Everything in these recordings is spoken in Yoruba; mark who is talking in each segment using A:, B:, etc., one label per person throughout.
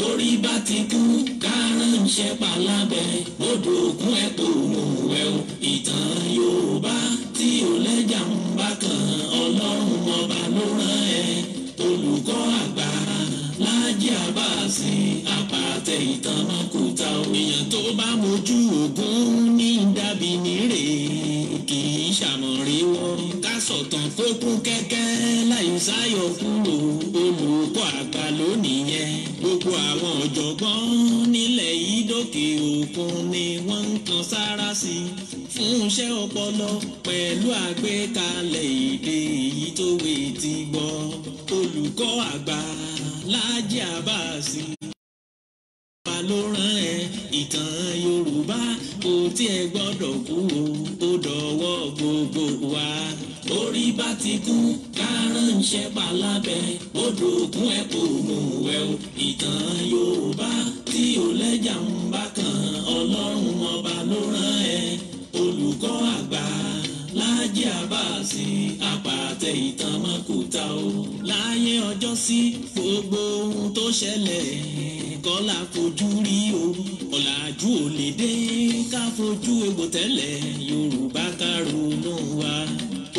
A: orí bá ti kú kárànṣẹ́ palábẹ́ odò òkun ẹ̀ kò mú ẹ̀ o. ìtàn Yorùbá tí ò lẹ́jà ń bá kan Ọlọ́run ọba ló rán ẹ. olùkọ́ àgbà Láàjì Àbáàsì àpàtẹ ìtàn mọ́kúta èèyàn tó bá mojú ògún ní dàbí nírè kì í ṣàmọ̀rí wọn. ká sọ̀tàn kó kún kẹ́kẹ́ láì sáyọ̀ kúrò olùkọ́ àgbà lónìí yẹn. gbogbo àwọn ọ̀jọ̀gbọ́n nílẹ̀ yìí dókè òkun ni wọ́n ń kan sára sí fún iṣẹ́ ọpọlọ pẹ̀lú àgbékalẹ̀ èdè èyí tó wé ti gbọ́. olùkọ́ àgbà Láàjì Àbáàsì ló rán ẹ. ìtàn Yorùbá kò tiẹ̀ gbọ́dọ̀ kú ó dọ̀wọ́ gbogbo wa. orí bá ti kú kárànṣẹ́ palábẹ́ odò òkun ẹ̀ kò mú ẹ o. ìtàn Yorùbá tí ò lẹ́jà ń bá kan Ọlọ́run ọba ló rán ẹ. olùkọ́ àgbà Láàjì Àbáàsì àpàtẹ ìtàn mọ́kúta o. láyé ọjọ́ sí gbogbo ohun tó ṣẹlẹ̀ kọ́lá fojú rí o. ọ̀làjú ò lè dé ká fojú egbò tẹ́lẹ̀ Yorùbá ká ronú wa.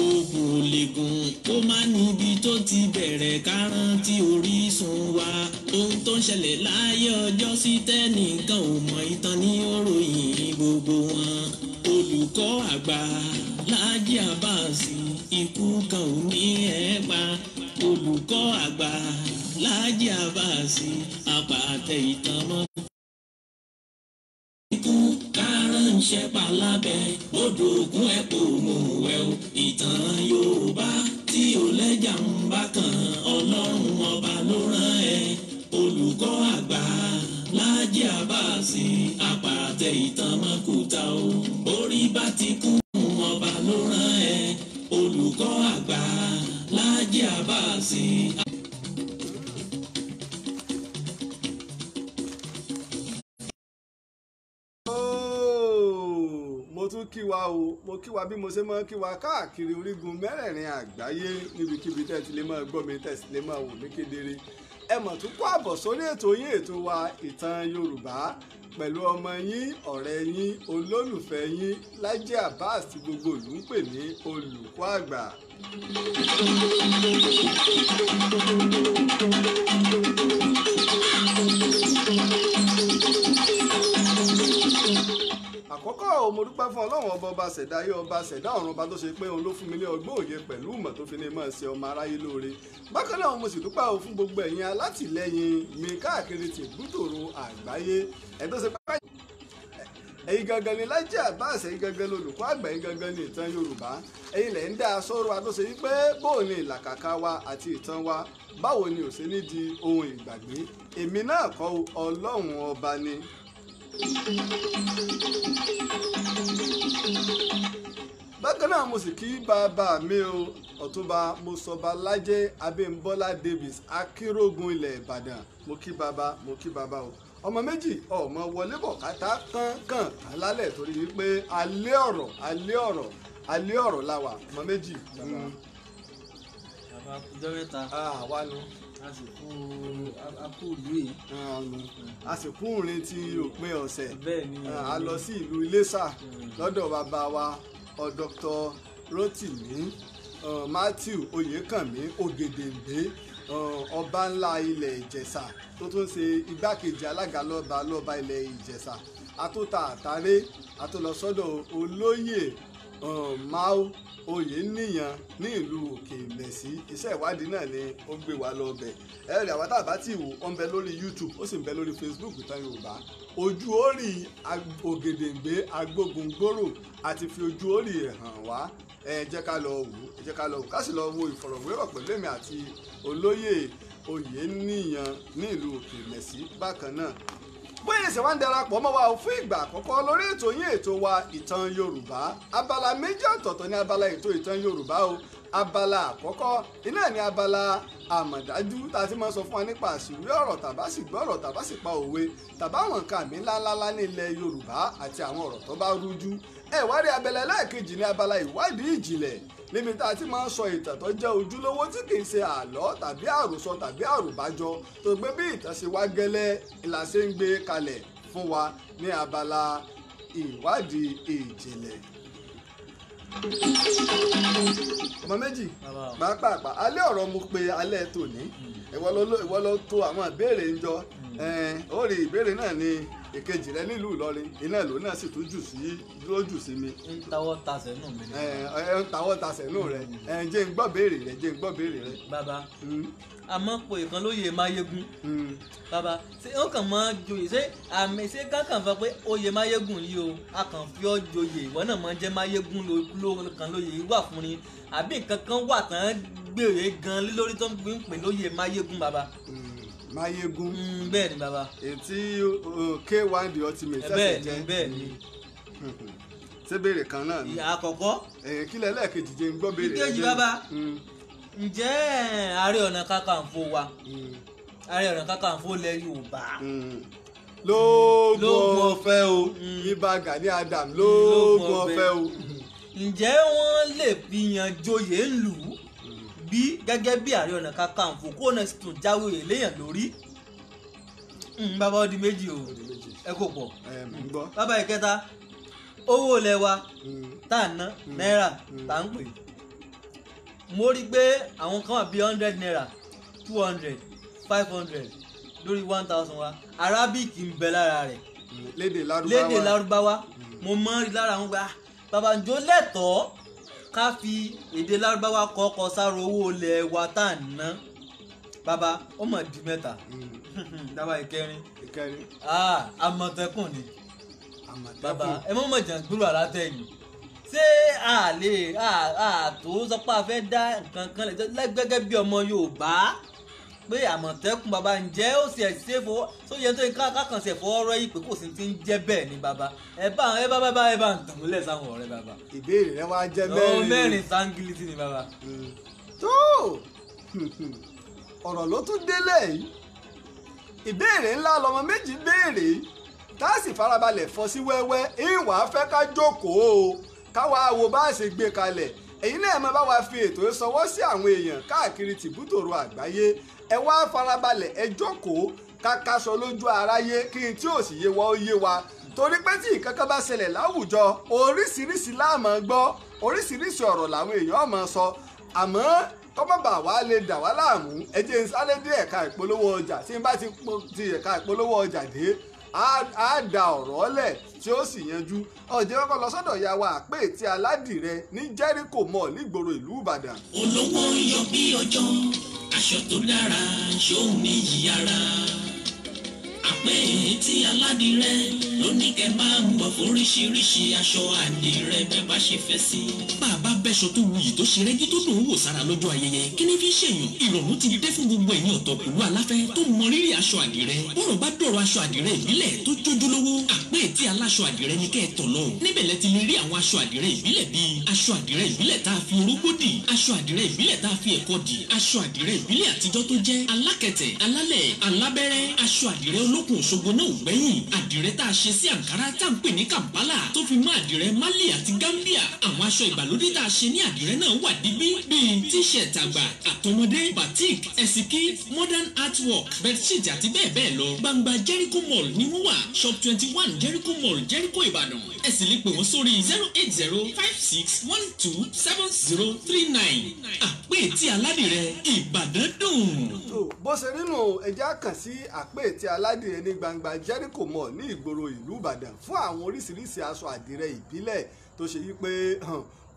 A: ogun ò lè gùn kó má níbi tó ti bẹ̀rẹ̀ ká rántí orísun wa. ohun tó ń ṣẹlẹ̀ láyé ọjọ́ sí tẹ́nìkan ò mọ̀ ìtàn ní òròyìn gbogbo wọn. olùkọ́ àgbà Láàjì Àbáàsì ikú kan ò ní ẹ̀ pa. olùkọ́ àgbà Láàjì Àbáàsì àpàtẹ ìtàn mọ́. ikú kárànṣẹ́ palábẹ́ odò òkun ẹ̀ kò mú ẹ o. ìtàn Yorùbá tí ò lẹ́jà ń bá kan Ọlọ́run ọba ló rán ẹ. olùkọ́ àgbà Láàjì Àbáàsì àpàtẹ ìtàn mọ́kúta o. orí bá ti kú ọba ló rán ẹ. olùkọ́ àgbà Láàjì Àbáàsì.
B: mo tún kí wa o, mo kí wa bí mo ṣe máa ń kí wa káàkiri orígun mẹ́rẹ̀ẹ̀rin àgbáyé níbikíbi tẹ́ ti lè máa gbọ́ mi tẹ́ sì lè máa wò mí kedere. ẹ mọ̀ tún kó àbọ̀ sórí ètò yín ètò wa ìtàn Yorùbá pẹ̀lú ọmọ yín ọ̀rẹ́ yín olólùfẹ́ yín Láàjì Àbáàsì tí gbogbo ìlú ń pè ní olùkọ́ àgbà. àkọ́kọ́ mo dúpẹ́ fún Ọlọ́run ọba ṣẹ̀dá ayé ọba ṣẹ̀dá ọ̀run ọba tó ṣe pé òun ló fún mi ní ọgbọ́n òye pẹ̀lú ìmọ̀ tó fi ní máa ṣe ọmọ aráyé lóore. bákan náà mo sì dúpẹ́ fún gbogbo ẹ̀yin alátìlẹ́yìn mi káàkiri tìbútòrò àgbáyé ẹ̀ tó ṣe pé ẹ̀yin gangan ni Láàjì Àbáàsì, ẹ̀yin gangan lolùkọ́ àgbà, ẹ̀yin gangan ni ìtàn Yorùbá. ẹ̀yin lẹ̀ ń dá aṣọ́rọ̀ wa tó ṣe wípé bóò ni ìlàkàkà wa àti ìtàn wa báwo ni ò ṣe ní di ohun ìgbàgbé. èmi náà kọ́ Ọlọ́run ọba ni. bákan náà mo sì kí bàbá mi o Ọ̀túnba Mọ́sọ̀bálájẹ́ Abímbọ́lá Davis Akínrógun ilẹ̀ Ìbàdàn. mo kí bàbá o. ọmọ méjì ọmọ wọlé bọ̀ kátà kàn lálẹ́ torí wípé alẹ́ ọ̀rọ̀ la wà. ọmọ méjì.
C: bàbá kújọ́ mẹ́ta.
B: wà nù.
C: akú ìlú yìí.
B: àsìkò ìrìn ti òpin ọ̀sẹ̀.
C: bẹ́ẹ̀ni.
B: a lọ sí ìlú Iléṣà lọ́dọ̀ bàbá wa Dr. Rotimi Matthew Oyèkànmí Ògèdèǹgbé ọba ńlá ilẹ̀ Ìjẹ̀ṣà tó tún ṣe igbákejì alága lọ́ba ilẹ̀ Ìjẹ̀ṣà. àtúntà àtàrẹ àtúnlọ́sọ́dọ̀ olóyè Mao Oyèníyàn ní ìlú Òkè Ìmẹ̀sí. iṣẹ́ ìwádìí náà ni ó gbé wa lọ bẹ̀. ẹ̀rẹ̀ àwọn tá a bá ti wò ó ń bẹ lórí YouTube ó sì ń bẹ lórí Facebook Ìtàn Yorùbá. ojú orí Ògèdèǹgbé Agbógungbòrò àti fi ojú orí ẹ̀ hàn wá. ẹ jẹ́ ká lọ wò ká sì lọ wo ìfọ̀rọ̀wérọ̀ pẹ̀lú èmi àti olóyè Oyèníyàn ní ìlú Òkè Ìmẹ̀sí bákan náà. bóyá ṣe wá ń darapọ̀ mọ́ wa fún ìgbà àkọ́kọ́ lórí ètò yín ètò wa ìtàn Yorùbá. abala méjì ọ̀tọ̀ọ̀tọ̀ ní abala ètò ìtàn Yorùbá o. abala àkọ́kọ́ iná ní abala àmọ̀dájú tá a ti máa sọ fún wa nípa àṣìwé ọ̀rọ̀ tàbá sì gbọ́ ọ̀rọ̀ tàbá sì pa òwe tàbá àwọn nǹkan àmì ńláńlá ní ilẹ̀ Yorùbá àti àwọn ọ̀rọ̀ tó bá rújú. ẹ wá rí abala ẹlẹ́ẹ̀kejì ní abala ìwádìí ìjìnlẹ̀ níbi tá a ti máa ń sọ ìtàn tó jẹ́ ojúlówó tí kì í ṣe àlọ́ tàbí àròsọ tàbí àròbájọ tó gbé bí ìtàn ṣe wá gẹ́lẹ́ la ṣe ń gbé kalẹ̀ fún wa ní abala ìwádìí ìjìnlẹ̀. ọmọ méjì pàápàá alẹ́ ọ̀rọ̀ mo pe alẹ́ tòní ìwọ ló tó àwọn ìbéèrè ń jọ ó rí ìbéèrè náà ní èkejì rẹ nílùú Ìlọrin iná ìlú náà sì tún jù sí mi.
C: ń tawọ́ tasẹ̀ nù mí.
B: ń tawọ́ tasẹ̀ nù rẹ jẹ́ ń gbọ́ béèrè rẹ.
C: bàbá àmọ́ pò ìkan lóye máyégún. bàbá ṣé ó kàn mọ́ joyè ṣé àmì ṣé kákan fọ pé oyè máyégún yìí o a kàn fi ọ́ joyè ìwọ náà mọ́ jẹ́ máyégún kan lóye wà fún ni àbí nǹkan kan wà tán gbèrè gan lórí tó ń pè lóye máyégún bàbá.
B: Máyégún.
C: Bẹ́ẹ̀ ni bàbá.
B: Ètí K1 the ultimate ṣẹ̀ṣẹ̀ jẹ́.
C: Bẹ́ẹ̀ ni.
B: Ṣé béèrè kan náà ni?
C: Àkọ́kọ́.
B: Kílẹ̀ lẹ́ẹ̀kejì jẹ́ ń gbọ́ béèrè rẹ̀.
C: Ìkejì bàbá. Ǹjẹ́ Ààrẹ Ọ̀nà Kakanfò wa? Ààrẹ Ọ̀nà Kakanfò ilẹ̀ Yorùbá.
B: Lóògùn ọ̀fẹ́ o. Ìbà Gani Adams lóògùn ọ̀fẹ́ o.
C: Ǹjẹ́ wọ́n lè fi yan joyè ńlù bí gẹ́gẹ́ bí Ààrẹ Ọ̀nà Kakanfò kó náà sì tún jáwé léèyàn lórí? Bàbá ó di méjì o, ẹ kò pọ̀. Bàbá ìkẹta, owó ilẹ̀ wa tá à ná náírà tá à ń pè. Mo rí pé àwọn kan wà bí 100 naira 200 500 lórí 1000 wa Arabic ń bẹ lára rẹ̀ lédè Lárúbáwá mo mọ̀ rí lára àwọn gba bàbá ǹjọ́ lẹ́tọ̀ọ́ ká fi èdè Lárúbáwá kọ́kọ́ sára owó ilẹ̀ wa tá à ń ná bàbá ó mọ̀ di mẹ́ta dábàá ìkẹrin Àmọ̀tẹ́kùn ni bàbá ẹ mọ̀ mọ̀ jàn gbúrò àlátẹ̀yìn ṣé àtò sọ pé a fẹ́ dá nǹkan kan lẹ́gbẹ́gẹ́ bí ọmọ Yorùbá pé Àmọ̀tẹ́kùn bàbá ǹjẹ́ ó sì ẹ̀ṣẹ̀ fọwọ́ sóyè tó yẹ kákan ṣe fọwọ́ rọ́ yìí pé kò sí ti ń jẹ́ bẹ́ẹ̀ ni bàbá ẹ bá ń tàn múlẹ̀ sáwọn ọ̀rẹ́ bàbá.
B: ìbéèrè rẹ wá jẹ́ mẹ́rin.
C: mẹ́rin sángílítì ni bàbá.
B: tó ọ̀rọ̀ ló tún délẹ̀ yìí ìbéèrè ńlá lọmọ méjì béèrè tá a sì farabalẹ̀ fọ́ sí wẹ́wẹ́ ìwà fẹ́ ká jókòó káwa wo bá a ṣe gbé kalẹ̀ èyí náà máa bá wa fi ètò ìsanwó sí àwọn èèyàn káàkiri tìbútòrò àgbáyé ẹ wá farabalẹ̀ ẹ jókòó kákaṣọ lójú aráyé kí n tí ò sì yé wa ó yé wa torí pé tí ìkankan bá ṣẹlẹ̀ láwùjọ oríṣiríṣi láàmú gbọ́ oríṣiríṣi ọ̀rọ̀ làwọn èèyàn máa sọ àmọ́ kọ́mọ̀bà wa lè dà wá láàmú ẹ jẹ́ n sáré dé ẹ̀ka ìpolówó ọjà tí n bá ti ẹ̀ka ìpolówó ọjà dé á da ọ̀rọ̀ lẹ̀ tí ó sì yanjú ọ̀jẹ̀ kọ́kọ́ lọ sọ́dọ̀ ìyá wa Àpèétí Aládìrẹ ní Jericho Mall nígboro ìlú Ìbàdàn.
A: olówó yọ bí ọjọ́ aṣọ tó dára ṣóun ní yíyára Àpèétí Aládìrẹ ló ní kẹ́ máa ń bọ̀ fóríṣiríṣi aṣọ àdìrẹ bẹ́ẹ̀ bá ṣe fẹ́ sí. bàbá bẹ́ṣọ tó wuyì tó ṣe rẹ́gí tó dùn ún wò sára lọ́jọ́ ayẹyẹ kí ni fi ṣèyàn ìrọ̀rùn ti dé fún gbogbo ẹ̀yin ọ̀tọ̀ pẹ̀lú aláfẹ́ tó mọ rírì aṣọ àdìrẹ bọ́rọ̀ bá dọ̀rọ̀ aṣọ àdìrẹ ìbílẹ̀ tó jójúlówó Àpèétí aláṣọ àdìrẹ ni kẹ́ ẹ tọ̀ lọ níbẹ̀ lẹ ti lè rí àwọn aṣọ àdìrẹ ìbílẹ̀ bíi aṣọ àdìrẹ ìbílẹ̀ tá a fi orógbó dì aṣọ àdìrẹ ìbílẹ̀ tá a fi ẹ̀kọ́ dì aṣọ àdìrẹ ìbílẹ̀ àtijọ́ tó jẹ́ alákẹ̀tẹ̀ alálẹ̀ alábẹ́rẹ́ aṣọ àdìrẹ olókùn Òṣogbo náà ò gbẹ́yìn àdìrẹ tá a ṣe sí Àǹkárá tá à ń pè ní Kampala tó fi mọ́ àdìrẹ Mali àti Gambia àwọn aṣọ ìgbàlódé tá a ṣe ní àdìrẹ náà wà dígbí bíi t-shirt àgbà àtọmọdé batik ẹ̀sìkí modern artwork bedsheet àti bẹ́ẹ̀ bẹ́ẹ̀ lọ gbangba Jericho Mall ni wọ́n wà shop 21 Jericho Mall Jericho Ìbàdàn ẹ sì lè pè wọ́n sórí 08056127039 Àpèétí Aládìrẹ Ìbàdàn dùn.
B: bó ṣe nínú ẹja kàn sí Àpèétí Aládìrẹ ní gbangba Jericho Mall ní ìgboro ìlú Ìbàdàn fún àwọn oríṣiríṣi aṣọ àdìrẹ ìbílẹ̀ tó ṣe yí pé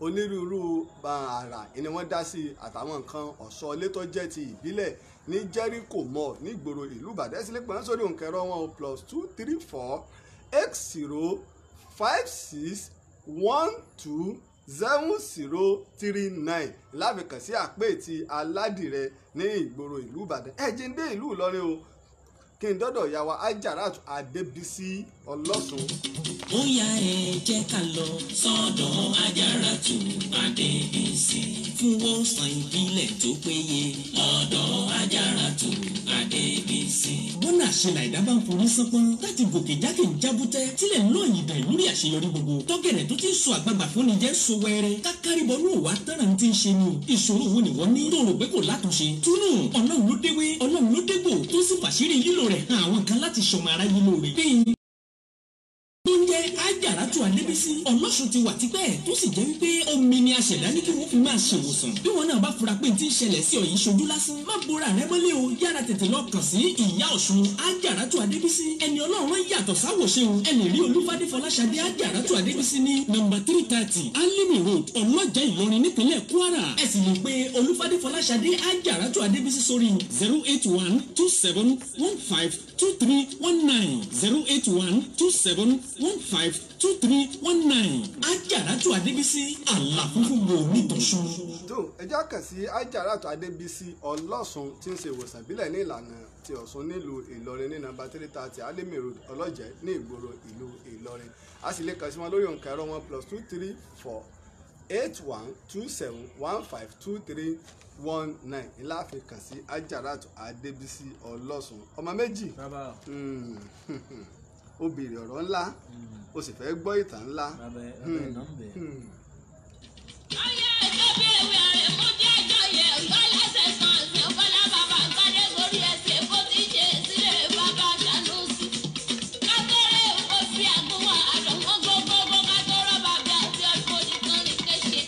B: onírúurú àrà ni wọ́n dá sí àtàwọn nǹkan ọ̀ṣọ́ ilé tó jẹ́ ti ìbílẹ̀ ní Jericho Mall ní ìgboro ìlú Ìbàdàn ẹ sì lè pè wọ́n sórí òǹkẹ̀rọ wọn +234 8056127039 láfikàn sí Àpèétí Aládìrẹ ní ìgboro ìlú Ìbàdàn ẹ jẹ́ ń dé ìlú Ìlọrin o kí n dọ́dọ̀ ìyá wa Ajarat Adébísí Ọlọ́sùn.
A: bóyá ẹ jẹ́ ká lọ sọ́dọ̀ Ajaratu Adébísí fún wọ́sàn ìbílẹ̀ tó péye lọ́dọ̀ Ajaratu Adébísí. bọ́nà àṣelà ìdá bá ń forí sánpọ́n láti gòkè jákè ń jábútẹ́ tílẹ̀ ń lọ ìdá lórí àṣeyọrí gbogbo tọ́gẹ̀rẹ̀ tó ti ń sọ àgbààgbà fúnni jẹ́ so wẹ́rẹ́ kákárí bọ́nú òwà tẹ́ràn ti ń ṣe ni ìṣòro wo ni wọ́n ní tó rò pé kò látúnṣe túnú ọlọ́run ló déwé ọlọ́run ló dégbò tó sì fàṣírí lílo rẹ̀ hàn àwọn kan láti ṣọmọ aráyé lóore tó ń jẹ́ Ajaratu Adébísí ọlọ́sùn ti wà tipẹ́ tó sì jẹ́ wípé omi ni aṣẹ̀dá ní kí wọ́n fi máa ṣèwòsàn bí wọn náà bá fura pé n ti ń ṣẹlẹ̀ sí ọ yìí ṣojú lásán má bora rẹ mọ́lẹ̀ o yára tètè lọ kàn sí ìyá Ọ̀ṣun Ajaratu Adébísí ẹni ọlọ́run yàtọ̀ sáwòṣe o ẹni rí Olúfádé Fọláṣadé Ajaratu Adébísí ní nọ́mbà 330 Alimi Road Ọlọ́jà Ìlọrin nípínlẹ̀ Kwara ẹ sì lè pe Olúfádé Fọláṣadé Ajaratu Adébísí sórí 08127152319 08127152319 Ajaratu Adébísí àlàfúnfún wo nítòsùn.
B: tó ẹjọ́ kàn sí Ajaratu Adébísí ọlọ́sùn tí ń ṣe ìwòsàn ìbílẹ̀ ní ìlànà ti Ọ̀ṣun nílùú Ìlọrin ní nọ́mbà 330 Alimi Road Ọlọ́jẹ̀ ní ìgboro ìlú Ìlọrin a sì lè kàn sí wọn lórí òǹkà ẹ̀rọ wọn +234 8127152319 ńlá fi kàn sí Ajaratu Adébísí ọlọ́sùn ọmọ méjì ó béèrè ọ̀rọ̀ ńlá ó sì fẹ́ gbọ́ ìtàn ńlá.
D: ayé ẹjọ́ bí ewé rẹ̀ mú jẹ́ ẹjọ́ yẹ ọ̀yọ́ lẹ́sẹ̀ kan ṣe fọlá bàbá kádé gorí ẹsẹ̀ bó ti ṣe sílẹ̀ bàbá Sanusi. kábẹ́rẹ́ ó fi àgúnwà àdánwò gbogbogbò ká tó rọ́bà bí àti ọdún òdì kan ní kéṣe.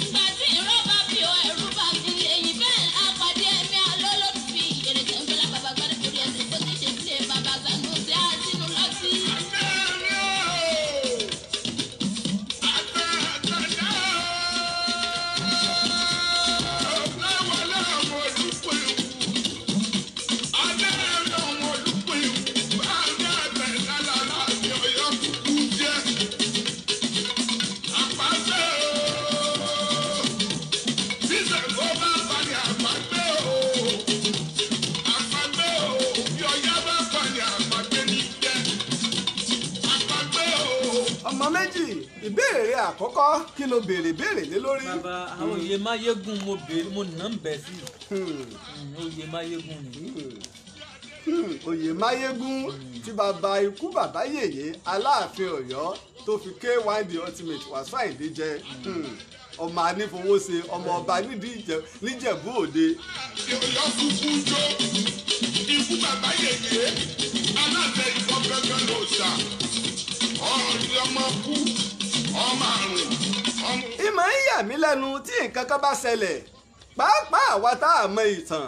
D: ìgbà tí ìrọ́bà bí o ẹ̀rú bá fi èyí bẹ́ẹ̀ lápàdé ẹ̀mí alólòfin ìrètí ńfẹ́lá bàbá kádé gorí ẹsẹ̀ bó ti ṣe sílẹ̀ bàbá Sanusi àtinú lọ sí.
B: ọmọ méjì ìbéèrè rẹ àkọ́kọ́ kí ló béèrè lé lórí.
C: bàbá àwọn oyè máyégún mo nà ń bẹ̀ sí oyè máyégún ni.
B: oyè máyégún tí bàbá ikú bàbá yèyé Aláàfin Ọ̀yọ́ tó fi K1 the ultimate Wasiu Ayinde jẹ ọmọ anífowóṣe ọmọ ọba níjẹ̀bú Òde.
E: Ọ̀yọ́ kúkú jó ikú bàbá yèyé aláàbẹ̀ ìfọ̀ gángan ló sà ọ̀rọ̀ ọmọ kú ọmọ àrùn ọmọ.
B: ìmọ̀ ń yà mí lẹ́nu tí nǹkan kan bá ṣẹlẹ̀ pàápàá àwa tá a mọ ìtàn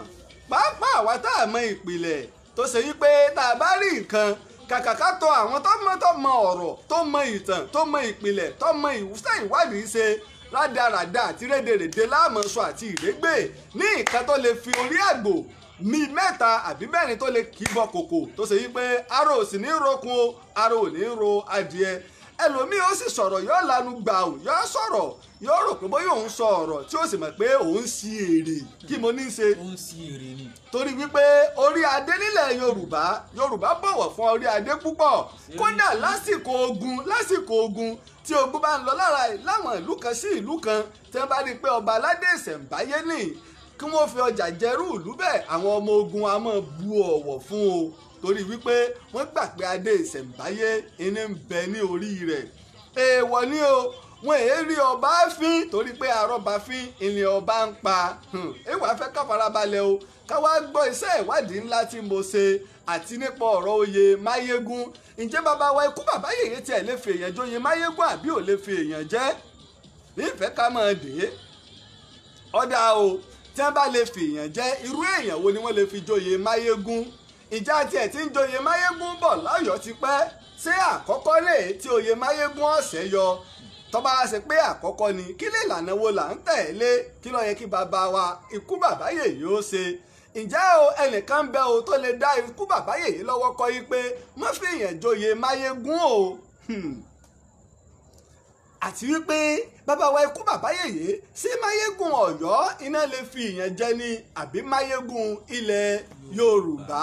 B: pàápàá àwa tá a mọ ìpìlẹ̀ tó ṣe wípé tá a bá rí nǹkan kàkà ká tọ̀ àwọn tó mọ ọ̀rọ̀ tó mọ ìtàn tó mọ ìpìlẹ̀ tó mọ ìwúsẹ̀ ìwádìí ṣe rádaràda àti rédèrèdè láàmọ̀sọ àti ìrégbè ní nǹkan tó lè fi orí àgbò mi mẹ́ta àbí mẹ́rin tó lè kíbọ kòkò tó ṣe wípé aró ò sì ní rokun o aró ò ní ro adìẹ ẹlòmíì ó sì sọ̀rọ̀ yóò lanu gbàù yóò sọ̀rọ̀ yóò rò pé bóyá òun sọ ọ̀rọ̀ tí ó sì mọ̀ pé òun sí èrè kí mo ní í ṣe.
C: ó ń sí èrè ni.
B: torí wípé orí adé nílẹ̀ Yorùbá bọ̀wọ̀ fún orí adé púpọ̀ kódà lásìkò ogun tí ogun bá ń lọ lára láwọn ìlú kan sí ìlú kan tí wọ́n bá rí i pé ọba aládé ìṣẹ̀ǹbáyé nì kí wọ́n fi ọjà jẹrú ìlú bẹ́ẹ̀ àwọn ọmọ ogun a máa bu ọ̀wọ̀ fún o torí wípé wọ́n gbà pé adé ìṣẹ̀ǹbáyé iní ń bẹ ní orí rẹ̀ èèwọ̀ ni o wọn èé rí ọba fín torí pé àrọ́bà fín ìní ọba ń pa èèwọ̀ afẹ́ ká farabalẹ̀ o ká wá gbọ́ iṣẹ́ ìwádìí ńlá tí mo ṣe àti nípa ọ̀rọ̀ oyè máyégún ǹjẹ́ bàbá wa ikú bàbá yèyé tiẹ̀ lè fi èèyàn joyè máyégún àbí ò lè fi èèyàn jẹ́ nífẹ̀ẹ́ ká máa dé ọ̀dà o tí wọ́n bá lè fi èèyàn jẹ́ irú èèyàn wo ni wọ́n lè fi joyè máyégún ìjà tiẹ̀ tí ń joyè máyégún bọ̀ lọ́yọ̀ọ́ ti pẹ́ ṣé àkọ́kọ́ rèé tí oyè máyégún ọ̀sẹ̀ yọ tọ́ba ṣe pé àkọ́kọ́ ni kí lè ìlànà wo là ń tẹ̀lé kí ló yẹ kí bàbá wa ikú bàbá yèyé ó ṣe ǹjẹ́ o ẹnìkan bẹ́ o tó lè dá ikú bàbá yèyé lọ́wọ́ kọ́ yí pé má fi èèyàn joyè máyégún o àti wípé bàbá wa ikú bàbá yèyé sí máyégún Ọ̀yọ́ iná lè fi ìyẹn jẹ ní àbí máyégún ilẹ̀ Yorùbá.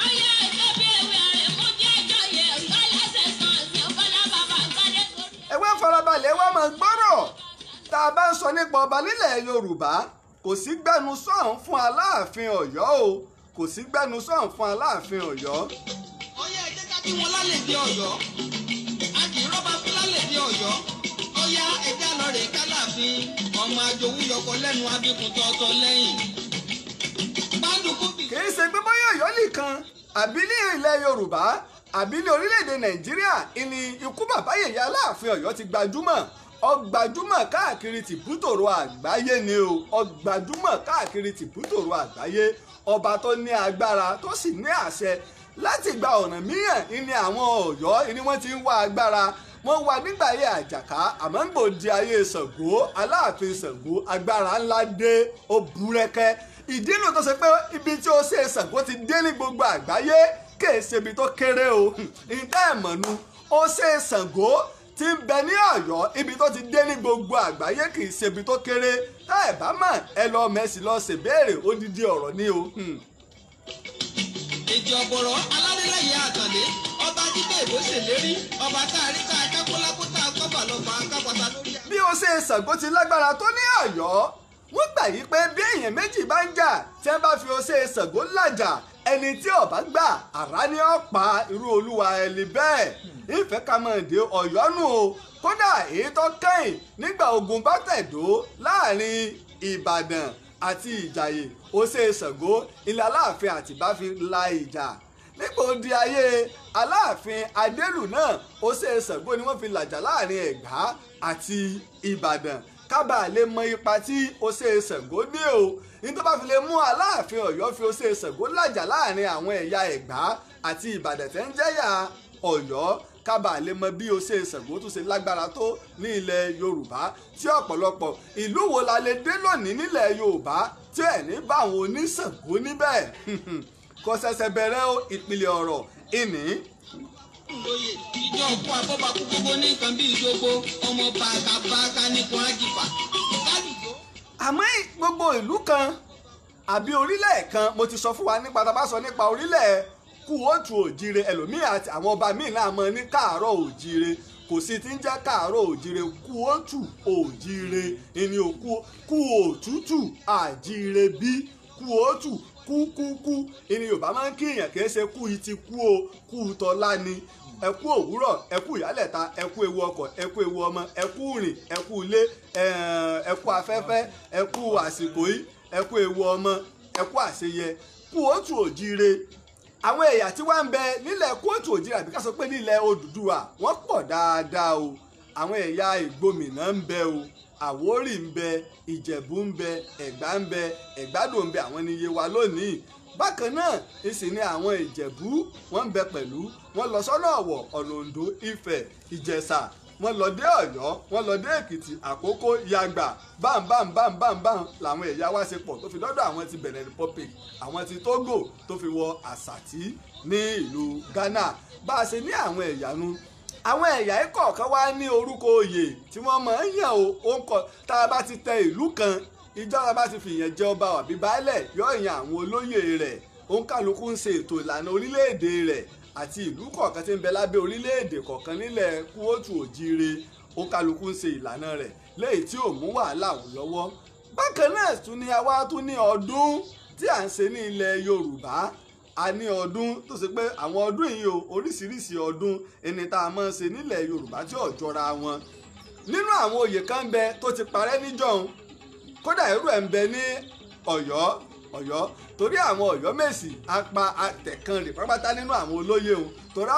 D: ayé ẹjọ́ bí ewé rẹ̀ mú jẹ́ ẹjọ́ yẹ ọ̀yọ́ lẹ́sẹ̀ kan ṣe fọlá bàbá kádé gorí ẹsẹ̀.
B: ẹ wá farabalẹ̀ wá máa gbọ́rọ̀ tá a bá ń sọ nípa ọba nílẹ̀ Yorùbá kò sí gbẹnusọ̀hún fún Aláàfin Ọ̀yọ́ o kò sí gbẹnusọ̀hún fún Aláàfin Ọ̀yọ́.
F: ọyá ẹ jẹ́ ká kí wọn lálẹ́ di Ọ̀yọ́ a kì í rọ́bà fún lálẹ́ di Ọ̀yọ́ ọyá ẹja lọ rè kálàfin ọmọ àjòwú yọkọ lẹ́nu abíkun tọ́tọ́ lẹ́yìn.
B: kì í ṣe pé bóyá Ọ̀yọ́ nìkan àbí ní ilẹ̀ Yorùbá àbí ní orílẹ̀-èdè Nàìjíríà ìní ikú bàbá yèyé Aláàfin Ọ̀yọ́ ti gbajúmọ̀ ọgbàjúmọ̀ káàkiri tìbútòrò àgbáyé ni o ọgbàjúmọ̀ káàkiri tìbútòrò àgbáyé ọba tó ní agbára tó sì ní àṣẹ láti gba ọ̀nà mìíràn ní àwọn Ọ̀yọ́ ni wọ́n ti ń wá agbára wọ́n wá nígbà ayé Àjàká àmọ́ ń gbòdì ayé Ṣàngó Aláàfin Ṣàngó agbára ńlá dé ó búrẹ́kẹ́ ìdí inú tó ṣe pé ibi tí ó ṣe Ṣàngó ti dé ní gbogbo àgbáyé kèé ṣe ibi tó kéré o ìdá ẹ̀mọ̀nu ó ṣe Ṣàngó tí ń bẹ ní Ọ̀yọ́ ibi tó ti dé ní gbogbo àgbáyé kì í ṣe ibi tó kéré tá ẹ bá mọ̀ ẹ lọ mẹ́sì lọ ṣèbéèrè odidi ọ̀rọ̀ ní o.
F: èjì ọ̀bọ̀rọ̀ aládélẹ́yẹ àkàndé ọba jíde ìbò ṣèlérí ọba táàrí tá a kákólákó tá a kọ́bà lọ́ba kápátá lórí.
B: bí ó ṣe Ṣàngó ti lágbára tó ní Ọ̀yọ́ wọ́n gbà yí pé bí èèyàn méjì bá ń jà tí wọ́n bá fi ó ṣe Ṣàngó làjà ẹni tí ó bá gbà àrá ni ó pa irú olúwa ẹni bẹ́ẹ̀ ìfẹ́ ká mọ̀ dé Ọ̀yọ́ nù o kódà èyí tó kẹ́yìn nígbà ogun bá tẹ̀dó láàrin Ìbàdàn àti Ìjàyè ó ṣe Ṣàngó ilẹ̀ Aláàfin Àtìbá fi la ìjà nígbà ó di ayé Aláàfin Adélù náà ó ṣe Ṣàngó ni wọ́n fi làjà láàrin Ẹ̀gbá àti Ìbàdàn kábà lè mọ ipa tí ó ṣe Ṣàngó ní o ní tó bá fi lè mú Aláàfin Ọ̀yọ́ fi ó ṣe Ṣàngó làjà láàrin àwọn ẹ̀yà Ẹ̀gbá àti Ìbàdàn tẹ́ ń jẹ́yà Ọ̀yọ́ kábà lè mọ bí ó ṣe Ṣàngó tó ṣe lágbára tó ní ilẹ̀ Yorùbá tí ọ̀pọ̀lọpọ̀ ìlú wo la lè dé lónìí nílẹ̀ Yorùbá tí ẹ̀ ní bá àwọn oníṣàngó níbẹ̀ kò ṣẹ̀ṣẹ̀ bẹ̀rẹ̀ ìpìlẹ̀ ọ̀rọ̀ ìní.
F: lóye ìjọ òkú abọ́bakú gbogbo ní nǹkan bí ìjogbo ọmọ bàkàbàkà nìkan àjìfà kálùjọ.
B: àmọ́ gbogbo ìlú kan àbí orílẹ̀ kan mo ti sọ fún wa nípa tá a bá sọ nípa orílẹ̀ kúòtù òjire ẹlòmíì àti àwọn ọba míì náà mọ ní káàárọ̀ òjire kò sí ti ń jẹ́ káàárọ̀ òjire kúòtù òjire ẹni òkú kú òtútù àjire bí kúòtù kúkúkú ẹni Yorùbá máa ń kíyàn kì í ṣe kú ìtì kú o kú tọ́lá ni ẹkú òwúrọ̀ ẹkú ìyálẹ̀ta ẹkú ewu ọkọ̀ ẹkú ewu ọmọ ẹkú rìn ẹkú ilé ẹkú afẹ́fẹ́ ẹkú àsìkò yìí ẹkú ewu ọmọ ẹkú àṣeyẹ kúòtù òjire àwọn ẹ̀yà tí wọ́n ń bẹ nílẹ̀ kóòtù òjìrì àbí ká sọ pé nílẹ̀ Odùduwà wọ́n pọ̀ dáadáa o àwọn ẹ̀yà Ìgbòmìnà ń bẹ o Àwórì ń bẹ Ìjẹ̀bú ń bẹ Ẹ̀gbá ń bẹ Ẹ̀gbádò ń bẹ àwọn ní Yewa lónìí bákan náà ìsìn ni àwọn Ìjẹ̀bú wọ́n ń bẹ pẹ̀lú wọ́n lọ sọ́nà Ọ̀wọ̀ ọ̀nà Oǹdó Ifẹ̀ Ìjẹ̀ṣà wọ́n lọ dé Ọ̀yọ́ wọ́n lọ dé Èkìtì Àkókó Yàgbà bámbámbámbámbám làwọn ẹ̀yà wá ṣe pọ̀ tó fi dọ́dọ̀ àwọn ti Benin Republic àwọn ti Togo tó fi wọ Àsàtì ní ìlú Ghana bá a ṣe ní àwọn ẹ̀yà nu àwọn ẹ̀yà kọ̀ọ̀kan wá ní orúkọ oyè tí wọ́n máa ń yàn ó ń kọ tá a bá ti tẹ ìlú kan ìjọba bá ti fìyàn jẹ ọba àbí baálẹ̀ yóò yan àwọn olóyè rẹ̀ òǹkàlùkù ń ṣe ètò ìlànà orílẹ̀-èdè rẹ̀ àti ìlú kọ̀ọ̀kan tí ń bẹ lábẹ́ orílẹ̀-èdè kọ̀ọ̀kan nílẹ̀ kúòtù òjire òǹkàlùkù ń ṣe ìlànà rẹ̀ léyìí tí ò mú wàhálà wọn lọ́wọ́ bákan náà tún ní àwa tún ní ọdún tí à ń ṣe ní ilẹ̀ Yorùbá a ní ọdún tó ṣe pé àwọn ọdún yìí o oríṣiríṣi ọdún ẹni tá a máa ń ṣe nílẹ̀ Yorùbá tí ò jọra wọn nínú àwọn oyè kan bẹ tó ti parẹ́ níjọ́un kódà irú ẹ̀ ń bẹ ní Ọ̀yọ́ torí àwọn Ọ̀yọ́mèsì apá àtẹ̀kan rè pápátá nínú àwọn olóyè òun torí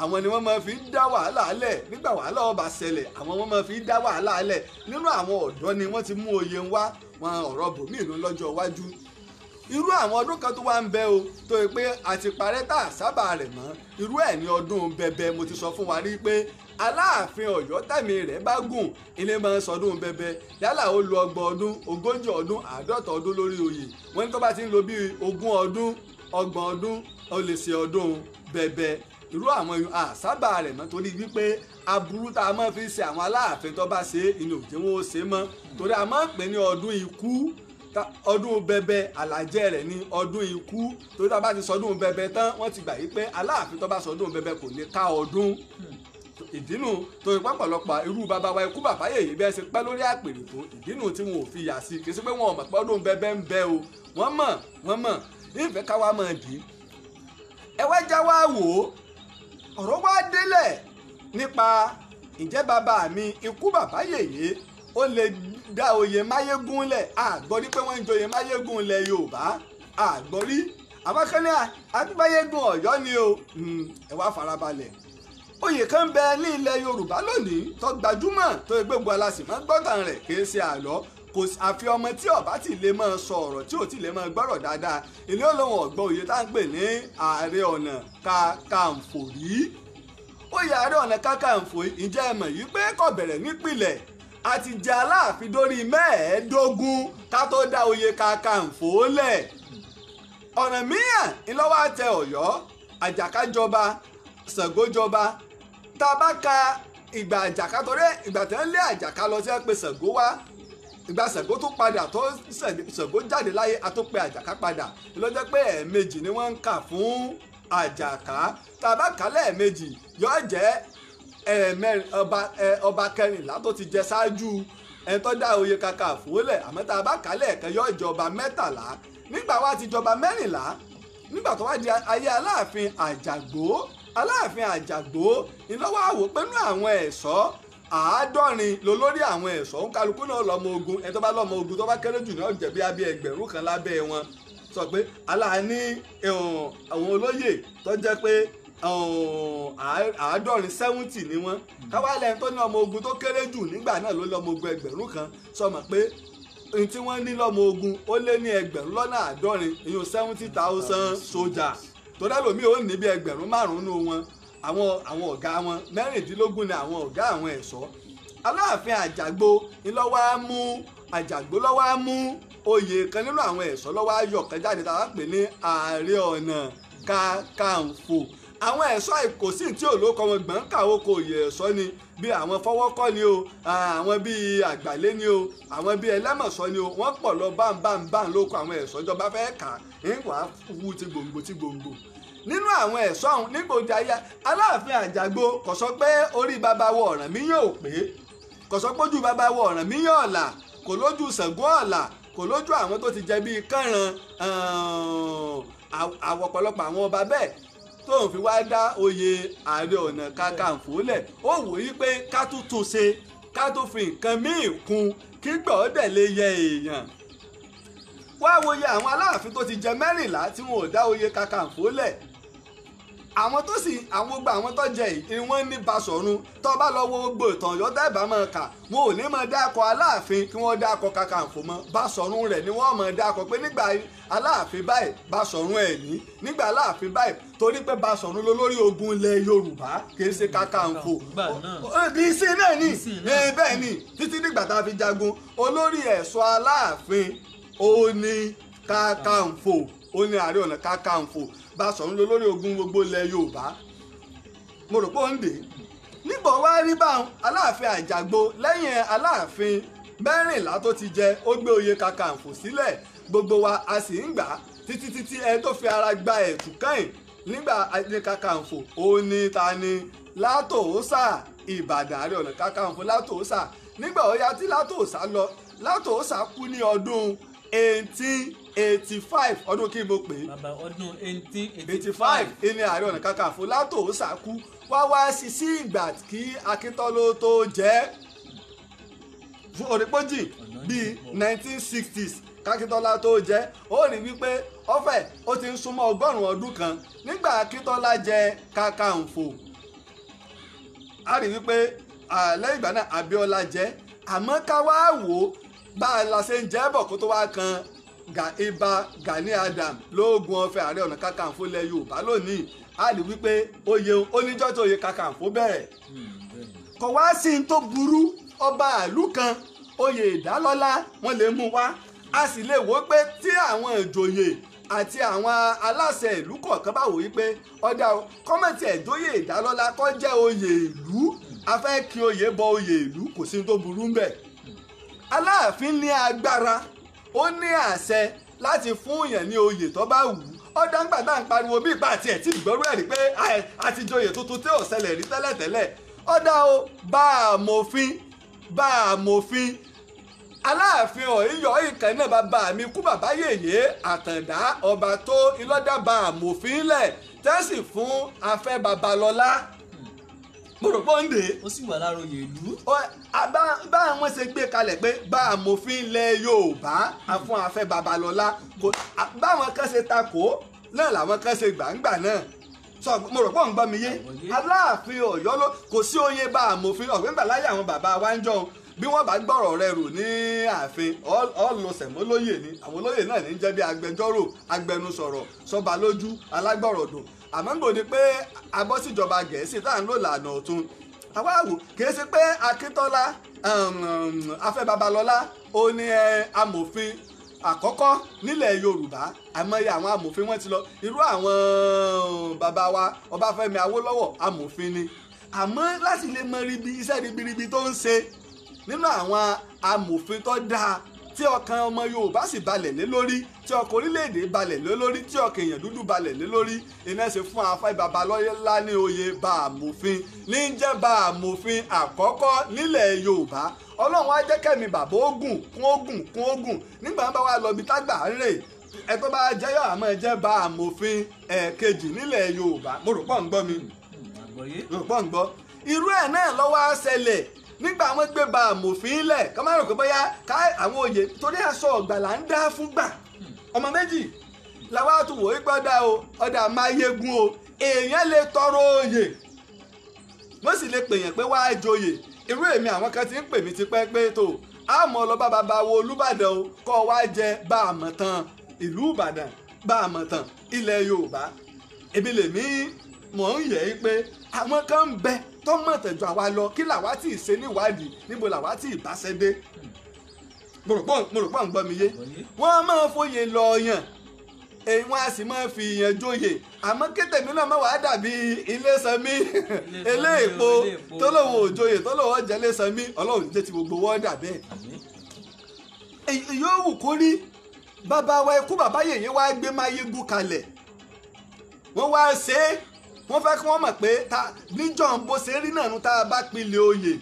B: àwọn ni wọ́n máa fi dá wàhálà lẹ̀ nígbà wàhálà ọba ṣẹlẹ̀ àwọn wọ́n máa fi dá wàhálà lẹ̀ nínú àwọn ọ̀dọ́ ni wọ́n ti mú oyè ń wá wọn ọ̀rọ̀ bòmíì ló lọ́jọ́ iwájú irú àwọn ọdún kan tó wá ń bẹ o tó yẹ pé àti parẹ́ tá a sábà rẹ̀ mọ́ irú ẹ̀ ní ọdún bẹbẹ mo ti sọ fún wa rí pé Aláàfin Ọ̀yọ́ tẹ̀mí rẹ̀ bá gùn ilé máa ń sọdún bẹbẹ yálà ó lo 30 ọdún 40 ọdún 50 ọdún lórí oyè wọ́n ní tó bá ti ń lo bíi 20 ọdún 30 ọdún ó lè ṣe ọdún bẹbẹ irú àwọn àsábà rẹ̀ mọ́ torí wípé aburú tá a máa fi ṣe àwọn Aláàfin tó bá ṣe inú òjò wọn ó ṣe mọ́ torí a máa ń pè ní ọdún ikú ọdún bẹbẹ àlàjẹ rẹ̀ ní ọdún ikú torí tá a bá ti sọdún bẹbẹ tán wọ́n ti gbà yí pé Aláàfin tó bá sọdún bẹbẹ kò lè ká ọdún ìdínú tó ipá pọ̀lọpọ̀ irú bàbá wa ikú bàbá yèyé bẹ́ẹ̀ ṣe pẹ́ lórí àpèrè tó ìdínú tí wọn ò fi yà sí kì í sí pé wọn ò mọ̀ pé ọdún bẹ́ẹ̀ ń bẹ́ o wọ́n mọ̀ ìfẹ́ ká wá mọ̀ dì í. ẹ wá já wá wò ó ọ̀rọ̀ wá délẹ̀ nípa ǹjẹ́ bàbá mi ikú bàbá yèyé ó lè dá oyè máyégún lẹ̀ àgbọ́rí pé wọ́n ń joyè máyégún lẹ̀ Yorùbá àgbọ́rí àbákẹ́lẹ́ àtúbáyégún Ọ̀yọ́ ni o ẹ wá farabalẹ̀ oyè kan bẹ ní ilẹ̀ Yorùbá lónìí tó gbajúmọ̀ tó gbogbo alásìmọ́ gbọ́tàn rẹ̀ kìí ṣe àlọ́ kò àfi ọmọ tí ọba tí lè máa sọ ọ̀rọ̀ tí ò tí lè máa gbọ́rọ̀ dáadáa ilé olóhùn ọ̀gbọ́n oyè tá à ń pè ní Ààrẹ Ọ̀nà Kakanfò rí oyè Ààrẹ Ọ̀nà Kakanfò ìjẹ́ ẹ mọ̀ yìí pé kò bẹ̀rẹ̀ nípìnlẹ̀ àti jẹ́ Aláàfin dórí mẹ́ẹ̀ẹ́dógún ká tó dá oyè Kakanfò lẹ̀ Ọ̀rànmíyàn ńlọ́wọ́ àtẹ Ọ̀yọ́ Àjàká jọba Ṣàngó jọba tá a bá ka ìgbà Àjàká torí ìgbà tẹ́ ń lé Àjàká lọ sí ẹ pé Ṣàngó wá ìgbà Ṣàngó tó padà tó Ṣàngó jáde láyé a tó pe Àjàká padà lọ́jọ́ pé ẹ̀ẹ̀mejì ni wọ́n ń kà fún Àjàká tá a bá kà lẹ́ẹ̀mejì yóò jẹ́ ọba kẹrìnlá tó ti jẹ ṣáájú ẹni tó dá oyè Kakanfò lẹ̀ àmọ́ tá a bá kà lẹ́ẹ̀kan yóò jẹ ọba mẹ́tàlá nígbà wá ti jọba mẹ́rìnlá nígbà tó wá di ayé Aláàfin Àjàgbó ìlọ́wọ́ àwò pẹ̀lú àwọn ẹ̀ṣọ́ 70 lólórí àwọn ẹ̀ṣọ́ ń kálukú náà lọ́mọ ogun ẹni tó bá lọ́mọ ogun tó bá kéré jù ní ọ̀jẹ̀ bí abẹ́ 1000 kan lábẹ́ wọn sọ pé aláàní àwọn olóyè tó jẹ́ pé 70 ni wọ́n káwálẹ̀ tó ní ọmọ ogun tó kéré jù nígbà náà ló lọ́mọ ogun 1000 kan sọ mọ̀ pé n tí wọ́n ní lọ́mọ ogun ó lé ní 70,000 ìyún 70,000 sójà tó dá lómi ó ní bí 5,000 nù wọn àwọn ọ̀gá wọn 16 ni àwọn ọ̀gá àwọn ẹ̀ṣọ́ Aláàfin Àjàgbó lọ́wọ́ á mú oyè kan nínú àwọn ẹ̀ṣọ́ lọ́wọ́ ayọ̀ kan jáde tá a pè ní Ààrẹ Ọ̀nà Kakanfò àwọn ẹ̀ṣọ́ àìkòsí tí olóko wọn gbọ̀n káwó kò yẹ ẹ̀ṣọ́ ni bí àwọn fọwọ́kọ́ ni o àwọn bíi àgbàlé ni o àwọn bíi ẹlẹ́mọ̀ṣọ́ ni o wọ́n pọ̀ lọ báńbáńbáń lóko àwọn ẹ̀ṣọ́ ìjọba fẹ́ kà ń wá wú ti gbòǹgbò nínú àwọn ẹ̀ṣọ́ ọ̀hún nígbòdì ayé Aláàfin Àjàgbó kò sọ pé orí bàbá wọ Ọ̀rànmíyàn ò pé kò sọ pé ojú bàbá wọ Ọ̀rànmíyàn ọ̀la kò lójú Ṣàngó ọ̀la kò lójú àwọn tó ti jẹ bíi kànràn àwọn ọ̀pọ̀lọpọ̀ àwọn ọba bẹ́ẹ̀ tóun fi wá dá oyè Ààrẹ Ọ̀nà Kakanfò lẹ̀ ó wò yí pé ká tún tún ṣe ká tún fi nǹkan míì kún kí gbọ́dẹ̀ lè yẹ èèyàn wá wòye àwọn Aláàfin tó ti jẹ 14 tí wọn ò dá oyè Kakanfò lẹ̀ àwọn tó sì àwọn gbogbo àwọn tó jẹ yìí wọ́n ní Basọ̀run tó bá lọ wo gbogbo ìtàn Ọ̀yọ́ tẹ́ẹ̀bá máa kà wọn ò ní máa dákọ̀ Aláàfin kí wọ́n dákọ̀ Kakanfò mọ́ Basọ̀run rẹ̀ ni wọ́n máa dákọ̀ pé nígbà Aláàfin báyìí Basọ̀run ẹ̀ ní nígbà Aláàfin báyìí torí pé Basọ̀run ló lórí ogun ilẹ̀ Yorùbá kì í ṣe Kakanfò ìsì náà ní bẹ́ẹ̀ ni títí nígbà tá a fi jagun olórí ẹ̀ṣọ́ Aláàfin ó ní Kakanfò ó ní Ààrẹ Ọ̀nà Kakanfò Basọ̀run ló lórí ogun gbogbo ilẹ̀ Yorùbá mo rò pé ó ń dè níbo wá rí báwọn Aláàfin Àjàgbó lẹ́yìn Aláàfin 14 tó ti jẹ ó gbé oyè Kakanfò sílẹ̀ gbogbo wa a sì ń gbà títí ẹ tó fi ara gba ẹ̀tù kẹ́yìn nígbà ní Kakanfò ó ní ta ni Látòósà Ìbàdàn Ààrẹ Ọ̀nà Kakanfò Látòósà nígbà ó yá tí Látòósà lọ Látòósà kú ní ọdún 1885 ọdún kí mo pè é
C: bàbá ọdún 1885
B: ní Ààrẹ Ọ̀nà Kakanfò Látòósà kú wá sí ìgbà kí Akíntọ́lá tó jẹ́ fún òrìpọ́jì bíi 1960s Akíntọ́lá tó jẹ́ ó rí wípé ọ̀fẹ́ ó ti ń súnmọ́ 100 ọdún kan nígbà Akíntọ́lá jẹ Kakanfò a rí wípé lẹ́yìn ìgbà náà Abíọ́lá jẹ́ àmọ́ ká wá wò ó bá a la ṣe ń jẹ́ bọ̀ kó tó wá kan Ìbà Gani Adam lóògùn ọ̀fẹ́ Ààrẹ Ọ̀nà Kakanfò lẹ̀ Yorùbá lónìí a rí wípé oyè oníjọ́ tó oyè Kakanfò bẹ̀rẹ̀ kò wá sí ní tó burú ọba àlú kan oyè ìdálọ́lá wọ́n lè mú wá a sì lè wò pé tí àwọn ìjòyè àti àwọn aláṣẹ ìlú kọ̀ọ̀kan bá wò wípé ọ̀dà kọ́mẹ̀tì ẹ̀jọ́yè ìdálọ́lá kọ́ jẹ́ oyè ìlú a fẹ́ kí oyè bọ oyè ìlú kò sí ní tó burú ń bẹ̀. Aláàfin ní agbára ó ní àṣẹ láti fún èèyàn ní oyè tó bá wù ú ọ̀dà ń gbàdá ń pariwo bí ìgbà àti ẹ̀tí ìgbọ́rú ẹ̀rí pé àti joyè tuntun tí ò ṣẹlẹ̀ rí tẹ́lẹ̀tẹ́lẹ̀ ọ̀dà o bá a mòfin aláàfin ọ̀yọ́ ìkànnì náà bàbá mi kú bàbá yèyé àtàndá ọba tó ìlọ́dà bá a mòfin lẹ̀ tẹ́sí fún afẹ́ babalọ́lá mo rò pé ó ń dè.
C: ó sì wà láròyè ìlú.
B: bá àwọn ṣe gbé kalẹ̀ pé bá amòfin ilẹ̀ yorùbá fún afẹ́ babalọ́lá báwọn kan ṣe takò náà làwọn kan ṣe gbàǹgbà náà sọ mo rò pé òun gbọ́ mi yé aláàfin ọ̀yọ́ ló kò sí oyè bá amòfin ọ̀gbẹ́ngbà láyé àwọn bàbá wa ń jọ bí wọ́n bá gbọ́rọ̀ rẹ̀ rò ní ààfin ọlọ́sẹ̀mọ́ lóyè ni àwọn olóyè náà ní jẹ́ bí agbẹjọ́rò agbẹnusọ̀rọ̀ sọba lójú alágbọ̀rọ̀dùn àmọ́ gbòde pé abọ́síjọba gẹ̀ẹ́sì tá à ń lò lànà ọ̀tún àwa wò kìí ṣe pé akíntọ́lá afẹ́ babalọ́lá ó ní amòfin àkọ́kọ́ nílẹ̀ yorùbá àmọ́yé àwọn amòfin wọn ti lọ irú àwọn bàbá wa ọbáfẹ́mi awólọ́wọ̀ amòfin ni àmọ́ láti lè mọ iṣẹ́ ribiribi tó ń ṣe nínú àwọn amòfin tó dáa tí ọkàn ọmọ yorùbá sì balẹ̀ lé lórí tí ọkàn orílẹ̀-èdè balẹ̀ lé lórí tí ọkàn èèyàn dúdú balẹ̀ lé lórí iná ṣe fún afẹ́ babalọ́lá ní oyè bá amòfin ní jẹ́ bá amòfin àkọ́kọ́ nílẹ̀ yorùbá ọlọ́run á jẹ́ kẹ́mi bàbá ogun kún ogun nígbà wọn bá wà lọ bí tágbà ń rè ẹ tó bá jẹ́ yọ̀ àmọ́ jẹ́ bá amòfin ẹ̀ẹ̀kejì nílẹ̀ yorùbá mo rò pọ̀ ń gbọ́ mi mo rò pọ̀ ń gbọ́ irú ẹ̀ náà lọ́wọ́ á ṣẹlẹ̀ nígbà wọn gbé ba àmòfin lẹ̀ kọ́ máa rò pé bóyá ká àwọn òye torí aṣọ ọ̀gbàlà ń dá fún gbà ọmọ méjì làwọn àtúwò ipò ọ̀dà máyégún o èèyàn lè tọrọ oyè wọ́n sì lè pèèyàn pé wàá joyè irú èmi àwọn kan ti ń pè mí tipẹ́ pé tó àmọ́ ọlọ́ba bàbá wo olúbàdàn o kọ́ wá jẹ bá àmọ̀tàn ìlú ìbàdàn bá àmọ̀tàn ilẹ̀ yorùbá ebi lèmi mọ̀ ń yẹ̀ ẹ́ pé àwọn kan ń bẹ tó mọ̀ tẹ̀jọ́ àwa lọ kí làwa tí ì ṣe níwádìí níbo làwa tí ì bá ṣẹ́ dé mo rò pọ̀ ń gbọ́ mi yé wọ́n máa foyè lọ yàn èyí wọ́n á sì máa fi yàn joyè àmọ́ kétèmí náà máa wàá dàbí Ilésanmí eléèpo tó lòun ò joyè tó lòun ọ̀jẹ̀ Ilésanmí ọlọ́run jẹ́ ti gbogbo wọ́n dà bẹ́ẹ̀ yóò wù kó rí bàbá wa ikú bàbá yèyé wá gbé máyégún kalẹ̀ wọ́n wá ṣe é wọ́n fẹ́ kí wọ́n mọ̀ pé níjọ́ bó ṣe rí náà tá a bá pilẹ̀ oyè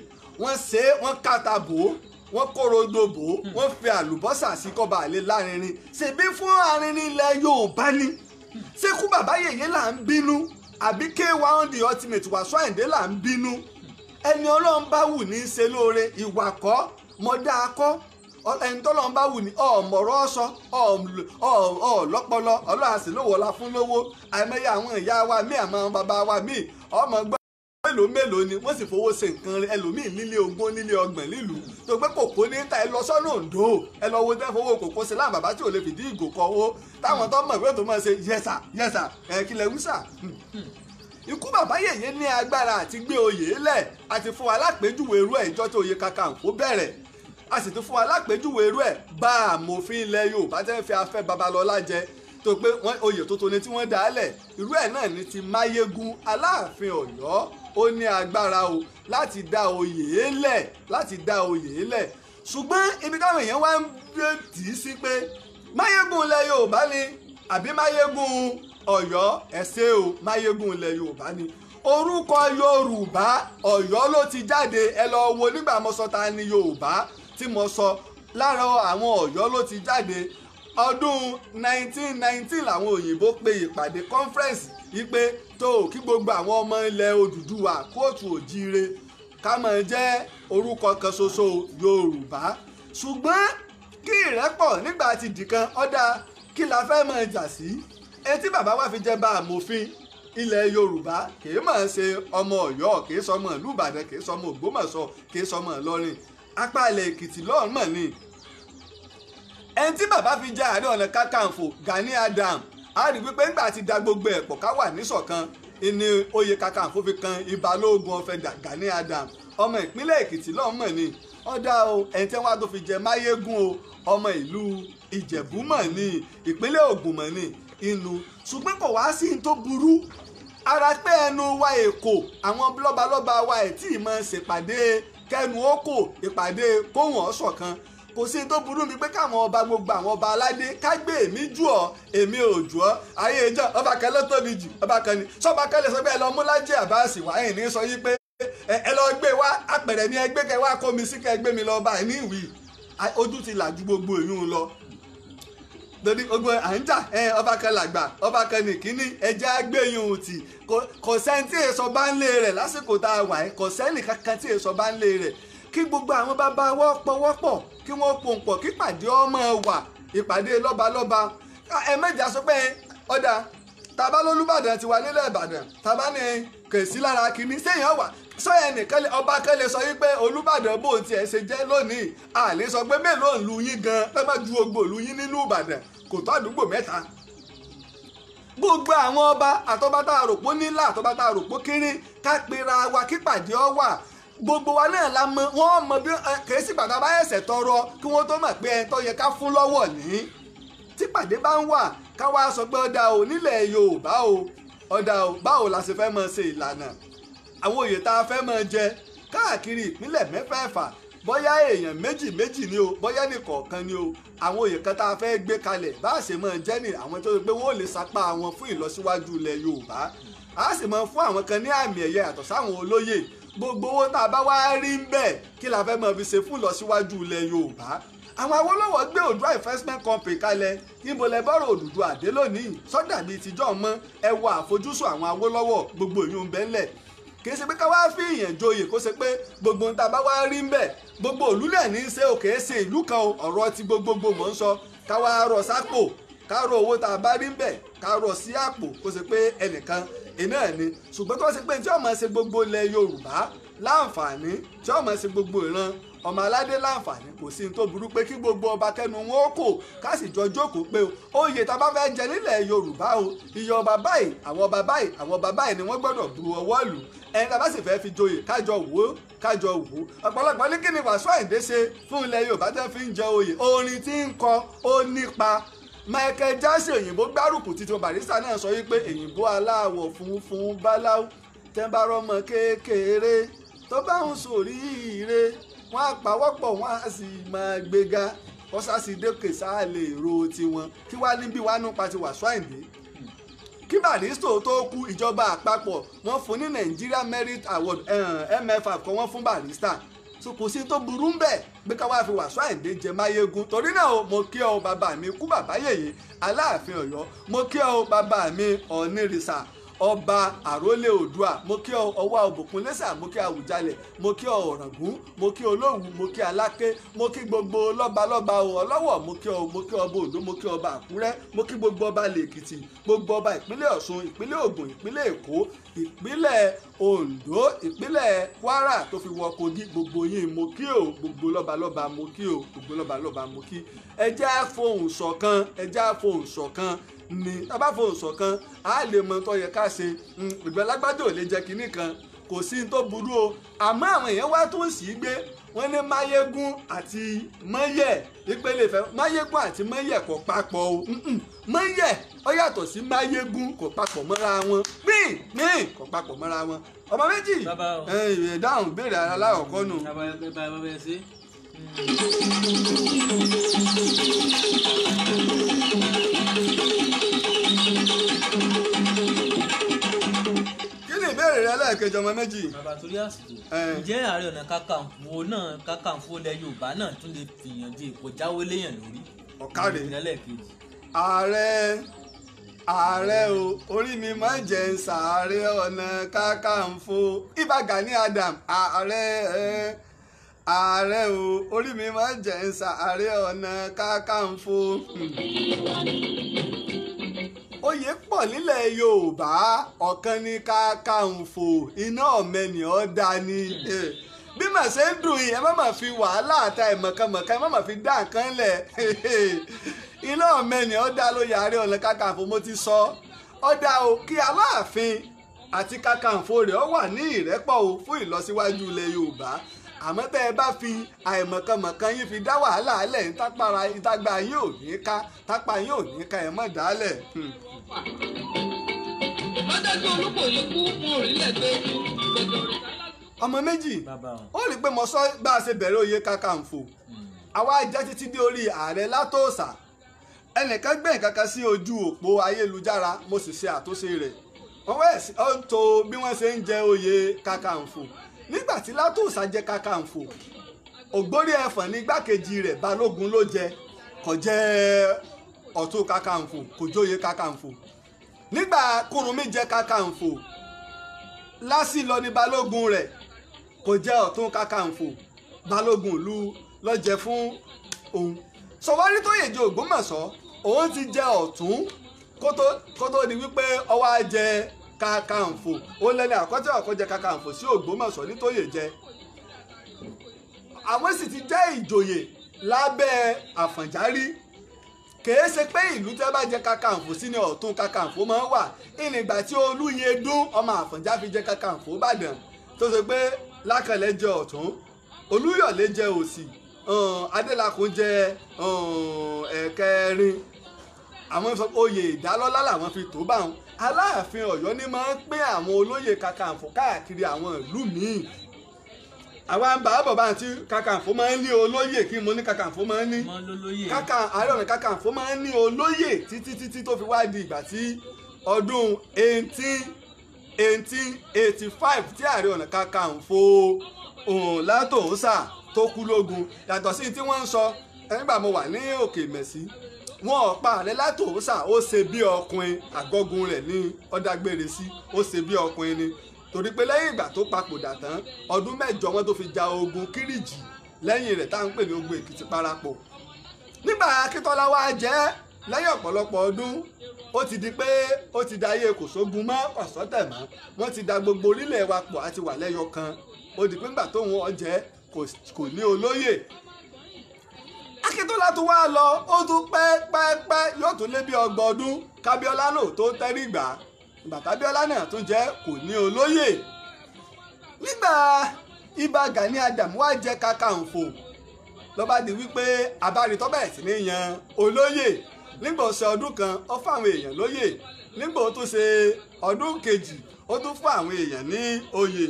B: wọ́n ṣe é wọ́n kàtà bò ó wọ́n kórodò bò ó wọ́n fi àlùbọ́sà sí kọ́ba àlè lárinrin ṣèbí fún arinrin ilẹ̀ yorùbá ni ṣé kú bàbá yèyé là ń bínú àbí K1 the ultimate Wasiu Ayinde là ń bínú ẹni ọlọ́run bá wù ní í ṣe lóore ìwà kọ́ mọ̀dá kọ́ ẹni tọ́lọ́run bá wù ní ọ̀mọ̀rọ̀ ọ̀sọ́ ọ̀lọ́pọlọ ọlọ́run àsì lówó la fún lówó àìmọye àwọn ìyá wa míì àmọ́ bàbá wa míì ọmọ gbọ́ mélòó ni wọ́n sì fowó ṣe nǹkan ẹlòmíì nílé ogún nílé ọgbọ̀n nílùú tó gbé kòkó ní ta ẹ lọ sọ́nà Oǹdó ẹ lọ wo tẹ́ fowó kòkó ṣe láwọn bàbá tí ò lè fìdí ìgò kọ owó táwọn tó mọ̀ ìwé tó mọ̀ ṣe yẹsà kílẹ̀ wíṣà ikú bàbá yèyé ní agbára àti gbé oyè lẹ̀ àti fún wa lápèjúwe irú ẹ̀ ìjọ tí oyè Kakanfò bẹ̀rẹ̀ a sì tún fún wa lápèjúwe irú ẹ̀ bá àmòfin ilẹ̀ Yorùbá tẹ́ fi afẹ́ Babalọ́lá jẹ tó pé oyè tuntun ni tí wọ́n dá lẹ̀ irú ẹ̀ náà ní ti Máyégún Aláàfin Ọ̀yọ́ ó ní agbára o láti dá oyè lẹ̀ ṣùgbọ́n ibi káwọn èèyàn wá ń tì í sí pé Máyégún ilẹ̀ Yorùbá ni àbí Máyégún Ọ̀yọ́ ẹ̀sẹ̀ o Máyégún ilẹ̀ Yorùbá ni orúkọ Yorùbá Ọ̀yọ́ ló ti jáde ẹ lọ wo nígbà mo sọ ta ni Yorùbá tí mo sọ lára àwọn Ọ̀yọ́ ló ti jáde ọdún 1919 làwọn òyìnbó pe ìpàdé conference yìí pé tó kí gbogbo àwọn ọmọ ilẹ̀ Odùduwà kóòtù òjíire ká máa jẹ́ orúkọ kan ṣoṣo Yorùbá ṣùgbọ́n kí ìrẹ́pọ̀ nígbà tí dìkan ọ̀dà kí la fẹ́ máa jà sí etí bàbá wa fi jẹ́ bá àmòfin ilẹ̀ Yorùbá kìí máa ṣe ọmọ Ọ̀yọ́ kìí sọmọ ìlú Ìbàdàn kìí sọmọ Ògbómọ̀ṣọ́ kìí sọmọ Ìlọrin apá ilẹ̀ Èkìtì lọ́rùn mọ̀ ni ẹni tí bàbá fi jẹ́ Ààrẹ Ọ̀nà Kakanfò Gani Adams a rí wípé ńgbà ti da gbogbo ẹ̀pọ̀ ká wà níṣọ̀kan ìní oyè Kakanfò fi kan Ìbálógun Ọ̀fẹ́ Gani Adams ọmọ ìpínlẹ̀ Èkìtì lọ́rùn mọ̀ ni ọ̀dà o ẹni tí wọ́n á tó fi jẹ Máyégún o ọmọ ìlú Ìjẹ̀bú mọ̀ ni ìpínlẹ̀ Ògùn mọ̀ ni inú ṣùgbọ́n kò wá sí ní tó burú ara pé ẹnu wa Èkó àwọn lọ́balọ́ba wa ẹ̀ tí ì máa ṣèpàdé kẹnu ókò ìpàdé kóhùn ọ̀ṣọ̀kan kò sí tó burú mi pé káwọn ọba gbogbo àwọn ọba aládé ká gbé èmi jù ọ èmi ò jù ọ ayé ìjọ ọba kan ló tóbi jù ọba kan ni sọba kan lè sọ pé ẹ lọ mú Lájí Àbáàsì wá ẹ̀yìn ní sọ yí pé ẹ lọ gbé wá apẹ̀rẹ̀ ní ẹgbẹ́ kẹ wá kó mi sí kẹ gbé mi lọ báyìí ní ìwì ojú ti là ju gbogbo èyún lọ torí gbogbo à ń jà ọba kan làgbà ọba kan nìkíní ẹjẹ́ àgbéyìn òtì kò sẹ́ni tí èso bá ń lé rẹ̀ lásìkò tá a wà ẹ́ kò sẹ́ni kankan tí èso bá ń lé rẹ̀ kí gbogbo àwọn bàbá wọ́pọ̀ kí wọ́n pòǹpọ̀ kí pàdé ọmọ wà ìpàdé lọ́balọ́ba ẹ mẹ́jà sọ pé ọ̀dà tàbá lólúbàdàn ti wà nílẹ̀ ìbàdàn tàbá ní kèsí lára kínní séèyàn wà sọyẹ nìkan ọba kan lè sọ wípé olúbàdàn bó tiẹ̀ ṣe jẹ́ lónìí a lè sọ pé mélòó ń lu yín gan ẹ má ju ogbò lu yín nínú ìbàdàn kò tó àdúgbò mẹ́ta gbogbo àwọn ọba àtọ́ba tá a rò pó nílà àtọ́ba tá a rò pó kéré ká pera wa kípàdé ọ wà gbogbo wa náà la mọ wọn mọ bí kèésì bàtà bá ẹsẹ̀ tọrọ kí wọ́n tó mọ̀ pé ẹ tó yẹ ká fún lọ́wọ́ ní típàdé bá ń wà ká wá sọ pé ọ̀dà ò nílẹ̀ yorùbá o ọ̀dà ò báwo la ṣe fẹ́ mọ ṣe ìlànà àwọn òye tá a fẹ́ mọ jẹ káàkiri ìpínlẹ̀ mẹ́fẹ̀ẹ̀fà bóyá èèyàn méjì ni o bóyá nìkọ̀ọ̀kan ni o àwọn òye kan tá a fẹ́ gbé kalẹ̀ bá a ṣe mọ jẹ́ ní àwọn tó ṣe pé wọ́n ò lè sapá wọn fún ìlọsíwájú ilẹ̀ yorùbá a sì mọ fún àwọn kan ní àmì ẹ̀yẹ yàtọ̀ sáwọn olóyè gbogbo owó tá a bá wá rí ń bẹ̀ kí la fẹ́ mọ fi ṣe fún ìlọsíwájú ilẹ̀ yorùbá àwọn Awólọ́wọ̀ gbé Oòduà investment company kalẹ̀ níbo lẹ bọ́rọ̀ Odùduwà àdé lónìí sọ́dà bíi tìjọ́ mọ́ ẹ wo àfojúsùn àwọn Awólọ́wọ̀ gbogbo ìyún bẹ́ńlẹ̀ kì í ṣe pé ká wá fi ìyẹn joyè kó ṣe pé gbogbo ń ta bá wá rí ń bẹ̀ gbogbo òlú lẹ̀ ní í ṣe òkè ṣe ìlú kan ọ̀rọ̀ ti gbogbogbò mọ̀ ń sọ ká wá rọ sápò ká rọ owó tá a bá rí ń bẹ̀ ká rọ sí àpò kó ṣe pé ẹnìkan iná ẹ̀ ni ṣùgbọ́n tó ṣe pé tí ọmọ ṣe gbogbo ilẹ̀ Yorùbá láǹfààní tí ọmọ ṣe gbogbo ìran ọmọ aládé láǹfààní kò sí ní tó burú pé kí gbogbo ọba kẹnu wọn ó kò ká sì jọ jókòó pé oyè tá a bá fẹ́ jẹ nílẹ̀ Yorùbá o iye ọba báyìí àwọn ọba báyìí àwọn ọba báyìí ni wọ́n gbọ́dọ̀ bu ọwọ́ lù ẹni tá a bá sì fẹ́ fi joyè kájọ wò ó ọ̀pọ̀lọpọ̀ ní kí ni Wàsíù Àyìndé ṣe fún ilẹ̀ Yorùbá tẹ́ fi ń jẹ oyè orin tí ń kọ ó nípa Michael Jackson òyìnbó gbárùkù títí Barrister náà sọ wípé èyìnbó aláwọ̀ funfun báláú tẹ́ńbárọ́mọ kékeré tó bá ń sòrí ire wọ́n á pawọ́pọ̀ wọ́n á sì máa gbéga wọ́n sásì dókè sáà lè ro tiwọn kí wá níbí wá nípa ti Wàsíù Àyìndé kí Barrister tó kú ìjọba àpapọ̀ wọ́n fún ní Nigeria Merit Award MFA kan wọ́n fún Barrister so kò sí tó burú ń bẹ̀ pé ká wá fi Wàsíù Àyìndé jẹ máyégún torí náà mo kí ọ bàbá mi kú bàbá yèyé Aláàfin Ọ̀yọ́ mo kí ọ bàbá mi Ọ̀nìrìṣà ọba àrólé Oòduà mo kí ọ ọwọ́ òbòkun lẹ́sà mo kí Àwùjalẹ̀ mo kí ọ Ọ̀ràngún mo kí Olówu mo kí Aláké mo kí gbogbo lọ́balọ́ba Ọlọ́wọ̀ mo kí ọba Oǹdó mo kí ọba Àkúrẹ́ mo kí gbogbo ọba Lèkìtì gbogbo ọba ìpínlẹ̀ Ọ̀ṣun ìpínlẹ̀ Ògùn ìpínlẹ̀ Èkó ìpínlẹ̀ Oǹdó ìpínlẹ̀ Kwara tó fi wọ Kogi gbogbo yín mo kí o gbogbo lọ́balọ́ba mo kí o gbogbo lọ́balọ́ba mo kí ẹ jẹ́ á fohùn ṣọ̀kan ni tábà fohùn ṣọ̀kan á lè mọ tó yẹ ká ṣe ìgbẹ́ lágbájá ò lè jẹ́ kinní kan kò sí ní tó burú o àmọ́ àwọn èèyàn wá tó sì gbé wọ́n ní máyégún àti mọ́yẹ̀ ìpele ìfẹ́ máyégún àti mọ́yẹ̀ kò papọ̀ o mọ́yẹ̀ ó yàtọ̀ sí máyégún kò papọ̀ mọ́ra wọn pín kò papọ̀ mọ́ra wọn ọmọ méjì ìdáhùn béèrè aláwọ̀kọ́ nù. ìbéèrè rẹ lẹ́ẹ̀kejì ọmọ méjì.
C: bàbá torí àsìkò ǹjẹ́ Ààrẹ Ọ̀nà Kakanfò ilẹ̀ Yorùbá náà tún lè fìyàn jẹ ipò jáwé léèyàn lórí.
B: ọ̀kadì
C: lẹ́ẹ̀kejì.
B: ààrẹ o orí mi máa ń jẹ́ ń sàárẹ̀ Ọ̀nà Kakanfò Ìbà Gani Adam ààrẹ o orí mi máa ń jẹ́ ń sàárẹ̀ Ọ̀nà Kakanfò. oyè pọ̀ nílẹ̀ Yorùbá ọ̀kan ní Kakanfò iná ọ̀mẹ́ni ọ̀dà ni bí mà ṣe ń dùn yìí ẹ má mà fi wàhálà àta ìmọ̀kànmọ̀kàn ẹ má mà fi dá nǹkan lẹ̀ iná ọ̀mẹ́ni ọ̀dà ló yà Ààrẹ Ọ̀nà Kakanfò mo ti sọ ọ̀dà o kí Aláàfin àti Kakanfò rẹ̀ ọ wà ní ìrẹ́pọ̀ o fún ìlọsíwájú ilẹ̀ Yorùbá àmọ́ tẹ́ ẹ bá fi àìmọ̀kànmọ̀kàn yín fi dá wàhálà alẹ̀ ìtagbà yín ò ní ká tápá yín ò ní ká ẹ̀ mọ̀ dálẹ̀.
F: lọ́dọ̀dún Olúkòyí kú fún orílẹ̀ èdè
B: ọmọ méjì ó rí i pé mo sọ bá a ṣe bẹ̀rẹ̀ oyè Kakanfò àwa jẹ́ títí dé orí ààrẹ látòòsà ẹnìkan gbé nǹkan kan sí ojú òpó ayélujára mo sì ṣe àtúnṣe rẹ̀ wọ́n wẹ̀ ọ́ ń to bí wọ́n ṣe ń jẹ oyè Kakanfò nígbà tí Látòsà jẹ Kakanfò Ògbórí Ẹfọ̀n ní igbákejì rẹ̀ Balógun ló jẹ, kò jẹ Ọ̀tún Kakanfò, kò jóyè Kakanfò. Nígbà Kúrúnmí jẹ Kakanfò Lásìlọ ní Balógun rẹ̀, kò jẹ Ọ̀tún Kakanfò, Balógun ìlú ló jẹ fún òun. Ṣọ̀wárí Tóyèjì Ògbómọ̀ṣọ́ òun ti jẹ Ọ̀tún kó tó di wípé ó wá jẹ Kakanfò. Ó lẹ́ni àkọ́tẹ́ ọ̀kọ́ jẹ Kakanfò sí Ògbómọ̀ṣọ́ ní Tóyèjẹ. Àwọn sì ti jẹ́ ìjòyè lábẹ́ Àfọ̀njá rí. Kìí ṣe pé ìlú tẹ́ bá jẹ Kakanfò sí ni Ọ̀tún Kakanfò máa ń wà. Ìnìgbà tí Olúyẹdùn ọmọ Àfọ̀njá fi jẹ Kakanfò Ìbàdàn tó ṣe pé Lákànlẹ̀ jẹ Ọ̀tún, Olúyọ̀lé jẹ Òsì, Adélakùn jẹ ẹ̀kẹrin. Àwọn oyè ìdálọ́lá làwọn fi tó báwọn. Aláàfin Ọ̀yọ́ ní máa ń pín àwọn olóyè Kakanfò káàkiri àwọn ìlú míì. Àwa ń bá bọ̀ bá tí Kakanfò máa ń ní olóyè, kí mo ní Kakanfò máa ń ní. Ààrẹ Ọ̀nà Kakanfò máa ń ní olóyè títí tó fi wá di ìgbà tí ọdún 1885 tí Ààrẹ Ọ̀nà Kakanfò Látòsà tó kú lógun. Yàtọ̀ sí tí wọ́n ń sọ nígbà mo wà ní Òkè Mẹ̀sí, wọn ò pa Ààrẹ Látòsà, ó ṣe bí ọkùnrin, àgọ́gun rẹ̀ ní ọ̀dàgbére sí, ó ṣe bí ọkùnrin ni. Torí pé lẹ́yìn ìgbà tó papòdà tán ọdún 8 wọn tó fi ja ogun Kírìjì, lẹ́yìn rẹ̀ tá à ń pè ní ogun Èkìtì parapọ̀. Nígbà Akíntọ́lá wá jẹ́ lẹ́yìn ọ̀pọ̀lọpọ̀ ọdún, ó ti di pé ó ti dayé kò sógun mọ́, kò sọ́tẹ̀ mọ́, wọ́n ti da gbogbo orílẹ̀ wa pọ̀ àti wà lẹ́yọ kan. Ó di pé ńgbà tóun ọ̀jẹ́ kò ní olóyè. Akíntọ́lá tó wá lọ, ó tún pẹ́ yóò tún lé bí 30 ọdún kábíọ́lá náà tó tẹ́rí gbà. Ìgbà kábíọ́lá náà tún jẹ́ kò ní olóyè. Nígbà Ìbà Gani Adams wá jẹ Kakanfò ló bá di wípé abáritọ́ bẹ̀rẹ̀ sí ní yan olóyè. Nígbà ó ṣe ọdún kan ó fún àwọn èèyàn lóyè, nígbà ó tún ṣe ọdún kejì ó tún fún àwọn èèyàn ní oyè.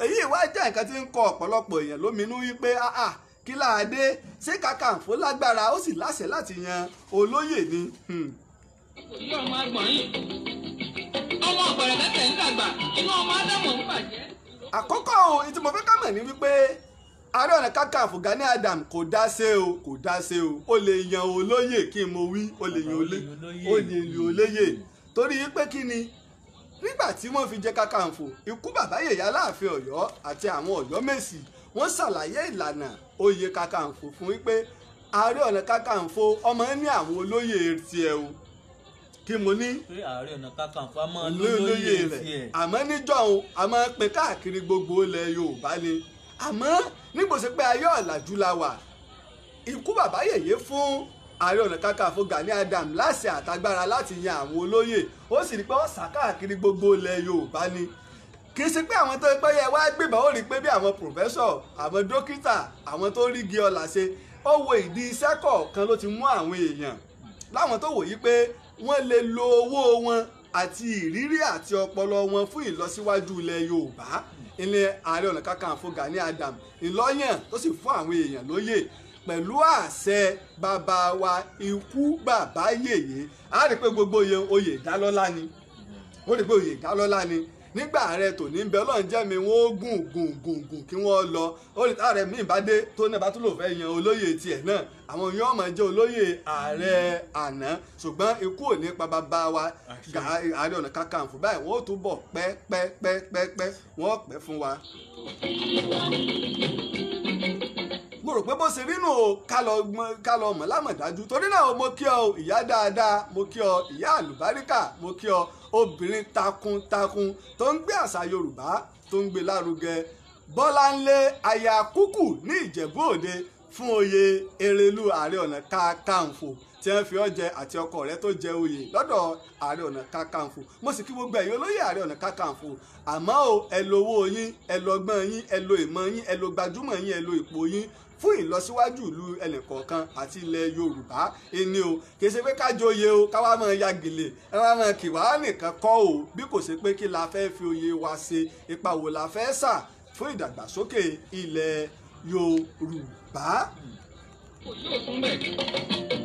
B: Èyí wá jẹ́ nǹkan tí ń kọ ọ̀pọ̀lọpọ̀ èèyàn lóminú wípé kí láadé, ṣé Kakanfò lágbára ó sì láṣẹ láti yan olóyè ni.
F: Ìlú ọmọ agbọ̀n yìí, ọmọ ọ̀pẹ̀rẹ̀ mẹ́tẹ̀ ń dàgbà, inú ọmọ Ádámù ń bàjẹ́.
B: Àkọ́kọ́ ohun tí mo fẹ́ ká mọ̀ ní wípé Ààrẹ Ọ̀nà Kakanfò Gani Adams kò dá ṣe o, ó lè yan olóyè, kí n mo wí, ó lè yan olóyè. Torí pé kí ni, nígbà tí wọ́n fi jẹ Kakanfò, ikú bàbá Yèyé Aláàfin Ọ̀yọ́ àti àwọn Ọ̀yọ́mèsì wọ́n ṣàlàyé ìlànà oyè Kakanfò fún wípé Ààrẹ Ọ̀nà Kakanfò ọmọ ní àwọn olóyè tiẹ̀ o. Kí mo ní?
C: Pé Ààrẹ Ọ̀nà Kakanfò a máa
B: lólóyè rẹ̀. Àmọ́ níjọ́ òun a máa pín káàkiri gbogbo ilẹ̀ Yorùbá ni. Àmọ́ nígbò sí pé ayé ọ̀làjú la wà, ikú bàbá Yèyé fún Ààrẹ Ọ̀nà Kakanfò Gani Adams láṣẹ àtagbára láti yan àwọn olóyè. Ó sì rí pé wọ́n sá káàkiri gbogbo ilẹ̀ Yorùbá ni. Kì í ṣe pé àwọn tó pẹ́ yẹ wá gbébọn ó rí pé bí àwọn pòfẹ́sọ̀, àwọn dókítà, àwọn tó rí igi ọlà ṣe, ó wo ìdí iṣẹ́ kọ̀ọ̀kan ló ti mú àwọn èèyàn láwọn tó wò yí pé wọ́n lè lo owó wọn àti ìrírí àti ọpọlọ wọn fún ìlọsíwájú ilẹ̀ Yorùbá. Ilẹ̀ Ààrẹ Ọ̀nà Kakanfò Gani Adams ìlọ́yàn tó sì fún àwọn èèyàn lóyè pẹ̀lú àṣẹ bàbá wa ikú bàbá Yèyé. A rí pé gbogbo oyè ìdálọ́lá ni. Nígbà ààrẹ tòní ń bẹ Ọlọ́run jẹ́ mi wọ́n gùn kí wọ́n lọ. Ó rí ààrẹ míì bá dé tó náà bá tún lò fẹ́ yan olóyè tiẹ̀ náà, àwọn yóò máa jẹ́ olóyè ààrẹ àná. Ṣùgbọ́n ikú ò ní pa bàbá wa Ààrẹ Ọ̀nà Kakanfò báyìí wọ́n ó tún bọ̀ pẹ́ wọ́n pẹ́ fún wa. Mo rò pé bó ṣe rí nù o, ká lọ mọ̀ lámọ̀dájú. Torí náà mo kí ọ ìyá dáadáa, mo kí ọ ìyá àlùbáríkà, mo kí ọ obìnrin takuntakun tó ń gbé àṣà Yorùbá tó ń gbé lárugẹ. Bọ́láńlé aya Kúkù ní Ìjẹ̀bú Òde fún oyè Erelú Ààrẹ Ọ̀nà Kakanfò tí wọ́n fi ọ́ jẹ àti ọkọ rẹ̀ tó jẹ oyè lọ́dọ̀ Ààrẹ Ọ̀nà Kakanfò. Mo sì kí gbogbo ẹ̀yin olóyè Ààrẹ Ọ̀nà Kakanfò. Àmọ́ o, ẹ lo owó yín, ẹ lo ọgbọ́n yín, ẹ lo ìmọ̀ yín, ẹ lo gbajúmọ̀ yín, ẹ lo ipò yín fún ìlọsíwájú ìlú ẹnìkọ̀ọ̀kan àti ilẹ̀ Yorùbá ẹni o. Kì í ṣe pé ká joyè o, ká wá máa ya gèlè, ẹ wá máa kì wá nìkan kọ́ o, bí kò ṣe pé kí la fẹ́ fi oyè wa ṣe, ipa wo la fẹ́ sà fún ìdàgbàsókè ilẹ̀ Yorùbá.
F: Kò sí òtún bẹ́ẹ̀.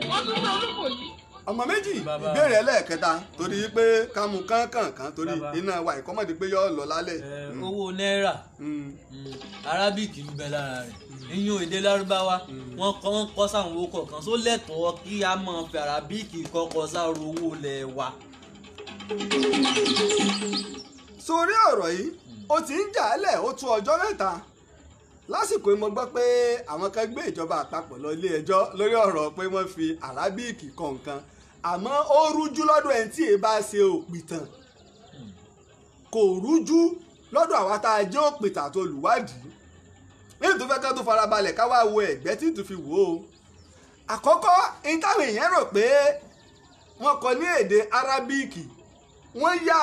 F: Wọ́n tún fẹ́ olúkò yìí,
B: ọmọ méjì
C: Bàbá.
B: ìbéèrè ẹlẹ́ẹ̀kẹta torí pé kámú kánkànkán torí
C: Bàbá.
B: iná wa ìkọ́mọ̀dé pé yọ lọ lálẹ́.
C: owó náírà arabic ń bẹ lára rẹ̀ iyún èdè lárúbáwá wọ́n kọ sáwọn owó kọ̀ọ̀kan só lẹ́tọ̀ọ́ kí a máa fi arabic kọ́kọ́ sáwọn owó ilẹ̀ wa.
B: sórí ọ̀rọ̀ yìí ó ti ń jà á lẹ̀ ó tún ọjọ́ mẹ́ta lásìkò yìí mo gbọ́ pé àwọn kan gbé ìjọba àpapọ̀ lọ ilé ẹjọ́ lórí ọ̀rọ̀ pé wọ́n fi arábíìkì kọ nǹkan àmọ́ ó rújú lọ́dọ̀ ẹni tí èé bá ṣe òpìtàn kò rújú lọ́dọ̀ àwa tá a jẹ́ òpìtàn tó lùwádìí nítorí tó fẹ́ ká tó farabalẹ̀ ká wá wo ẹ̀gbẹ́ tí tó fi wò ó. àkọ́kọ́ ní táwọn èèyàn rò pé wọ́n kọ ní èdè arábíìkì wọ́n yá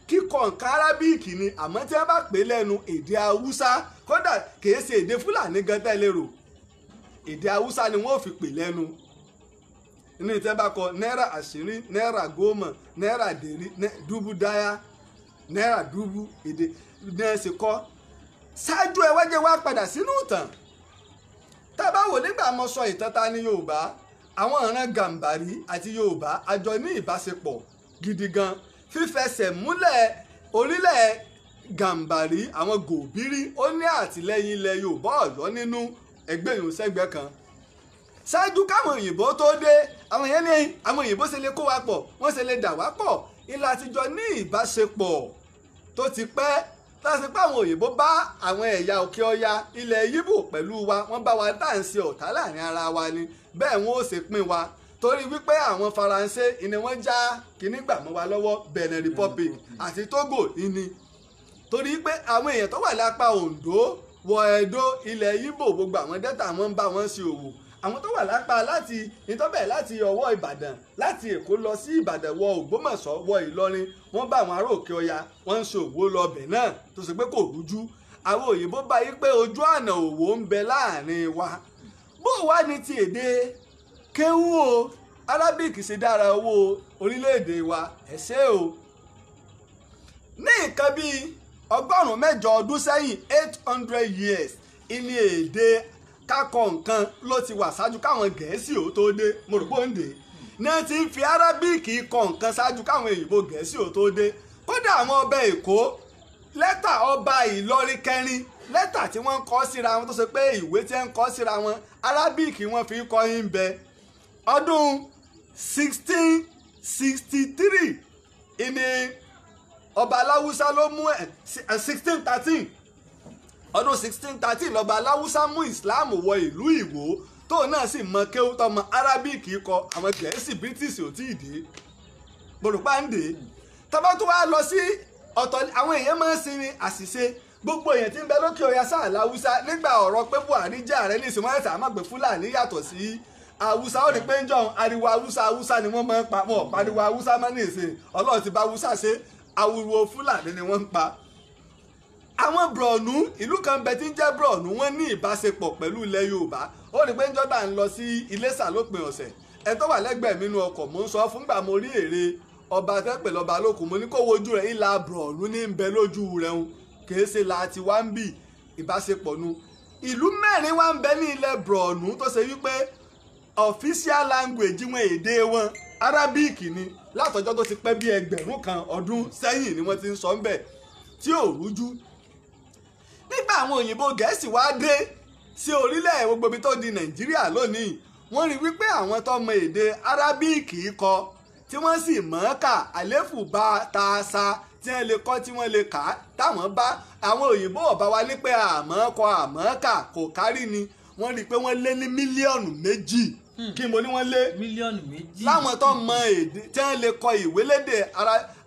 B: kíkọ nǹkan arábíìkì ni àmọ́ tí wọ́n bá pè lẹ́nu èdè haúsá kódà kìí ṣe èdè fúlàní gan tẹ́lẹ̀ rò èdè haúsá ni wọ́n fi pè lẹ́nu inú ìtẹ́ bá kọ náírà àṣírí náírà gómà náírà dèrí dúbú dáyà náírà dúbú èdè nẹ́ẹ̀sì kọ́ ṣáájú ẹ wájẹ́ wá padà sínú ìtàn tá a bá wò nígbà mo sọ ìtàn ta ní yorùbá àwọn ìran gàǹbàrí àti yorùbá àjọ ní ìbáṣepọ̀ gidi gan fífẹsẹ̀ múlẹ̀ orílẹ̀ gàǹbàrí àwọn gòbírí ó ní àtìlẹ́yìn ilẹ̀ yorùbá ọ̀yọ́ nínú ẹgbẹ́ ìrùnsẹ́gbẹ́ kan ṣáájú káwọn òyìnbó tó dé àwọn yẹn ní àwọn òyìnbó ṣe lè kó wa pọ̀ wọ́n ṣe lè dà wá pọ̀ ilà àtijọ́ ní ìbáṣepọ̀ tó ti pẹ́ láti pé àwọn òyìnbó bá àwọn ẹ̀yà òkè ọya ilẹ̀ yíbò pẹ̀lú wa wọ́n bá wa dáǹsì ọ̀tá láàrin ara wa ni bẹ́ẹ̀ wọ́n ó ṣe pín wa torí wípé àwọn faransé ìní wọ́n já kíní gbà mọ́ wa lọ́wọ́ Benin Republic àti Togo ìní torí pé àwọn èèyàn tó wà lápá Ondo wọ Ẹdó ilẹ̀ yíbò gbogbo àwọn dẹ́tà wọn ń bá wọn ṣe òwò àwọn tó wà lápá láti ìtọ́bẹ̀ láti ọwọ́ Ìbàdàn láti Èkó lọ sí Ìbàdàn wọ Ògbómọ̀ṣọ́ wọ Ìlọrin wọ́n bá àwọn ará òkè ọya wọ́n ń ṣe òwò lọ́bẹ̀ náà tó ṣe pé kò rújú àwọn òyìnbó bá yí pé ojú àná òwò ń bẹ láàrin wa bó wá ní ti èdè kéwú o Arabic ṣe dára owó orílẹ̀-èdè wa ẹ̀ ṣe o ní nǹkan bíi 108 ọdún sẹ́yìn 800 years ìní èdè kákọ nǹkan ló ti wà ṣáájú káwọn gẹ̀ẹ́sì ó tó dé mo rò pé ó ń dé náà ti ń fi arábíìkì kọ nǹkan ṣáájú káwọn òyìnbó gẹ̀ẹ́sì ó tó dé kódà àwọn ọba èkó lẹ́tà ọba ìlọrin kẹrin lẹ́tà tí wọ́n ń kọ síra wọn tó ṣe pé ìwé tí wọ́n ń kọ síra wọn arábíìkì wọn fi kọ yín bẹ ọdún 1663 ìní ọba aláwùsá ló mú 1613 ọdún 1613 lọ́ba aláwùsá mú islam wọ ìlú ìwó tóun náà sì mọ kéwú tọmọ arábíìkì kọ àwọn gẹ̀ẹ́sì british ò tí ì dé gbòròpá ń dé tọ́ba tó wá lọ sí ọ̀tọ̀ àwọn èèyàn máa ń sinmi àṣìṣe gbogbo èèyàn tí ń bẹ lókè ọya sáà láwùsá nígbà ọ̀rọ̀ pé buhari jẹ́ ààrẹ ní ìsìnwọ́n ẹ̀sà àmọ́ pé fúlàní yàtọ̀ sí awúsá ó ní pé ń jọ ariwo awúsá ni wọ́n máa ń pa wọn pariwo awúsá máa ní ìsìn ọlọ́run ti bá awúsá ṣe awúwo fúlàní ni wọ́n ń pa àwọn brọ̀nù ìlú kan bẹ tí ń jẹ́ brọ̀nù wọ́n ní ìbáṣepọ̀ pẹ̀lú ilẹ̀ yorùbá ó ní pé ń jọ́dá ń lọ sí iléṣà lópin ọ̀sẹ̀ ẹ tó wà lẹ́gbẹ̀ẹ́ mi nínú ọkọ̀ mò ń sọ fúngbà mo rí èrè ọba tẹ́pẹ̀ lọ́ba lókun mo ní kó wojú rẹ̀ ìlà brọ̀nù ní ń bẹ lójú rẹ̀ ń kìí ṣe láti wá ń bì ìbáṣepọ̀ nu ìlú mẹ́rin wá ń bẹ ní ilẹ̀ brọ̀nù tó ṣe wípé official language wọn èdè wọn arabic ni látọjọ́ tó ti pẹ́ bí 1000 kan ọdún sẹ́yìn ni wọ́n ti ń sọ ń bẹ̀ tí ò rújú nígbà àwọn òyìnbó gẹ̀ẹ́sì wá dé sí orílẹ̀ gbogbo ibi tó di nàìjíríà lónìí wọ́n rí wípé àwọn tó mọ èdè arábíìkì kọ tí wọ́n sì mọ̀ ọ́ kà àléfù bá taasa tí wọ́n lè kọ́ tí wọ́n lè kà á táwọn bá àwọn òyìnbó ọ̀bá wa ní pé àmọ́ kọ àmọ́ kà kò kárí ni wọ́n rí pé wọ́n lé ní mílíọ̀nù 2 kí mo ní wọ́n lé
C: mílíọ̀nù 2
B: láwọn tó mọ èdè tí wọ́n lè kọ ìwé lédè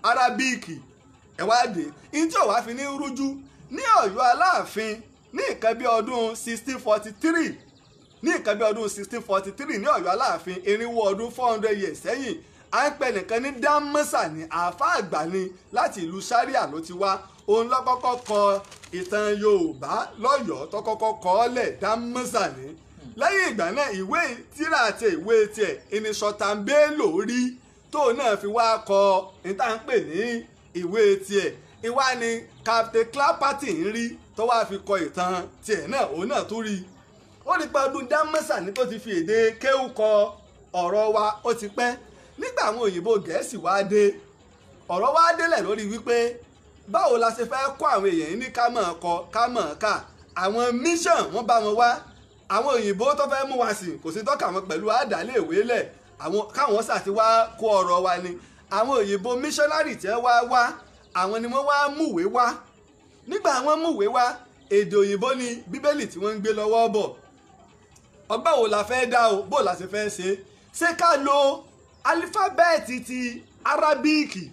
B: arábíìkì ẹ̀wádìí ní tí ò wá fi ní rújú ní Ọ̀yọ́ Aláàfin ní nǹkan bí ọdún 1643 ní nǹkan bí ọdún 1643 ní Ọ̀yọ́ Aláàfin irinwó ọdún 400 years sẹ́yìn à ń pè nìkan ní Dámọ́sà ní àáfàá àgbà ni láti ìlú Sáríà ló ti wá òun ló kọ́kọ́ kọ ìtàn Yorùbá lọ́yọ̀ọ́ tó kọ́kọ́ kọ ọ́ lẹ̀ Dámọ́sà ní lẹ́yìn ìgbà náà ìwé tírà àti ìwé tiẹ̀ ìníṣọ̀tàn Bello rí tóun náà fi wá kọ ìta ń pè ní ìwé tiẹ̀ ìwá ni Captain Clapperton ń rí tó wáá fi kọ ìtàn tiẹ̀ náà òun náà tó rí ó rí pé ọdún Dámọ́sà ní tó ti fi èdè kéwú kọ ọ̀rọ̀ wa ó ti pẹ́ nígbà àwọn òyìnbó Gẹ̀ẹ́sì wá dé ọ̀rọ̀ wá délẹ̀ lórí wípé báwo la ṣe fẹ́ kọ́ àwọn èèyàn ní ká mọ̀ kọ ká mọ̀ ká àwọn mission wọ́n bá wọn wá àwọn òyìnbó tó fẹ́ mú wa sìn kò sí tọ́ka wọn pẹ̀lú àdálé ìwé lẹ̀ àwọn káwọn ṣàti wá kó ọ̀rọ̀ wa ni àwọn òyìnbó missionary tẹ́ wá àwọn ni wọ́n wá múwèé wá nígbà wọ́n múwèé wá èdè òyìnbó ni bíbélì tí wọ́n ń gbé lọ́wọ́ bọ̀ ọgbà wo la fẹ́ dá o bó la ṣe fẹ́ ṣe ká lo alifábẹ́ẹ̀tì ti arábíìkì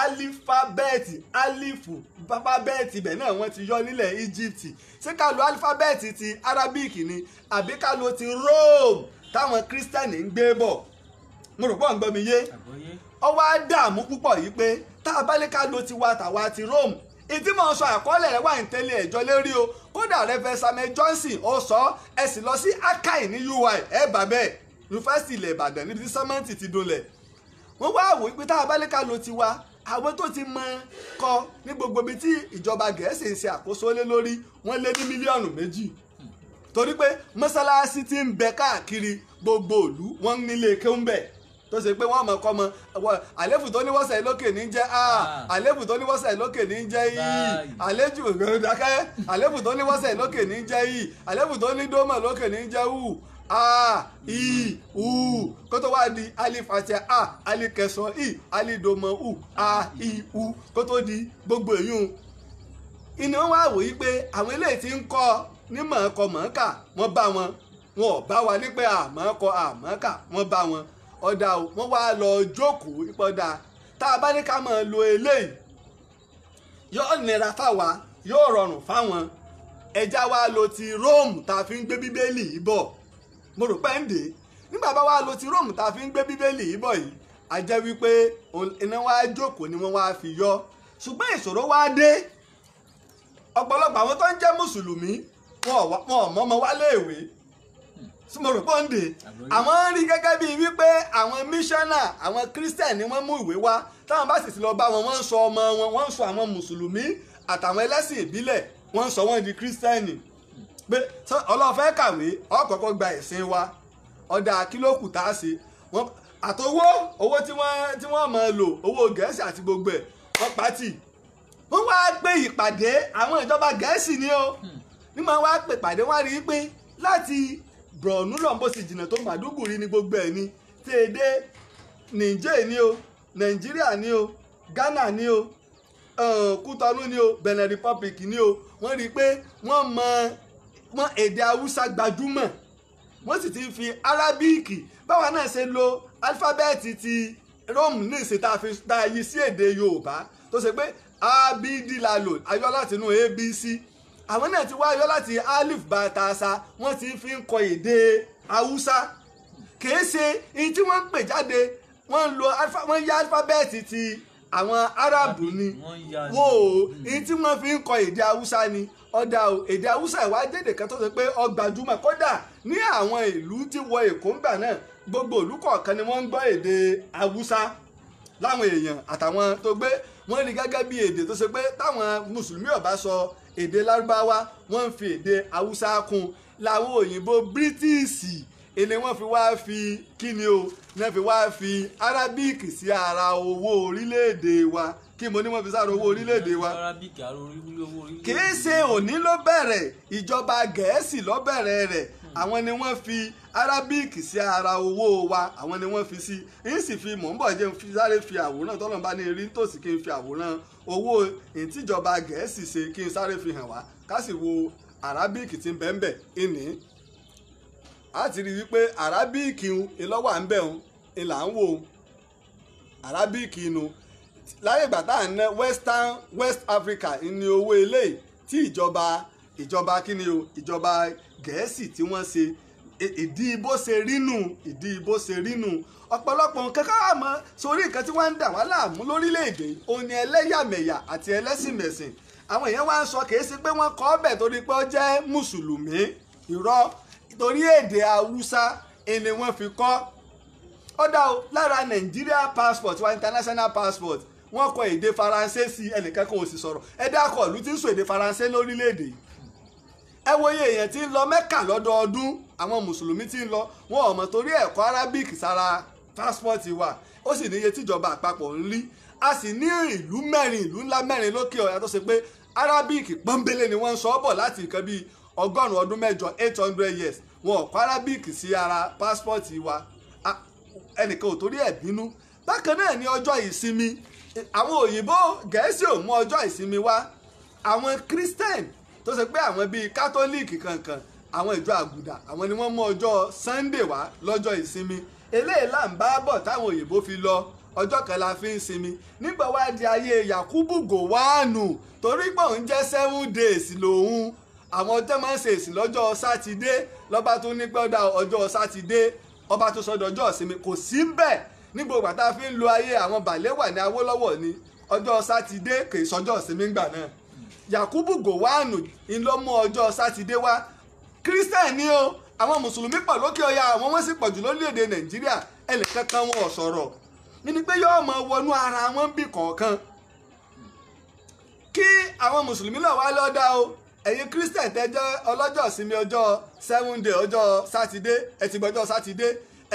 B: alifábẹ́ẹ̀tì alifu bábábẹ́ẹ̀tì ibẹ̀ náà wọ́n ti yọ nílẹ̀ Egypt ṣé ká lo alifábẹ́ẹ̀tì ti arábíìkì ni àbí ká lo ti Rome táwọn kírísítẹ́nì ń gbé bọ̀ mo rò pọ̀ ń gbọ́ mi yé ó wá dààmú púpọ̀ yìí pé tá a bá lè ká lo tiwa tàwa ti Rome ìdí mọ̀ sọ àkọọ́lẹ̀ rẹ̀ wà ń tẹ́lẹ̀ ẹ̀jọ́ lérí o kódà Reverend Samuel Johnson ó sọ ẹ sì lọ sí Akai ní UI ẹ bà bẹ́ẹ̀ yunifásitì ilẹ̀ Ìbàdàn níbi tí sẹ́mẹ́ǹtì ti dolẹ̀ wọ́n wá wò pé tá a bá lè ká lo tiwa àwọn tó ti mọ kọ ní gbogbo ibi tí ìjọba Gẹ̀ẹ́sì ń ṣe àkóso lé lórí wọ́n lé ní mílíọ̀nù 2 torí pé mọ́sálásí ti ń bẹ káàkiri gbogbo ìlú wọ́n nílé kéwńbẹ̀ tó ṣe pé wọ́n mọ̀ kọ́ mọ àléfù tó níwọ́sẹ̀ lókè ní jẹ́ a àléfù tó níwọ́sẹ̀ lókè ní jẹ́ yìí àléjù dákẹ́ àléfù tó níwọ́sẹ̀ lókè ní jẹ́ yìí àléfù tó ní dómọ̀ lókè ní jẹ́ wù a i u kó tó wá di alifàṣẹ a alikẹsàn i alidomọ u a i u kó tó di gbogbo èyún inú wa wò yí pé àwọn eléyìí ti ń kọ́ ní mọ̀ọ́kọ mọ̀ọ́kà wọ́n bá wọn ò bá wa ní pé àmọ́kọ àmọ́kà wọ́n bá wọn ọ̀dà wọ́n wá lọ jókòó ìpọ̀dà tá a bá ní ká máa lo eléyìí yóò nira fáwa yóò rọrùn fáwọn ẹja wa lo ti Róòmù tá a fi ń gbé bíbélì yìí bọ̀ mo rò pé ń dè nígbà bá wa lo ti Róòmù tá a fi ń gbé bíbélì yìí bọ̀ yìí a jẹ́ wípé iná wa jókòó ni wọ́n wá fi yọ ṣùgbọ́n ìṣòro wá dé ọ̀pọ̀lọpọ̀ àwọn tó ń jẹ́ mùsùlùmí wọn ò mọ́mọ́ wá léèwé mo rò pé ń dè àwọn rí gẹ́gẹ́ bíi wípé àwọn míṣánná àwọn kírísítẹ̀n ni wọ́n mú ìwé wá táwọn bá sì ti lọ bá wọn wọ́n ń sọ ọmọ wọn wọ́n ń sọ àwọn mùsùlùmí àtàwọn ẹlẹ́sìn ìbílẹ̀ wọ́n ń sọ wọ́n di kírísítẹ́nì pé ọlọ́fẹ́ kàwé ọ̀kọ̀ọ̀kọ̀ gba ẹ̀sìn wa ọ̀dà kílókù tá a ṣe àtowó owó tí wọ́n máa lò owó Gẹ̀ẹ́sì àti gbogbo ẹ̀ wọ́n pàtì wọ́n wá gbé ìpàdé àwọn ìjọba Gẹ̀ẹ́sì ni ó nígbà wọ́n wá pè pàdé wọ́n rí i pé láti Borno lọ́n bó sì jìnnà tó Màdúgùrí ní gbogbo ẹ̀ ni tèdè Niger ni o Nàìjíríà ni o Ghana ni o Kútọ́nù ni o Benin Republic ni o wọ́n rí i pé wọ́n mọ èdè Haúsá gbajúmọ̀ wọ́n sì ti fi Arábíìkì báwa náà ṣe lo alifábẹ́ẹ̀tì ti Rome ní ìṣètà yí sí èdè Yorùbá tó ṣe pé abd la lò ayọ́ láti inú ABC àwọn náà ti wáyọ láti alif bàtàṣà wọ́n ti fi ń kọ èdè Haúsá kìí ṣe èyí tí wọ́n ń pè jáde wọ́n yá alifábẹ́ẹ̀tì ti àwọn Árábù ni wọ́n ò èyí tí wọ́n fi ń kọ èdè Haúsá ni ọ̀dà èdè Haúsá ìwádìí kan tó ṣe pé ó gbajúmọ̀ kódà ní àwọn ìlú tí wọ Èkó ńgbà náà gbogbo ìlú kọ̀ọ̀kan ni wọ́n ń gbọ́ èdè Haúsá láwọn èèyàn àtàwọn tó gbé wọ́n rí gẹ́gẹ́ bí èdè tó ṣe pé táwọn mùsùlùmí ò bá sọ èdè lárúbáwá wọ́n ń fi èdè Haúsá kún làwọn òyìnbó bírítíìsì èlé wọ́n fi wá fi kíni o náà fi wá fi arábíìkì sí ara owó orílẹ̀-èdè wa kí mo ní wọ́n fi sára owó orílẹ̀-èdè wa. kìí ṣe òní ló bẹ̀rẹ̀ ìjọba Gẹ̀ẹ́sì ló bẹ̀rẹ̀ rẹ̀ àwọn ni wọ́n fi arábíìkì sí ara owó wa àwọn ni wọ́n fi sí yín sì fi mò ń bọ̀ jẹ́ fi sáré fi àwòrán tọ́lọ́mbá ní erí tòsí kí n fi àwòrán owó ìtìjọba Gẹ̀ẹ́sì ṣe kí n sáré fi hàn wá ká sì wo arábíìkì tí ń bẹ ń bẹ ìní a ti rí wípé arábíìkì ìlọ́wà ń bẹ̀ ń ìlà ń wò arábíìkì inú láyé ìgbà tá à ń ná West Africa ní owó eléyìí tí ìjọba kíni o ìjọba Gẹ̀ẹ́sì tí wọ́n ṣe ìdí bó ṣe rínú ọ̀pọ̀lọpọ̀ nǹkan ká mọ̀ sórí nǹkan tí wọ́n ń dà wá láàmú lórílẹ̀‐èdè òní ẹlẹ́yàmẹ̀yà àti ẹlẹ́sìnmẹ̀sìn àwọn èèyàn wá ń sọ kìí ṣe pé wọ́n kọ́ ọ́bẹ̀ torí pé ó jẹ́ mùsùlùmí irọ́ torí èdè Haúsá ẹni wọ́n fi kọ́ ọ̀dà lára Nigeria passport wa international passport wọ́n kọ èdè Faransé sí ẹnìkan kan ò sì sọ̀rọ̀ ẹ̀dá akọ̀ọ̀lù tí ń sọ èdè Faransé lórílẹ̀‐èdè yìí ẹ wo iye èèyàn tí ń lọ Mẹ́kà lọ́dọọdún àwọn mùsùlùmí tí ń lọ wọn ò mọ̀ torí ẹ̀kọ́ Arabic sára passport wa ó sì níye tíjọba àpapọ̀ ń rí a sì ní ìlú ńlá mẹ́rin lókè ọ̀yà tó ṣe pé Arabic pọ́nbélé ni wọ́n ń sọ ọ́ bọ̀ láti nǹkan bíi 100 ọdún mẹ́jọ 800 years wọn ò kọ Arabic sí ara passport wa ẹnìkan ò torí ẹ̀ bínú. Bákan náà ní ọjọ́ ìsinmi àwọn òyìnbó Gẹ̀ẹ́sì ò mú ọjọ́ ìsinmi wá àwọn Christian tó ṣe pé àwọn bíi Catholic kankan àwọn ìjọ àgùdà àwọn ni wọ́n mú ọjọ́ Sunday wá lọ́jọ́ ìsinmi eléyìí là ń bá bọ̀ táwọn òyìnbó fi lọ ọjọ́ kan la fi ń sinmi nígbà wá di ayé Yakubu Gowanu torí pé òun jẹ́ 7 days lòun àwọn tẹ́ máa ń ṣe ìsìn lọ́jọ́ sátidé lọ́ba tó ní pé ọjọ́ sátidé ọba tó sọdọ̀ ọjọ́ ìsinmi kò sí bẹ́ẹ̀ ní gbogbo àtà fi ń lo ayé àwọn Balewa ní Awólọ́wọ̀ ní ọjọ́ sátidé kì í sọjọ́ ìsinmi gbà náà Yakubu Gowanu ń lọ mú ọjọ́ sátidé wá Christian ni o àwọn mùsùlùmí pọ̀ lókè ọya àwọn wọ́n sì pọ̀ jù lórílẹ̀‐èdè Nàìjíríà ẹnìkankan wọn ò sọ̀rọ̀ ní pé yóò mọ wọnú ara wọn bí kọ̀ọ̀kan kí àwọn mùsùlùmí náà wá lọ́dá o ẹ̀yin Christian tẹ́ jẹ́ ọlọ́jọ́ ìsinmi ọjọ́ 7 day ọjọ́ sátidé ẹ ti gbọ́jọ́ sátidé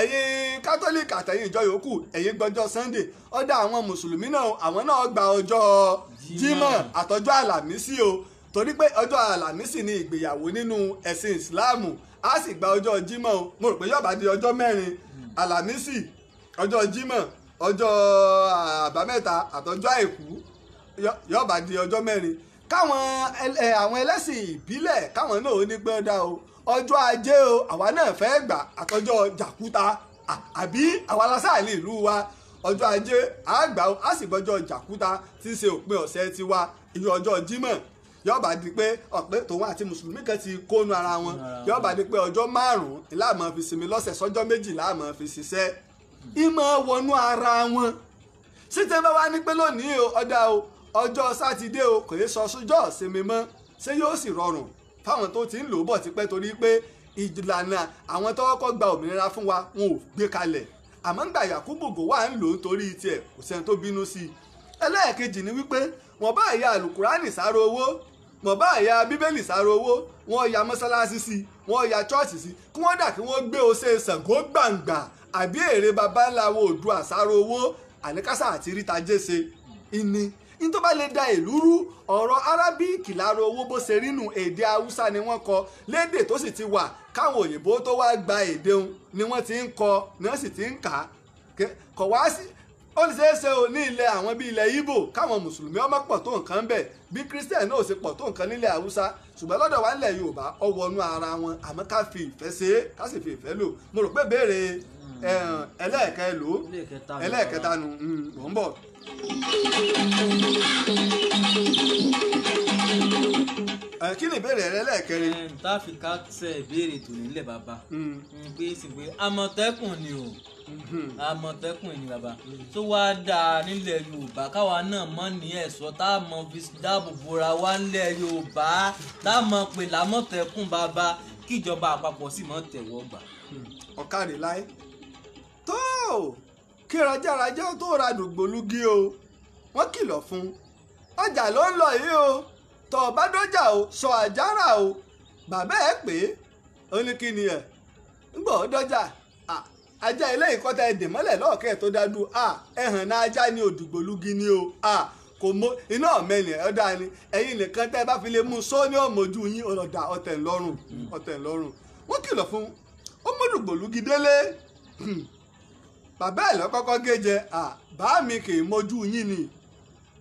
B: ẹ̀yin Catholic àtẹ̀yin ìjọ yòókù ẹ̀yin gbọ́jọ́ Sunday ọ̀dà àwọn mùsùlùmí náà àwọn náà gba ọjọ́ Jímọ̀ àtọjọ́ àlàmísì o torí pé ọjọ́ àlàmísì ni ìgbéyàwó nínú ẹ̀sìn Ìsìláàmù a sì gba ọjọ́ Jímọ̀ o mo rò pé yóò bá di ọjọ́ mẹ́rin àlàmísì ọjọ́ Jímọ̀ ọjọ́ àbámẹ́ta àtọjọ́ àìkú yóò bá di ọjọ́ mẹ́rin káwọn àwọn ẹlẹ́sìn ìbílẹ̀ káwọn náà ó ní pé ó dá o ọjọ́ ajé o àwa náà fẹ́ gbà àtọjọ́ jàkúta àbí àwa lásàlẹ̀ ìlú wa ọjọ́ ajé àgbà a sì gbọ́jọ́ jàkúta tí í ṣe òpin ọ̀sẹ̀ tiwa ìyẹn ọjọ́ Jímọ̀ yóò bá di pé ọ̀pẹ tòun àti mùsùlùmí kan ti kónú ara wọn yóò bá di pé ọjọ́ 5 láàmú fi sinmi lọ́sẹ̀ sọ́jọ́ 2 láàmú fi ṣiṣẹ́ ìmọ̀ wọnú ara wọn síte bá wá ní pé lónìí ọ̀dà o ọjọ́ sátidé o kò yẹ sọ sójọ́ ìsinmi mọ́ ṣé yóò sì rọrùn fáwọn tó ti ń lò ó bọ̀ tipẹ́ torí pé ìlànà àwọn tó kọ́kọ́ gba òmìnira fún wa wọn ò gbé kalẹ̀ àmọ́ ń gbà Yakubu Gowanu ń lò ó torí tiẹ̀ kò sẹ́ni tó bínú sí i. ẹlẹ́ẹ̀kejì ni wípé wọ́n bá ìyá alukurani sára owó wọ́n bá ìyá bíbélì sára owó wọ́n ya mọ́sálásí sí wọ́n ya chọ́ọ̀chì sí kí wọ́n dà kí wọ́n gbé ose Ṣàngó gbàǹgbà àbí èrè baba ńlá wo Oòduà sára owó àníkásá àti ríta jẹ́sẹ̀ ìní ní tó bá lè da ìlú rú ọ̀rọ̀ arábíìkì lára owó bó ṣe rínú èdè haúsá ni wọ́n kọ lédè tó sì ti wà káwọn òyìnbó tó wá gba èdè òun ni wọ́n ti ń kọ ni wọ́n sì ti ń kà á kọ̀ wá sí ó lè ṣeé ṣe o ní ilẹ̀ àwọn bíi ilẹ̀ Ìgbò káwọn mùsùlùmí ọmọ pọ̀ tó nǹkan bẹ̀ bí Christian náà ṣe pọ̀ tó nǹkan nílẹ̀ haúsá ṣùgbọ́n lọ́dọ̀ wa nílẹ̀ Yorùbá ọwọ́nú ara wọn àmọ́ ká fi ìfẹ́ ṣe é ká sì fi ìfẹ́ lò mo rò pé béèrè ẹlẹ́ẹ̀kẹta nù mò ń bọ̀. Kí ni ìbéèrè rẹ lẹ́ẹ̀kẹrin.
C: tá a fi ká ṣe ìbéèrè tò nílẹ̀ bàbá pé sì pé Àmọ̀tẹ́kùn ni o Àmọ̀tẹ́kùn ni bàbá tó wá dáa nílẹ̀ Yorùbá káwa náà mọ̀ ní ẹ̀ṣọ́ tá a mọ̀ fi dáàbò bora wá nílẹ̀ Yorùbá tá a mọ̀ pé l'Àmọ̀tẹ́kùn bàbá kíjọba àpapọ̀ sì mọ̀ tẹ̀wọ́ gbà.
B: ọ̀kadì láì tó kí rajaraja tó ra dùgbòlugi o wọ́n kìlọ̀ fún ọjà ló ń lọ yìí o tọ́ ọ bá dọ́jà o sọ àjàrà o bàbá ẹ̀ pé ó ní kí ni ẹ̀ ń gbọ́ dọ́jà ajá ilé ìkọ́ta ẹ̀dẹ̀ mọ́lẹ̀ lọ́ọ̀kẹ́ tó dájú ẹ̀hàn náà ajá ní òdùgbòlugi ni o kò mọ iná ọ̀mẹ́lẹ̀ ọ̀dà ni ẹ̀yin nìkan tẹ́ ẹ bá fi lè mú sóní ọ̀mọ̀jú yín ọ̀dà ọ̀tẹ̀ ńlọ́rùn wọ́n kìlọ̀ fún ó mú dùgbòlugi délé bàbá ẹ̀ lọ́kọ́kọ́ gé jẹ bá mi kì í mojú yín ni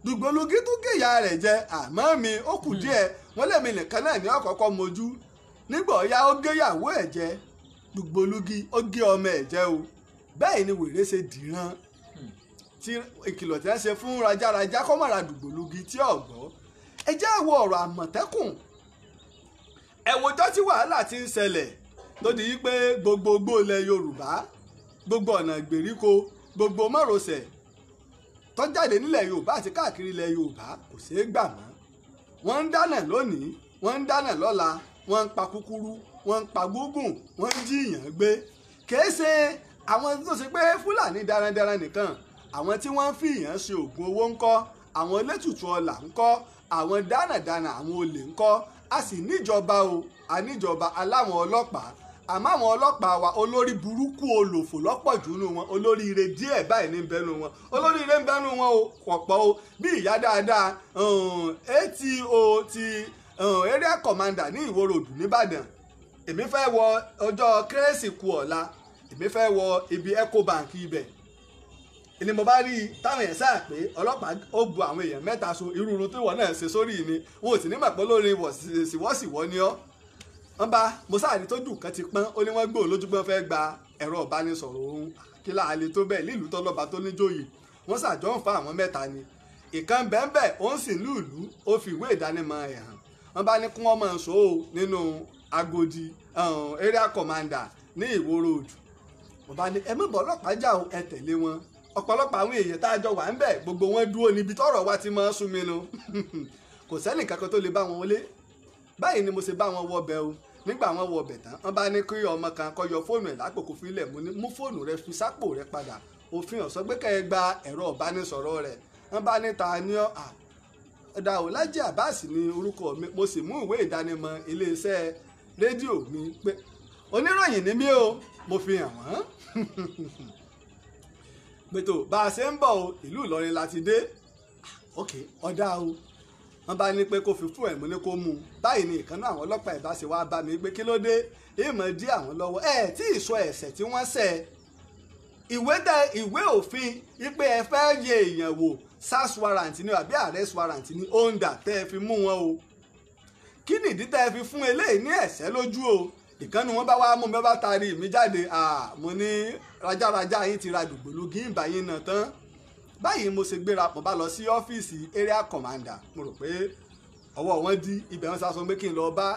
B: dùgbòlugi tún gé ìyá rẹ̀ jẹ àmọ́ mi ó kù díẹ̀ wọ́n lèmi nìkan náà ní ọ̀kọ́kọ́ mojú nígbà ọ̀yá ó gé ìyàwó ẹ̀ jẹ dùgbòlugi ó gé ọmọ ẹ̀ jẹ o bẹ́ẹ̀ ni wèrè ṣe dìran tí ìkìlọ̀ tí wọ́n ṣe fún rajaraja kọ́ mọ̀ra dùgbòlugi tí ọ̀gbọ́ ẹ jẹ́ wo ọ̀rọ̀ Àmọ̀tẹ́kùn ẹ wojọ́ tí wàhálà ti ń ṣẹlẹ̀ tó di wípé gbogbogbò ilẹ̀ Yorùbá gbogbo ọ̀nà ìgbèríko gbogbo márosẹ̀ tó jáde nílẹ̀ Yorùbá àti káàkiri ilẹ̀ Yorùbá kò ṣeé gbà mọ́ wọ́n ń dáná lónìí wọ́n ń dáná lọ́la wọ́n ń pa kúkúrú wọ́n ń pa gúngùn wọ́n ń jíyàn gbé kìí ṣe àwọn tó ṣe pé Fúlàní darandaran nìkan àwọn tí wọ́n ń fi ìyàn ṣe oògùn owó ńkọ́ àwọn elétùtù ọlà ńkọ́ àwọn dánàdánà àwọn olè ńkọ́ a sì níjọba o a níjọba aláwọn ọlọ́pàá àmọ́ àwọn ọlọ́pàá wa olórí burúkú olòfò lọ́pọ̀ jù nù wọn, olóríire díẹ̀ báyìí ní bẹ́nu wọn, olóríire ń bẹ́nu wọn o pọ̀pọ̀ o bí ìyá dáadáa ATO ti area commander ní Ìwó Road nìbàdàn. Èmi fẹ́ wọ ọjọ́ kérésì kù ọ̀la, èmi fẹ́ wọ ibi Ecobank ibẹ̀ ni mo bá rí i táwọn èèyàn sáà pé ọlọ́pàá ó bu àwọn èèyàn mẹ́ta so irú irun tí wọ́n náà ṣe sórí ni wọn ò sì ní mọ̀pọ́ lórí wọ̀síwọ́síwọ́ ni ọ́. wọ́n bá mo sáà ní tó dùn kan ti pọ́n ó ní wọ́n gbé òun lójúgbọ́n fẹ́ gba ẹ̀rọ ìbánisọ̀rọ̀ òun kí láàlè tó bẹ́ẹ̀ nílùú tọ́lọ́ba tó níjòyè wọ́n ṣàjọ ń fa àwọn mẹ́ta ni. ìkan bẹ́ẹ̀ ó ń sìn lùlù ó fi ìwé ìdánimọ̀ ẹ̀ hàn. wọ́n bá ní kí wọ́n máa sọ ọ́ nínú Agodi area commander ní Ìwó Road. mo bá ní ẹ mọ̀ bọ́ ọlọ́pàá jà ó ẹ tẹ̀lé wọn. ọ̀pọ̀lọpọ̀ àwọn èèyàn tá a jọ wà ń bẹ̀ gbogbo wọn dúró níbi tọ́rọ̀ wa ti máa ń sún mi nu kò sẹ́nì kankan tó lè bá wọn wọlé. báyìí ni mo ṣe bá wọn wọ ọbẹ̀ o nígbà wọn wọ ọbẹ̀ tán wọ́n bá ní kí ọmọ kan kó yọ fóònù ẹ̀ lápò kó fi lẹ̀ mú fóònù rẹ fi sápò rẹ padà òfin ọ̀sọ́ gbé kẹ́ ẹ gba ẹ̀rọ ìbánisọ̀rọ̀ rẹ̀ wọ́n bá ní ta ni ọ́ ọ̀dà Ọlájí Abbas ní orúkọ mi mo sì mú ìwé ìdánimọ̀ iléeṣẹ́ rédíò mi pé oníròyìn ni mí o mo fi hàn wọ́n gbètò bá a ṣe ń bọ̀ o ìlú Ìlọrin la ti dé ok ọ̀dà o wọ́n bá ní pé kó fi fún ẹ̀ mo ní kó mú un báyìí ni ìkànnì àwọn ọlọ́pàá ẹ̀ bá ṣe wá bá mi pé kí ló dé èèmọ̀ dí àwọn lọ́wọ́ ẹ̀ tí ì sọ ẹ̀ṣẹ̀ tí wọ́n ṣẹ̀ ìwé òfin wípé ẹ fẹ́ yẹ èèyàn wò SARS warrant ni àbí arrest warrant ni onda tẹ́ ẹ fi mú wọn o kí nìdí tẹ́ ẹ fi fún eléyìí ní ẹ̀ṣẹ̀ lójú o ìkànnì wọn bá wá mú mi bá taari mi jáde mo ní rajaraja yín ti ra dùgbòlugi ìbá yín náà tán báyìí mo ṣe gbéra mo bá lọ sí ọ́fíìsì area commander mo rò pé ọwọ́ wọn dí ibẹ̀ wọn sá sọ pé kí n lọ bá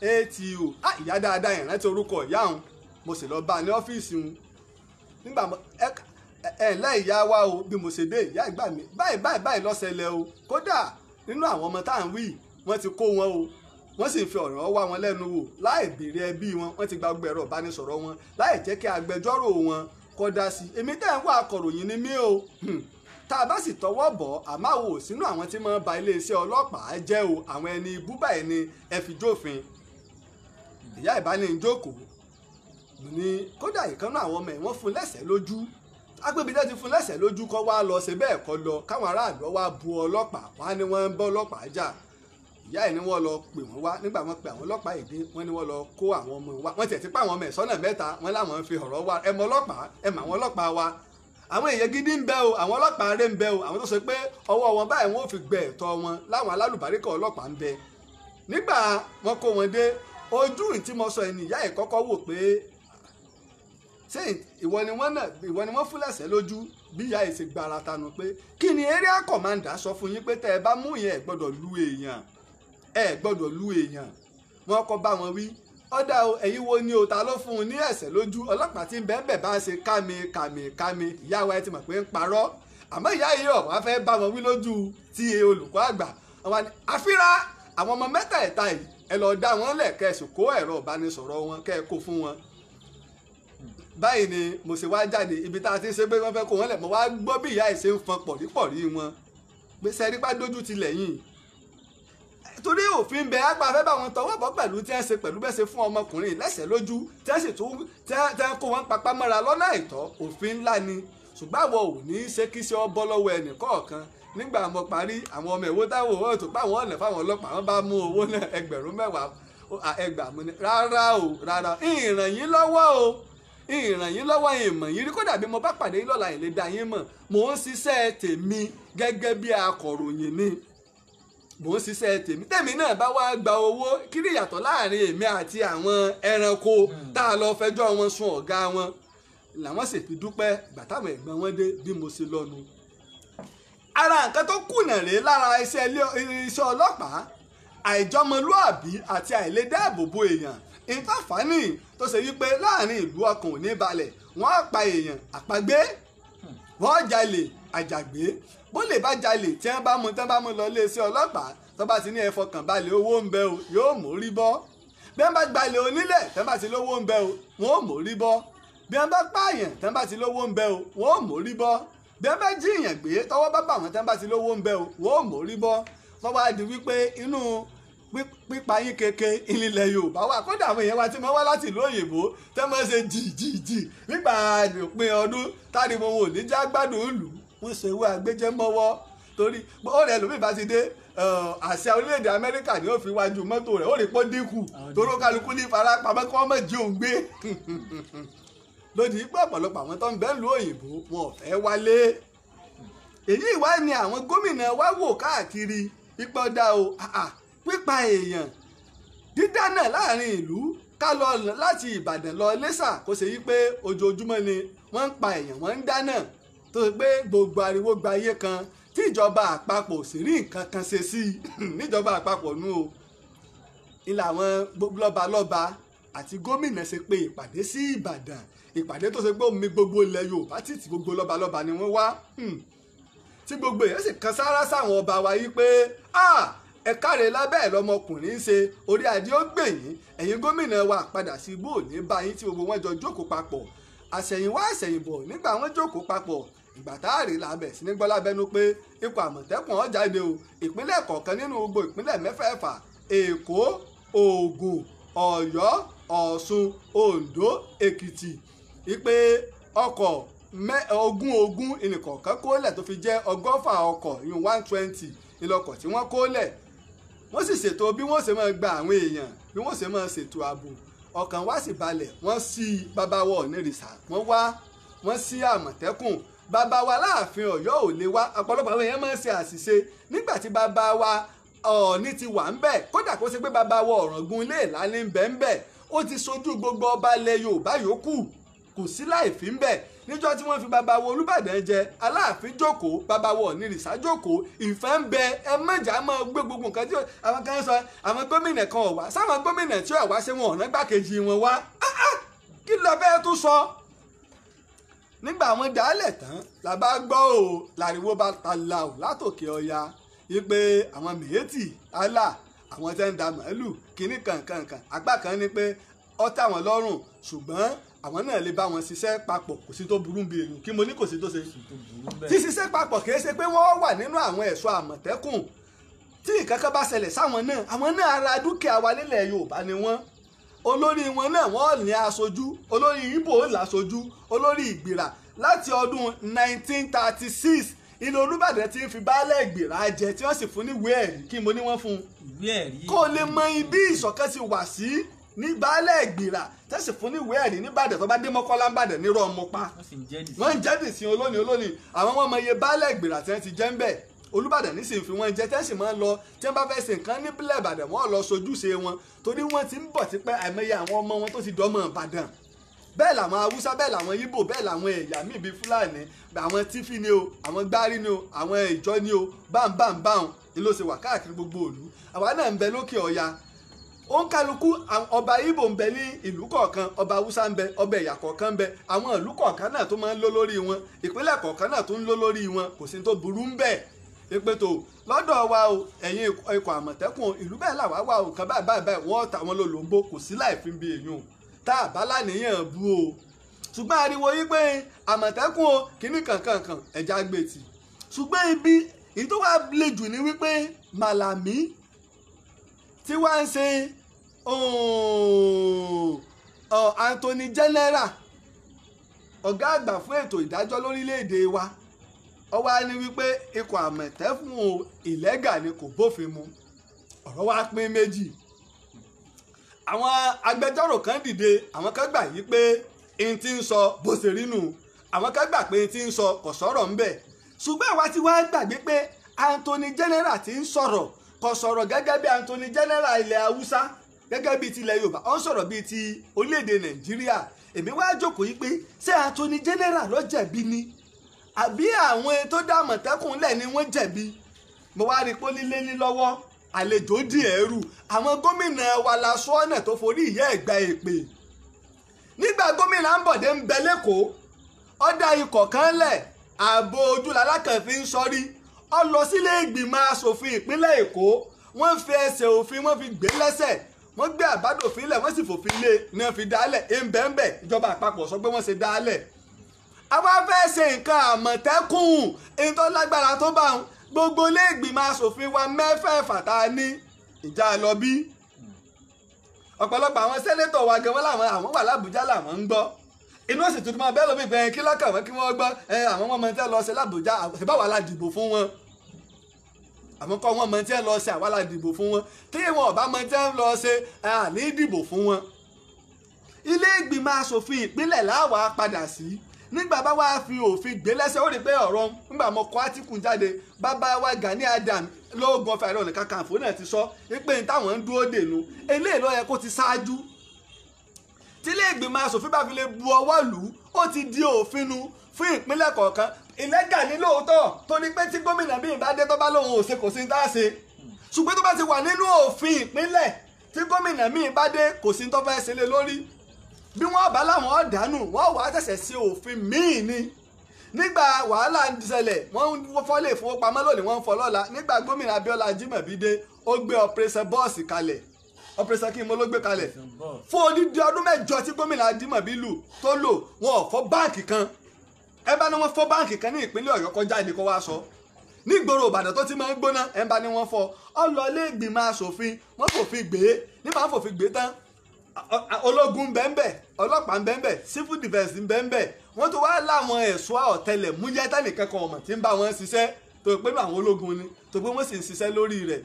B: ATO ìyá dáadáa ìrántí orúkọ ìyá òun mo sì lọ bá ní ọ́fíìsì òun nígbà ẹ̀ ìyá wa o bí mo ṣe dé ìyá ìgbà mi báyìí ló ṣẹlẹ̀ o kódà nínú àwọn ọmọ tá à ń wí wọ́n ti kó wọn o wọ́n sì ń fi ọ̀rọ̀ wá wọn lẹ́nu wò láì béèrè ẹbí wọn wọ́n ti gba gbogbo ẹ̀rọ ìbánisọ̀rọ̀ wọn láì jẹ́ kí agbẹjọ́rò wọn kọ́ dá sí èmi tẹ́ ń wá akọ̀ròyìn ni mí o tá a bá sì tọwọ́ bọ̀ àmáwò sínú àwọn tí máa ń ba iléeṣẹ́ ọlọ́pàá jẹ́ o àwọn ẹni búbá ẹni ẹ fi jófin ìyá ìbánidjókòó ní kódà ìkànnì àwọn ọmọ ẹ̀ wọ́n fún lẹ́sẹ̀ lójú agbébídé ti fún lẹ́sẹ̀ lójú kọ́ wá lọ ṣe bẹ́ẹ̀ kọ́ lọ káwọn aráàlú wá bu ọlọ́pàá wá ní wọ́n ń bọ́ ọlọ́pàá jà ìyá ẹ̀ ni wọ́n lọ pè wọ́n wá nígbà wọ́n pe àwọn ọlọ́pàá èdè wọ́n ní wọ́n lọ kó àwọn ọmọ wa wọ́n tiẹ̀ ti pa àwọn ọmọ ẹ̀ sọ́nà mẹ́ta wọ́n láwọn fi ọ̀rọ̀ wá ẹ mọ ọlọ́pàá ẹ mọ àwọn ọlọ́pàá wa àwọn èèyàn gidi ń bẹ o àwọn ọlọ́pàá rẹ̀ ń bẹ o àwọn tó sọ pé ọwọ́ wọn báyìí wọ́n ò fi gbẹ ẹ̀tọ́ wọn láwọn alálùbáríkà ọlọ́pàá ń bẹ nígbà wọ́n kó wọn dé ojú tí mo sọ ẹni ìyá ẹ̀ kọ́kọ́ wò pé ṣé ìwọ ni wọ́n fún lẹ́sẹ̀ lójú bí ìyá ẹ̀ ṣe gbára tanu pé kí ni area commander sọ fún yín pé tẹ́ ẹ bá mú yẹn ẹ gbọ́dọ̀ lu èèyàn wọ́n kọ́ bá wọn wí ọ̀dà ẹ̀yin wo ni o ta ló fún un ní ẹ̀sẹ̀ lójú ọlọ́pàá tí ń bẹ́ẹ̀ bá ṣe kámi ìyá wa ẹ ti mọ̀ pé ń parọ́ àmọ́ ìyá yìí ọ̀wá fẹ́ bá wọn wí lójú tí olùkọ́ àgbà wọn ni àfírà àwọn ọmọ mẹ́tẹ̀ẹ̀ta yìí ẹ lọ dá wọn lẹ̀ kẹ́sùn kó ẹ̀rọ ìbánisọ̀rọ̀ wọn kẹ́ ẹ kó fún wọn báyìí ni mo ṣe wá jáde ibi tá a ti ń ṣe pé wọ́n fẹ́ kó wọn lẹ̀ mo wá gbọ́ bí ìyá ẹ̀ ṣe ń fọn pọ̀rípọ̀rí wọn pé sẹ́rí bá dójú ti lẹ́yìn torí òfin bẹ àgbà fẹ́ bá wọn tọwọ́ bọ́ pẹ̀lú tí wọ́n ṣe pẹ̀lú bẹ́ẹ̀ ṣe fún ọmọkùnrin lẹ́sẹ̀ lójú tí wọ́n sì tún tí wọ́n kó wọn papá mọ́ra lọ́nà àìtọ́ òfin ńlá ni ṣùgbọ́n àwọn ò ní ṣe kí ṣe ọ bọ́ lọ́wọ́ ẹnì kọ̀ọ̀kan nígbà mo parí àwọn ọmọ ìwó táwọn owó tó bá wọn ọ̀nà fáwọn ọlọ́pàá wọn bá mú owó náà 10,000 ẹgbàá mo ní rárá ìràn yín lọ́wọ́ ìmọ̀ yín rí kódà bí mo bá pàdé yín lọ́la ìlé da yín mọ̀ mò ń ṣiṣẹ́ tèmi gẹ́gẹ́ bí akọ̀ròyìn ni mò ń ṣiṣẹ́ tèmi náà bá wá gba owó kí ni ìyàtọ̀ láàrin èmi àti àwọn ẹranko tá a lọ fẹjọ́ wọn sùn ọ̀gá wọn làwọn sì fi dúpẹ́ ìgbà táwọn ẹ̀gbọ́n wọn dé bí mo ṣe lọ́nu. ara nǹkan tó kùnà rèé lára iṣẹ́ ọlọ́pàá àìjọmọlúàbí àti àìlédáàbòbò èèyàn ìtàfánì tó ṣe wípé láàrin ìlú ọkàn ò ní balẹ̀ wọ́n á pa èèyàn àpagbé wọ́n jalè àjàgbé bó lè bá jalè tí wọ́n bá mú lọ iléeṣẹ́ ọlọ́pàá tó bá ti ní ẹ fọkàn balẹ̀ owó ń bẹ o yóò mórí bọ́ bí wọ́n bá gbalẹ̀ onílẹ̀ tí wọ́n bá ti lówó ń bẹ o wọ́n ò mórí bọ́ bí wọ́n bá pààyàn tí wọ́n bá ti lówó ń bẹ o wọ́n ò mórí bọ́ bí wọ́n bá jíyàn gbé tọwọ́ bá bà wọ́n tí wọ́n bá ti lówó ń bẹ o wọ́n ò mórí bọ́ wọ́n wá di wípé inú pípa yín keke ilẹ̀ Yorùbá wà kódà àwọn èèyàn wa tí wọ́n wá láti ìlú òyìnbó tẹ́ mọ́ ṣe jìjìjì nígbà òpin ọdún táriwo wọn ò ní já gbádùn ìlú wọ́n ṣe ewé agbẹ́jẹ́ mọ́wọ́ torí ó rẹ̀ lómi bá ti dé àṣà orílẹ̀-èdè Amẹ́ríkà ni ó fi wájú mọ́tò rẹ̀ ó rí pọ́ dínkù toró kálukú ní farapamọ́ kí wọ́n mọ̀ jí òun gbé lódì pé ọ̀pọ̀lọpọ̀ àwọn tó ń bẹ ìlú òyìnbó wọn ò fẹ́ wálé èyí wá ni àwọn gómìnà wá wò káàkiri ipò dá o pípa èèyàn dídánà láàrin ìlú ká lọ láti Ìbàdàn lọ Iléṣà kó ṣe yí pé ojoojúmọ́ ni wọ́n ń pa èèyàn wọ́n ń dáná tó ṣe pé gbogbo ariwo gba ayé kan tí ìjọba àpapọ̀ sì rí nǹkan kan ṣe sí i níjọba àpapọ̀ nú o ilé àwọn lọ́balọ́ba àti gómìnà ṣe pé ìpàdé sí Ìbàdàn ìpàdé tó ṣe pé omi gbogbo ilẹ̀ Yorùbá títí gbogbo lọ́balọ́ba ni wọ́n wá tí gbogbo èèyàn sì kan sára sáwọn ọba wa yí pé ẹ káre lábẹ́ ẹ̀ lọmọkùnrin ṣe orí adé ó gbẹ̀yìn ẹ̀yin gómìnà wa padà sí ibú òní báyìí tí gbogbo wọn jọ jókòó papọ̀ àṣẹ̀yìnwá àṣẹ̀yìnbọ̀ nígbà wọn jókòó papọ̀ ìgbà táàrí làbẹ̀ sí ní gbọ́ lábẹ́nu pé ikọ̀ àmọ̀tẹ́kùn ó jáde o ìpínlẹ̀ kọ̀ọ̀kan nínú gbogbo ìpínlẹ̀ mẹ́fẹ̀ẹ̀fà Èkó Ògùn Ọ̀yọ́ Ọ̀ṣun Oǹdó Èkìtì ìpè ọkọ̀ ogún ìnìkọ̀ọ̀kan kólẹ̀ tó fi jẹ́ 100 ọkọ̀ ìyún 120 ìlọkọ̀ tí wọ́n kólẹ̀ wọ́n sì ṣètò bí wọ́n ṣe máa gba àwọn èèyàn bí wọ́n ṣe máa ṣètò ààbò ọkàn wá sì balẹ̀ wọ́n sí bàbáwọ̀ onírìṣà wọ́n sí àmọ̀tẹ́kùn bàbá wa láàfin Ọ̀yọ́ ò lè wá ọ̀pọ̀lọpọ̀ àwọn èèyàn máa ń ṣe àṣìṣe nígbà tí bàbá wa Ọọ̀ni ti wà ń bẹ̀ kódà kó ṣe pé bàbá wa Ọ̀ràngún ilé ìlànà ń bẹ̀ ń bẹ̀ ó ti sojú gbogbo ọba ilẹ̀ Yorùbá yòókù kò sí láì fi ń bẹ̀ níjọ́ tí wọ́n fi bàbá wa Olúbàdàn jẹ Aláàfin jókòó bàbá wa Ọ̀nìrìṣà jókòó ìfẹ́ ń bẹ ẹ mọ̀jà máa gbé gbogbo nǹkan tí àwọn kan sọ àwọn gómìnà kan ò wá sáwọn gómìnà tí ò wá ṣé wọn ọ̀nà gbàkejì wọn wá kí ló fẹ́ tún sọ nígbà wọn dálẹ̀ tán la bá gbọ́ ò làriwo bá ta la ò látòkè ọya wípé àwọn mèétì alá àwọn tẹ́ ń da màálù kínní kankankan apá kan ní pé ó tẹ́ àwọn lọ́rùn ṣùgbọ́n àwọn náà lè bá wọn ṣiṣẹ́ papọ̀ kò sí tó burú bí èèyàn kí mo ní kò sí tó ṣe tí ṣiṣẹ́ papọ̀ kì í ṣe pé wọ́n wà nínú àwọn ẹ̀ṣọ́ àmọ̀tẹ́kùn tí ìkankan bá ṣẹlẹ̀ sáwọn náà àwọn náà ara dúkìá wa nílẹ̀ Yorùbá ni wọ́n olórí wọn náà wọ́n ní aṣojú olórí Ìgbò láṣojú olórí Ìgbìrà láti ọdún 1936 ilé Olúbàdàn ti ń fi baálẹ̀ Ìgbìrà jẹ tí wọ́n sì fún ní ìwé ẹ̀rí kí mo ní wọ́n fún
C: ìwé ẹ̀rí
B: kó lè mọ ibi ìṣọ̀kan ti wà sí ní baálẹ̀ Ìgbìrà tẹ́sí fún ní ìwé ẹ̀rí nìbàdàn tó bá dé Mọ́kọ́lá ńbàdàn nírọ̀ ọmọ pa wọ́n ń jẹ́dì sí olónìí àwọn wọn mọ iye baálẹ̀ Ìgbìrà tí wọ́n ti jẹ́ ń bẹ̀ Olúbàdàn ní sì ń fi wọn jẹ tẹ́sí máa ń lọ tí wọ́n bá fẹ́ ṣe nǹkan nípínlẹ̀ Ìbàdàn wọ́n lọ sojúṣe wọn torí wọ́n ti ń bọ̀ tipẹ́ àìmọye àwọn ọmọ wọn tó ti dọ́mọ Ìbàdàn bẹ́ẹ̀ làwọn Haúsá bẹ́ẹ̀ làwọn Ìgbò bẹ́ẹ̀ làwọn ẹ̀yà míì bíi Fúlàní àwọn Tífì ni o àwọn Gbárí ni o àwọn Ìjọ ni o báńbáńbáń ni ló ṣe wà káàkiri gbogbo ìlú àwa náà ń bẹ lókè Ọya ó ń kálukú ọba Ìgbò ń bẹ ní ìlú kọ̀ọ̀kan ọba Haúsá ń bẹ ọba ẹ̀yà kọ̀ọ̀kan ń bẹ àwọn ìlú kọ̀ọ̀kan náà tó máa ń lọ lórí wọn ìpínlẹ̀ kọ̀ọ̀kan náà tó ń lọ lórí wọn kò sí tó burú ń bẹ ìpètò lọ́dọ̀ wa o ẹ̀yin ikọ̀ àmọ̀tẹ́kùn ìlú bẹ́ẹ̀ làwa wà o kan báyìí wọ́n ta wọn lólobó kò sí láì fi bí èèyàn tá a bá láníyàn bú o ṣùgbọ́n ariwo yí pé àmọ̀tẹ́kùn o kìíní kankan ẹ̀já gbètì ṣùgbọ́n ibi èyí tó wá le jù ní wípé Màlàmí tí wá ń ṣe Anthony General ọ̀gá àgbà fún ètò ìdájọ́ lórílẹ̀‐èdè wa ó wá ní wípé ikọ̀ àmọ̀tẹ́kùn ìlẹ́gà ni kò bófin mu ọ̀rọ̀ wá pín méjì àwọn agbẹjọ́rò kan dìde àwọn kan gbà yí pé n ti ń sọ bó ṣe rí nù àwọn kan gbà pé n ti ń sọ kò sọ̀rọ̀ ń bẹ̀ ṣùgbọ́n àwa ti wá gbàgbé pé Anthony General ti ń sọ̀rọ̀ kò sọ̀rọ̀ gẹ́gẹ́ bí Anthony General ilẹ̀ Haúsá gẹ́gẹ́ bí ti ilẹ̀ Yorùbá ó ń sọ̀rọ̀ bíi ti orílẹ̀-èdè Nàìjíríà èmi wá jókòó yí pé ṣé Anthony General ló jẹ̀bi ni àbí àwọn tó dá Àmọ̀tẹ́kùn lẹ̀ ni wọ́n jẹ̀bi mo wá rí pólílé ní lọ́wọ́ àlejò dì ẹrù àwọn gómìnà wa la sọ ọ̀nà tó forí ìyá ẹ̀gbà èpè nígbà gómìnà Ambode ń bẹ lẹ́kọ̀ọ́ ó dá ikọ̀ kan lẹ̀ ààbò ojúlàlá kan fi ń sọrí ó lọ sílé ìgbìmọ̀ asòfin ìpínlẹ̀ Èkó wọ́n fi ẹsẹ̀ òfin wọ́n fi gbé lẹ́sẹ̀ wọ́n gbé àbádòfin lẹ̀ wọ́n sì fòfin lé ní wọ́n fi dálẹ̀ ẹ̀ńbẹ̀ńbẹ̀ ìjọba àpapọ̀ sọ pé wọ́n ṣe dálẹ̀ àwa fẹ́ ṣe nǹkan Àmọ̀tẹ́kùn èyí tó lágbára tó bá wọn gbogbo ilé ìgbìmọ̀ asòfin wa mẹ́fẹ̀ẹ̀fà tá a ní ìjà lọ bí ọ̀pọ̀lọpọ̀ àwọn sẹ́nétọ̀ wa gan wọ́n làwọn àwọn wà lábújá làwọn ń gbọ́ inú òsì tuntun máa bẹ́ẹ̀ lómi gbẹ̀yìn kí lọ́kàn wọn kí wọ́n gbọ́ àwọn ọmọ tí wọ́n lọ sí lábújá àbáwá la dìbò fún wọn àwọn kọ́ wọn mọ tí wọ́n lọ sí àwa la dìbò fún wọn tí wọn ò bá mọ tí wọ́n lọ sí àní dìbò fún wọn. ilé ìgbìmọ̀ asòfin ìpínlẹ̀ láwàá padà sí nígbà bá wàá fi òfin gbé lẹ́sẹ̀ ó rí pé ọ̀rọ̀ nígbà mo kọ átíkù jáde bàbá wa Gani Adam lóògùn ọ̀fẹ́ Ààrẹ Ọ̀nà Kakanfò náà ti sọ pé ní táwọn ń dúró dènù eléyìí ló yẹ kó ti ṣáájú tí ilé ìgbìmọ̀ asòfin bá fi lè bu ọwọ́ lù ú ó ti di òfin nu fún ìpínlẹ̀ kọ̀ọ̀kan ìlẹ́gà ní lóòótọ́ tó ní pé tí gómìnà bí ìbádé tó bá lóun ò ṣe kò sí ní tá a ṣe ṣùgbọ́n tó bá ti wà nínú òfin ìpínlẹ̀ tí gómìnà míì bá dé kò sí ní tó fẹ́ ṣe lé lórí bí wọ́n bá láwọn ọ̀dánù wọ́n wàá ṣẹ̀ṣẹ̀ sí òfin míì ni nígbà wàhálà ń ṣẹlẹ̀ wọ́n fọ́ lè fowópamọ́ lónìí wọ́n ń fọ́ lọ́la nígbà gómìnà Abíọ́lá Ajímọ̀bí dé ó gbé operation bọ́ọ̀sì kalẹ̀ operation kí n mo ló gbé kalẹ̀ fún odidi ọdún mẹ́jọ tí gómìnà Ajímọ̀bí tó lò wọn ò fọ́ báǹkì kan ẹ bá ní wọ́n fọ́ báǹkì kan ní ìpínlẹ̀ Ọ̀yọ́ kọjá ní kó wá sọ nígboro Ìbàdàn tó ti máa ń gbóná ẹ bá ní wọ́n fọ́ ọlọ́lé ìgbìmọ̀ asòfin wọ́n fòfin gbé nígbà wọ́n fòfin gbé tán ológun bẹ́ẹ̀nbẹ́ ọlọ́pàá bẹ́ẹ̀nbẹ́ civil defence bẹ́ẹ̀nbẹ́ wọ́n tó wá láwọn ẹ̀ṣọ́ ọ̀tẹlẹ̀múyẹ́ tẹ́nìkẹ́kọ̀ọ́ ọmọ tí ń bá wọn ṣiṣẹ́ tó pé àwọn ológun ni tó pé wọ́n sì ń ṣiṣẹ́ lórí rẹ̀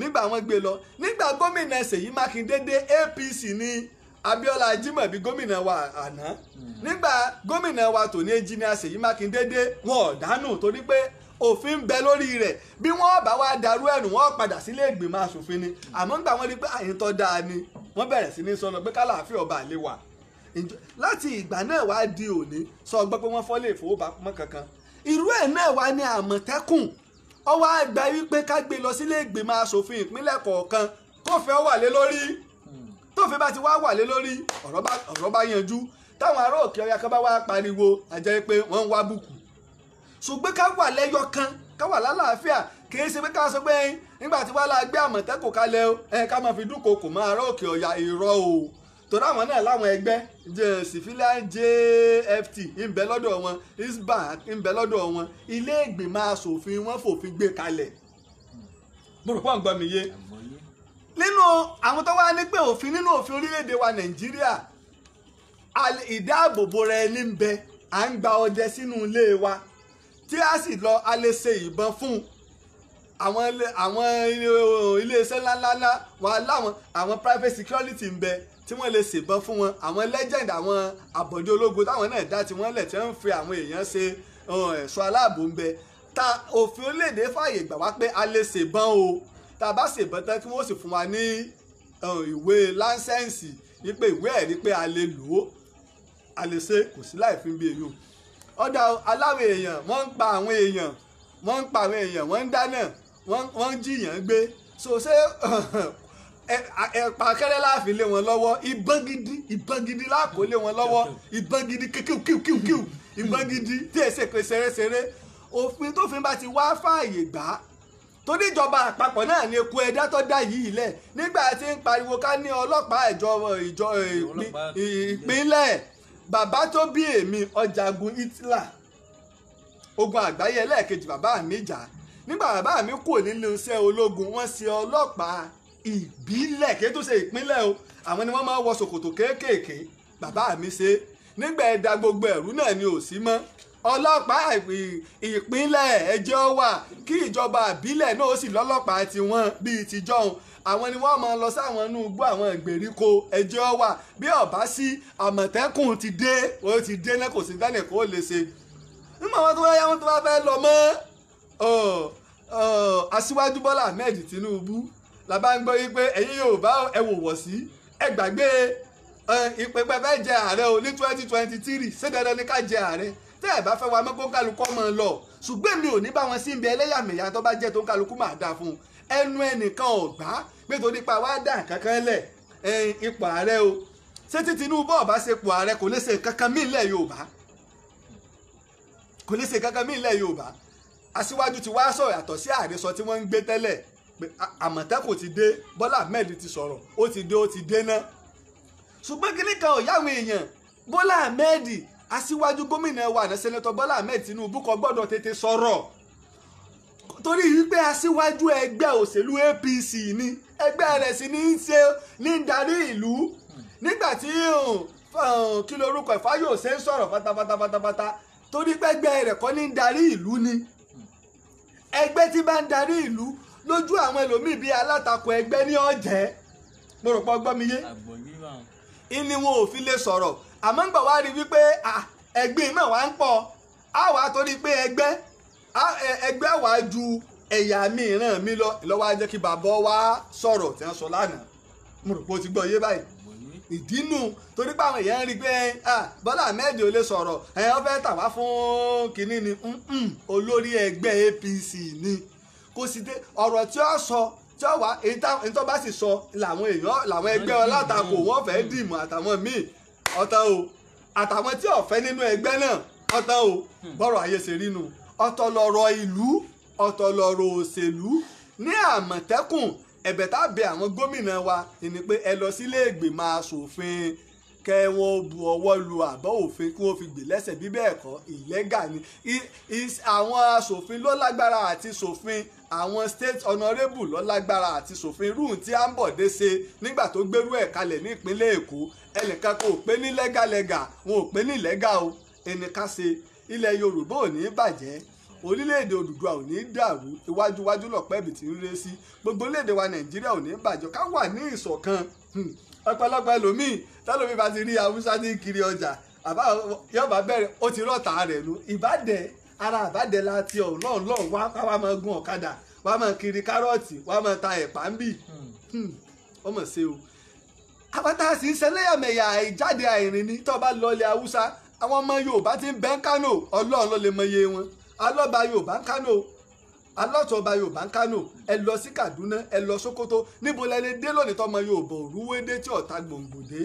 B: nígbà wọ́n gbé lọ nígbà gómìnà Ṣèyí Mákindé dé APC ní Abíọ́lá Ajímọ̀bí gómìnà wa àná nígbà gómìnà wa tòní ẹnjìnìà Ṣèyí Mákindé dé wọn ò dánù torí pé òfin ń bẹ lórí rẹ̀ bí wọ́n bá wá darú ẹ̀rù wọ́n padà sílé ìgbìmọ̀ asòfin ni àmọ́ nígbà wọ́n rí pé àyíntọ́ dáa ni wọ́n bẹ̀rẹ̀ sí ní sọnà pé kálàáfíà ọba àlè wà láti ìgbà náà wá di òní sọ gbọ́ pé wọ́n fọ́ lè fowópamọ́ kankan irú ẹ̀ náà wá ní Àmọ̀tẹ́kùn ọwọ́ àgbà wípé ká gbé lọ sílé ìgbìmọ̀ asòfin ìpínlẹ̀ kọ̀ọ̀kan tófin wà lé lórí tófin bá ti wá wà lé lórí ọ̀rọ̀ bá yanjú táwọn ará Òkè Ọya kan bá wá pariwo àjẹ́ pé wọ́n ń wá bùkù ṣùgbọ́n ká wà lẹ́yọ kan ká wà lálàáfíà kìí ṣe pé ká sọ pé nígbà tí wàá la gbé Àmọ̀tẹ́kùn kalẹ̀ o ká máa fi dúnkokò mọ́ ará Òkè Ọya irọ́ o torí àwọn náà láwọn ẹgbẹ́ civilian JFT ń bẹ lọ́dọ̀ wọn isban ń bẹ lọ́dọ̀ wọn ilé ìgbìmọ̀ asòfin wọn fòfin gbé kalẹ̀ bùrùpọ̀ ń gbọ́ mi yé nínú àwọn tó wá ní pé òfin nínú òfin orílẹ̀-èdè wa Nàìjíríà ìdáàbòbò rẹ̀ ní ń bẹ à ń gba ọdẹ sínú ilé wa tí a sì lọ a lè ṣe ìbọn fún àwọn iléeṣẹ́ ńláńlá wà láwọn àwọn private security ń bẹ tí wọ́n lè ṣèbọn fún wọn àwọn legend àwọn àbọ̀dé ológun táwọn náà dá tí wọ́n lẹ̀ tí wọ́n ń fi àwọn èèyàn ṣe ẹ̀ṣọ́ aláàbò ń bẹ ta òfin orílẹ̀-èdè fààyè gbà wá pé a lè ṣèbọn o tá a bá ṣèbọn tán kí wọ́n sì fún wa ní ìwé láńsẹ̀nsì wípé ìwé ẹ̀rí pé a lè lò ó a lè ṣe kò sí láì fi bí èyí o ọ̀dà aláwọ̀ èèyàn wọ́n ń pa àwọn èèyàn wọ́n ń dáná wọ́n ń jiyàn gbé so ṣé ẹ̀pà kẹ́rẹ́ láàfin lé wọn lọ́wọ́ ìbọn gidi láàkó lé wọn lọ́wọ́ ìbọn gidi kíkíw ìbọn gidi tí èsè pé ṣeré òfin tófin bá ti wá fààyè gbà á tó níjọba àpapọ̀ náà ní eku ẹ̀dá tó dá yìí lẹ̀ nígbà tí ń pariwo ká ní ọlọ́pàá ìjọ ìpínlẹ̀ bàbá tó bí èmi ọ̀jàgùn Hitler ogun àgbáyé ẹlẹ́ẹ̀kejì bàbá mi jà nígbà bàbá mi kò nínú iṣẹ́ ológun wọ́n ṣe ọlọ́pàá ìbílẹ̀ kí tó ṣe ìpínlẹ̀ o àwọn ni wọ́n máa ń wọ ṣòkòtò kéékèèké bàbá mi ṣe nígbà ẹ̀dá gbogbo ẹ̀rú náà ni ò sí mọ́ ọlọ́pàá ìpínlẹ̀ ẹjọ́ wà kí ìjọba ìbílẹ̀ náà ó sì lọ́lọ́pàá tiwọn bíi tìjọ́hun àwọn ni wọ́n máa lọ sáwọn inú igbó àwọn ìgbèríko ẹjọ́ wà bí ọ̀bá sí Àmọ̀tẹ́kùn ti dé ó ti dé náà kò sí dálẹ̀ kó lè ṣe nígbà wọn tó wáyá wọn tó wá fẹ́ lọ mọ́ Aṣíwájú Bọ́lá Ahmed Tinubu la bá ń gbọ́ yí pé ẹ̀yin Yorùbá ẹ wò wọ̀ sí ẹ gbàgbé ìpẹ́pẹ́ fẹ́ jẹ ààrẹ o ní 2023 ṣé dandan ni ká jẹ ààrẹ tẹ́ ẹ̀ bá fẹ́ wa mọ́kó kálukú ọmọ lọ ṣùgbọ́n mi ò ní bá wọn sí ibi ẹlẹ́yàmẹ̀yà tó bá jẹ́ tó ń kálukú máa dáa fún un ẹnu ẹnìkan ò gbá pé torí pa wá dà kankan lẹ̀ ipò ààrẹ o ṣé tí Tinubu ọba ṣe ipò ààrẹ kò lè ṣe kankan mí ilẹ̀ Yorùbá kò lè ṣe kankan mí ilẹ̀ Yorùbá Aṣíwájú ti wá sọ̀rọ̀ yàtọ̀ sí àhesọ tí wọ́n ń gbé tẹ́lẹ̀ pé Àmọ̀tẹ́kùn ti dé Bọ́lá Ahmed ti sọ̀rọ̀ ó ti dé ná ṣùgbọ́n kíní kan ò yáwọn èèyàn Bọ́lá Ahmed Aṣíwájú gómìnà wa ní sẹ́nẹ́tọ̀ Bọ́lá Ahmed Tinubu kò gbọ́dọ̀ tètè sọ̀rọ̀ torí wípé aṣíwájú ẹgbẹ́ òṣèlú APC ni ẹgbẹ́ rẹ̀ sì ní í ṣe ní darí ìlú nígbà tí kí lorúkọ Fáyọ̀sé ń sọ̀rọ̀ pátápátá torí pé ẹgbẹ́ rẹ̀ kọ́ ní darí ìlú ni ẹgbẹ́ tí bá ń darí ìlú lójú àwọn ẹlòmíì bíi alátakò ẹgbẹ́ ní ọ̀jẹ́ mo rò pé ọgbọ́n mi yé ìní wọn ò fi lè sọ̀rọ̀ àmọ́ ń gbà wá rí wípé ẹgbẹ́ náà wá ń pọ̀ á wàá torí pé ẹgbẹ́ wàá ju ẹ̀yà mi ìran mi lọ ìlọ́wọ́ á jẹ́ kí bàbá wa sọ̀rọ̀ tí wọ́n sọ lánàá mo rò pé o ti gbọ́ yé báyìí ìdínú torí pé àwọn èèyàn rí i pé Bọ́lá Ahmed ò lè sọ̀rọ̀ wọ́n fẹ́ tà wá fún kínní ni olórí ẹgbẹ́ APC ni kò sì dé ọ̀rọ̀ tí ó sọ tí ó wá èyí tó bá sì sọ làwọn ẹgbẹ́ alátakò wọ́n fẹ́ dìmọ̀ àtàwọn míì ọ̀tọ̀ o àtàwọn tí ò fẹ́ nínú ẹgbẹ́ náà ọ̀tọ̀ o bọ́rọ̀ ayé ṣe rí nu ọ̀tọ̀ lọ̀rọ̀ ìlú ọ̀tọ̀ lọ̀rọ̀ òṣèlú ní Àmọ̀tẹ́kùn ẹ̀bẹ̀ tá bẹ àwọn gómìnà wa ni pé ẹ lọ sílé ìgbìmọ̀ aṣòfin kẹ wọn bu ọwọ́ lu àbọ̀ òfin kí wọ́n fi gbè lẹ́sẹ̀ bí bẹ́ẹ̀ kọ́ ìlẹ́gà ni àwọn aṣòfin ló lágbára àti ṣòfin àwọn state honourable ló lágbára àti ṣòfin irú tí Ambode ṣe nígbà tó gbérú ẹ̀ kalẹ̀ ní ìpínlẹ̀ Èkó ẹnìkan kò pé ní lẹ́gàlẹ́gà wọn ò pé ní lẹ́gà o ẹnìkan ṣe ilẹ̀ Yorùbá ò ní bàjẹ́ orílẹ̀-èdè Odùduwà ò ní dàrú iwájúwájú lọ̀pẹ́ ibì tí ń ré sí gbogbo orílẹ̀-èdè wa Nàìjíríà ò ní bàjẹ́ ká wà ní ìṣọ̀kan ọ̀pọ̀lọpọ̀ ẹlòmíì tẹ́lómi bá ti rí Haúsá ní kiri ọjà àbá yọba bẹ̀rẹ̀ ó ti rọ̀tà rẹ̀ nu ìbàdẹ̀ ara àbàdẹ̀ láti ọ̀lọ́ọ̀lọ́ọ̀ wá káwá máa gun ọ̀kadà wá máa kiri kárọ̀tì wá máa ta ẹ̀pà ń bì ó mọ̀ ṣe o àbátá sì ń ṣẹlẹ́yàmẹ̀yà ìjáde àìrìn ní tó bá lọlẹ̀ Haúsá àwọn ọmọ Yorùbá ti ń bẹ́ ń Kánò Ọlọ́run ló lè mọ iye wọn alọ́ba Yorùbá ń Kánò alọ́tọ̀ọba Yorùbá ń Kánò ẹ lọ sí Kaduna ẹ lọ Sókótó níbo lẹni dé lónìí tọmọ Yorùbá òrùwédé tí ọ̀tá gbòǹgbòdé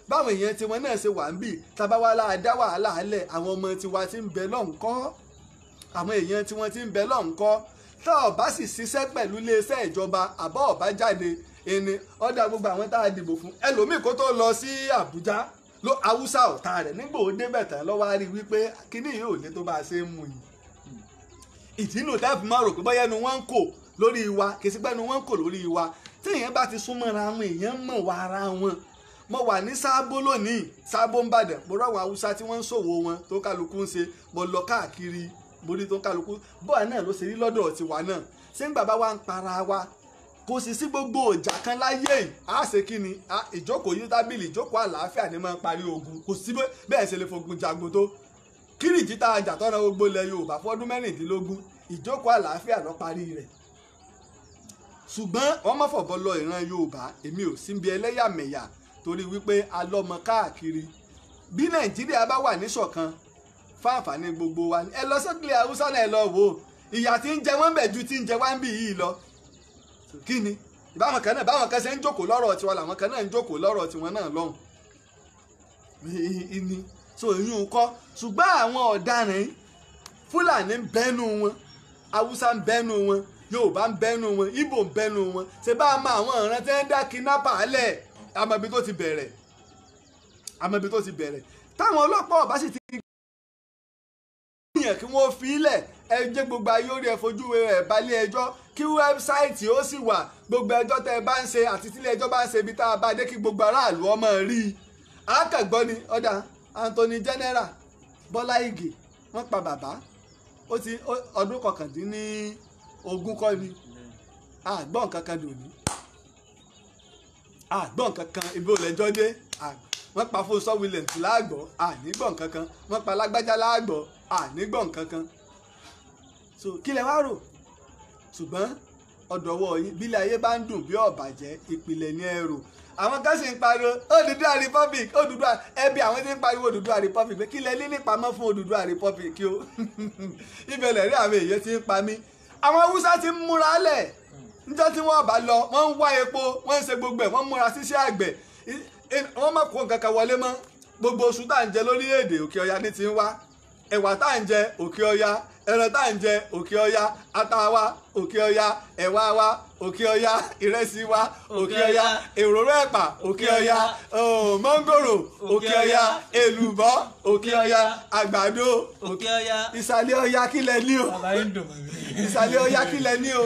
B: báwọn èèyàn tiwọn náà ṣe wà ń bì tabawa dá wàhálà alẹ̀ àwọn ọmọ tiwa ti ń bẹ lọ́nkọ́ àwọn èèyàn tiwọn ti ń bẹ lọ́nkọ́ tá ọba sì ṣiṣẹ́ pẹ̀lú iléeṣẹ́ ìjọba àbọ̀ ọba jáde ẹni ọ̀dà gbogbo àwọn tá a dìbò fún ẹlòmíì kó tó lọ sí Àbújá ló Haúsá ọ̀tá rẹ̀ nígbà ó débẹ̀ tán lọ́wọ́ á rí wípé kíní yìí ò lé tó bá a ṣe ń mú yìí ìdínú táàbù máa rò pé bóyá ẹnu wọn ń kò lórí wa kì í sí pé ẹnu wọn ń kò lórí wa tí èèyàn bá ti súnmọ́ra àwọn èèyàn mọ̀ wá ara wọn mo wà ní Sábó lónìí Sábó ń bàdàn mo ráwọn Haúsá tí wọ́n ń ṣòwò wọn tó kálukú ń ṣe mo lọ káàkiri mo rí tó kálukú bọ́ọ̀ náà ló ṣe rí lọ́dọ̀ tiwa náà ṣé ń bàbá wa ń para wa kò sì sí gbogbo ìjà kan láyé á ṣe kí ni ìjókòó yí tábìlì ìjókòó àlàáfíà ni máa ń parí ogun kò sí bẹ́ẹ̀ ṣe lè fogun jagun tó kírìjì tá a jà tọ́ra gbogbo ilẹ̀ Yorùbá fọ́dún mẹ́rìndínlógún ìjókòó àlàáfíà lọ parí rẹ̀ ṣùgbọ́n wọ́n má fọ̀bọ lọ ìran Yorùbá èmi ò sí bí ẹlẹ́yàmẹ̀yà torí wípé alọ́mọ káàkiri bí Nàìjíríà bá wà níṣọ̀kan fáǹfààní gbogbo wa ẹ lọ sókèlè Haúsá náà ẹ lọ wò ó ìyà tí ń jẹ wọ́n bẹ̀ ju tí ń jẹ wá ń bì yìí lọ kí ni báwọn kan ṣe ń jókòó lọ́rọ̀ tiwọn làwọn kan náà ń jókòó lọ́rọ̀ tiwọn náà lọ́hùn ìní so èyí ń kọ́ ṣùgbọ́n àwọn ọ̀daràn Fúlàní ń bẹ́nu wọn Haúsá ń bẹ́nu wọn Yorùbá ń bẹ́nu wọn Ìgbò ń bẹ́nu wọn ṣe bá a mọ àwọn ọ̀ràn tí ń dá kidnapper alẹ̀ àmọ́bi tó ti bẹ̀rẹ̀ táwọn ọlọ́pàá ọ̀bá sì ti yàn kí wọ́n fi ilẹ̀ ẹ jẹ́ gbogbo ayé orí ẹ fojú ẹ balẹ̀ ẹjọ́ kí wẹ́bsáìtì ó sì wà gbogbo ẹjọ́ tẹ́ ẹ bá ń ṣe àti tílé ẹjọ́ bá ń ṣe ibi tá a bá dé kí gbogbo aráàlú ọmọ rí i akẹ́gbọ́n ni ọ̀dà Anthony General Bọ́lá Ìgè wọ́n pa bàbá ó ti ọdún 19 kọ́ ni àgbọ̀n kankan dòní àgbọ̀n kankan ibi olẹ́jọ́ dé wọ́n pa Fúnṣọ́ Williams láàgbọ́ ànígbọ̀n kankan wọ́n pa Lágbájá láàgbọ́ ànígbọ̀n kankan so kí lẹ wá rò ṣùgbọ́n ọ̀dọ̀wọ́ yín bílẹ̀ ayé bá ń dùn bí ọ̀bàjẹ́ ìpìlẹ̀ ní ẹrù àwọn kan sì ń pariwo Odùduwà Republic Odùduwà ẹbí àwọn tí ń pariwo Odùduwà Republic pé kí lẹ ní nípamọ́ fún Odùduwà Republic kí o ìbẹ̀lẹ̀ rí àwọn èèyàn tí ń pa mí àwọn Haúsá ti ń múra lẹ̀ níjọ́ tí wọ́n bá lọ wọ́n ń wá epo wọ́n ń ṣe gbogbo ẹ̀ wọ́n múra síṣẹ́ àgbẹ̀ wọ́n má kó nǹkan kan wọlé mọ́ gbogbo oṣù tá à ń jẹ lórílẹ̀‐èdè Òkè Ọya ní ti ń wá ẹ̀wà tá à ń jẹ Òkè Ọya ẹran tá à ń jẹ Òkè Ọya ata wa Òkè Ọya ẹ̀wà wa Òkè Ọya ìrẹsì wa Òkè Ọya èròrò ẹ̀pà Òkè Ọya mọ́ngòrò Òkè Ọya èlùbọ́ Òkè Ọya àgbàdo
C: Òkè Ọya
B: ìsàlẹ̀ Ọya kílẹ̀ ní o ìsàlẹ̀ Ọya kílẹ̀ ní o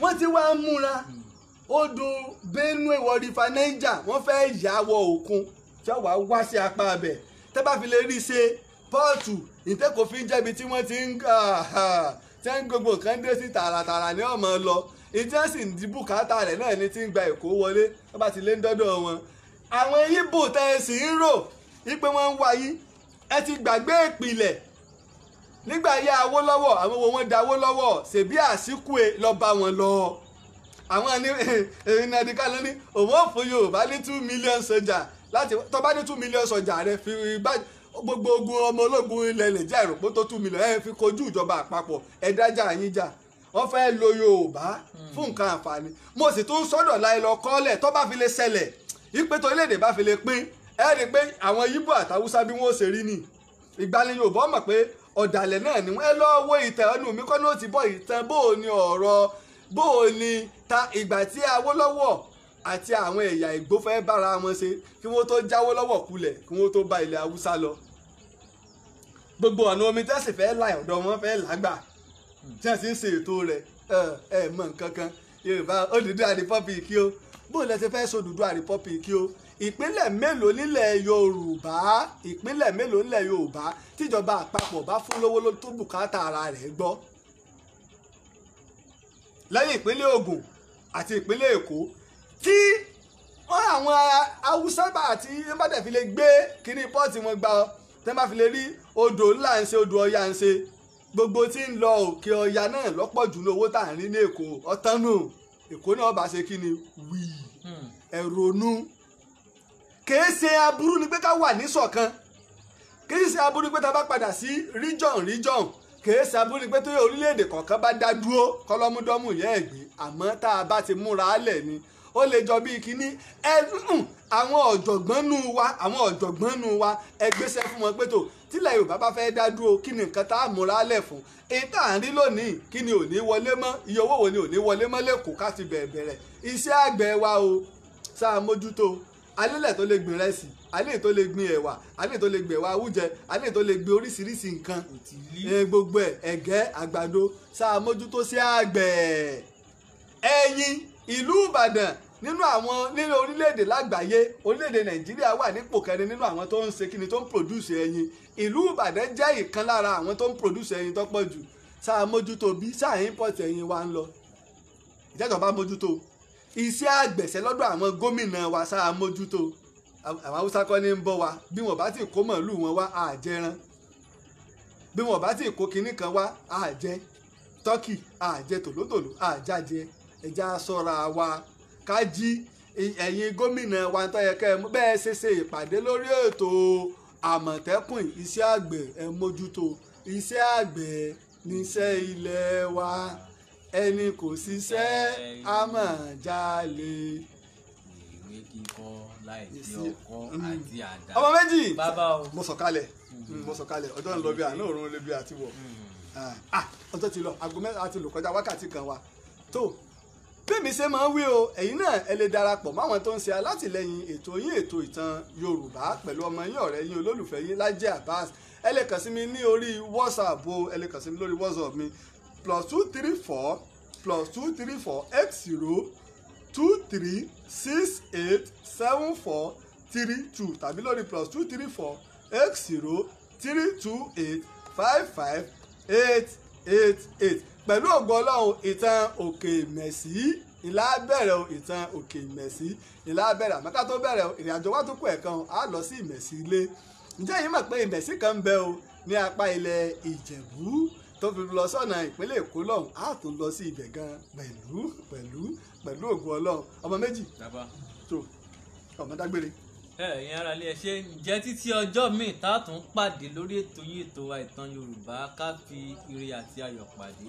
B: wọ́n ti wá ń múra odò Benue wọ rifa Niger wọ́n fẹ́ yà wọ òkun tí wọ́n wá wá sí apá abẹ̀ tẹ́ bá fi lè rí ṣe pọ́ọ̀tù ìtẹ́kọ̀ọ́fín jẹ́bi tí wọ́n ti ń tí wọ́n gbogbo nǹkan dé sí tààràtààrà ní ọmọ lọ ìtí wọ́n sì ń di bùkátà rẹ̀ náà ní ti ń gba Èkó wọlé wọ́n bá ti lé ń dọ́dọ̀ wọn. àwọn Ìgbò tẹ́ ẹ sì ń rò wípé wọ́n ń wáyé ẹ ti gbàgbé ìpìlẹ̀ nígbà yá Awólọ́wọ̀ àwọn wo wọ́n da Awólọ́wọ̀ ṣèbí Àsíkúè lọ bá wọn lọ àwọn ní ìnàdíkà ló ní òun ò fún Yorùbá ní 2 million sójà láti tó bá ní 2 million sójà rẹ fi gbogbo ogun ọmọ ológun ilẹ̀ Nàìjíríà ìròpó tó 2 million ẹ fi kojú ìjọba àpapọ̀ ẹ dájà yín jà wọ́n fẹ́ lo Yorùbá fún nǹkan àǹfààní mo sì tún sọ́dọ̀ láì lọ kọ́lẹ̀ tó bá fi lè ṣẹlẹ̀ ìpè tó orílẹ̀-èdè bá fi lè pín ẹ rí i pé àwọn Ìgbò àtàwùsá bí wọ́n ṣe rí ni ìgbàlẹ̀ Yorùbá mọ̀ pé ọ̀dàlẹ̀ náà ni wọ́n lọ wo ìtàn ẹnu mi kọ́ ní ó ti bọ́ ìtàn bó o ní ọ̀rọ̀ bó o ní ta ìgbà tí Awólọ́wọ̀ àti àwọn ẹ̀yà Ìgbò fẹ́ bára wọn ṣe kí wọ́n tó jáwó lọ́wọ́ kulẹ̀ kí wọ́n tó bá ilẹ̀ Haúsá lọ gbogbo ọ̀nà omi tẹ́sí fẹ́ la ọ̀dọ̀ wọn fẹ́ làgbà tí wọ́n sì ń ṣe ètò rẹ̀ ẹ mọ̀ nǹkan kan Yorùbá Odùduwà Republic o bó o lẹ ti fẹ́ sọ Odùduwà Republic o ìpínlẹ̀ mélòó nílẹ̀ Yorùbá ìpínlẹ̀ mélòó nílẹ̀ Yorùbá tíjọba àpapọ̀ bá fún lówó ló tó bùkátà ara rẹ̀ gbọ́ lẹ́yìn ìpínlẹ̀ Ògùn àti ìpínlẹ̀ Èkó tí wọ́n àwọn Haúsá àti ìbàdàn fi lè gbé kíní pọ́ọ̀tì wọn gba tẹ́ bá fi lè rí odò ńlá ń ṣe odò Ọya ń ṣe gbogbo tí ń lọ òkè Ọya náà lọ́pọ̀ jù ní owó tá à ń rí ní Èkó ọ̀tánù Èkó náà bá ṣe kí ni wí ẹ̀rọ̀nù kìí ṣe aburú ni pé ká wà ní ṣọ̀kan kìí ṣe aburú ni pé tá a bá padà sí region kìí ṣe aburú ni pé tó yẹ orílẹ̀-èdè kọ̀ọ̀kan bá dá dúró kọ́lọ́múdọ́mù yẹn ẹ̀gbìn àmọ́ tá a bá ti múra álẹ̀ ni ó lè jọ bíi kíní àwọn ọ̀jọ̀gbọ́n nù wa ẹgbẹ́sẹ̀ fún wọn pé tó tílẹ̀ Yorùbá bá fẹ́ dá dúró kí ni nǹkan tá a múra álẹ̀ fún èyí tá à ń rí lónìí kí ni ò ní wọlé mọ́ iye owó wo ni ò ní wọlé mọ́ lẹ́kọ̀ọ́ ká ti bẹ̀rẹ̀ iṣẹ́ àgbẹ̀ wa o sáà mójútó alẹ́lẹ̀ tó lè gbin rẹ́sì alẹ́ tó lè gbin ẹ̀wà alẹ́ tó lè gbin ẹ̀wà awújẹ alẹ́ tó lè gbin oríṣiríṣi nǹkan gbogbo ẹ̀gẹ́ àgbàdo sáà mójútó sí àgbẹ̀ ẹ̀yin ìlú Ìbàdàn nínú orílẹ̀-èdè lágbàáyé orílẹ̀-èdè Nàìjíríà wà nípò kẹrin nínú àwọn tó ń ṣe kíni tó ń produce ẹyin ìlú Ìbàdàn jẹ́ ìkan lára àwọn tó ń produce ẹyin tó pọ̀ jù sáà mójútó bí sáà import ẹyin wa ń lọ ìjẹ́jọba mójútó iṣẹ́ àgbẹ̀sẹ̀ lọ́dọ̀ àwọn gómìnà wa sáà mójútó àwọn Haúsá kọ́ ní ń bọ̀ wa bí wọ́n bá ti kó màálù wọn wá àjẹran bí wọ́n bá ti kó kinní kan wá àjẹ tọ́kì àjẹ tòlótòló àjájẹ ẹja ṣọ́ra wa ká jí ẹ̀yin gómìnà wa tó yẹ kẹ́ ẹ bẹ́ẹ̀ ṣe ìpàdé lórí ètò Àmọ̀tẹ́kùn iṣẹ́ àgbẹ̀ ẹ mójútó iṣẹ́ àgbẹ̀ níṣẹ́ ilé wa ẹni kò ṣiṣẹ́ a máa jalè.
C: ìwé kíkọ láìsí ọkọ àti àdá.
B: ọmọ méjì
C: mo
B: sọ̀kalẹ̀ ọjọ́ ń lọ bí àná òórùn lè bí àti wọ̀ ọjọ́ ti lọ aago mẹ́ta àti lò kọjá wákàtí kan wa tó bẹ́ẹ̀mi ṣe máa ń wí o ẹ̀yin náà ẹ lè darapọ̀ máwọn tó ń ṣe alátìlẹyìn ètò yín ètò ìtàn Yorùbá pẹ̀lú ọmọ yín ọ̀rẹ́ yín olólùfẹ́ yín Lájí Abbas ẹ lè kàn sí mi ní orí WhatsApp o ẹ lè kàn sí mi lórí WhatsApp mi +234 23487432 tàbí lórí +234 803285588 pẹ̀lú ògo Ọlọ́run ìtàn Òkè Ìmẹ̀sí ìlà bẹ̀rẹ̀ o ìtàn Òkè Ìmẹ̀sí ìlà bẹ̀rẹ̀ àmọ́ ká tó bẹ̀rẹ̀ o ìrìnàjò wa tó kù ẹ̀kan á lọ sí Ìmẹ̀sí ilé ǹjẹ́ yìí mọ̀ pé Ìmẹ̀sí kan ń bẹ o ní apá ilẹ̀ Ìjẹ̀bú tó fi lọ sọ́nà ìpínlẹ̀ Èkó lọ́hùn á tún lọ sí ibẹ̀ gan pẹ̀lú ògo Ọlọ́run ọmọ méjì tó ọmọ dágbére.
C: ìyẹn ara ilé ẹ ṣe ǹjẹ́ títí ọjọ́ míì tá a tún pàdé lórí ètò yín ètò wa ìtàn Yorùbá ká fi ire àti ayọ̀ pàdé.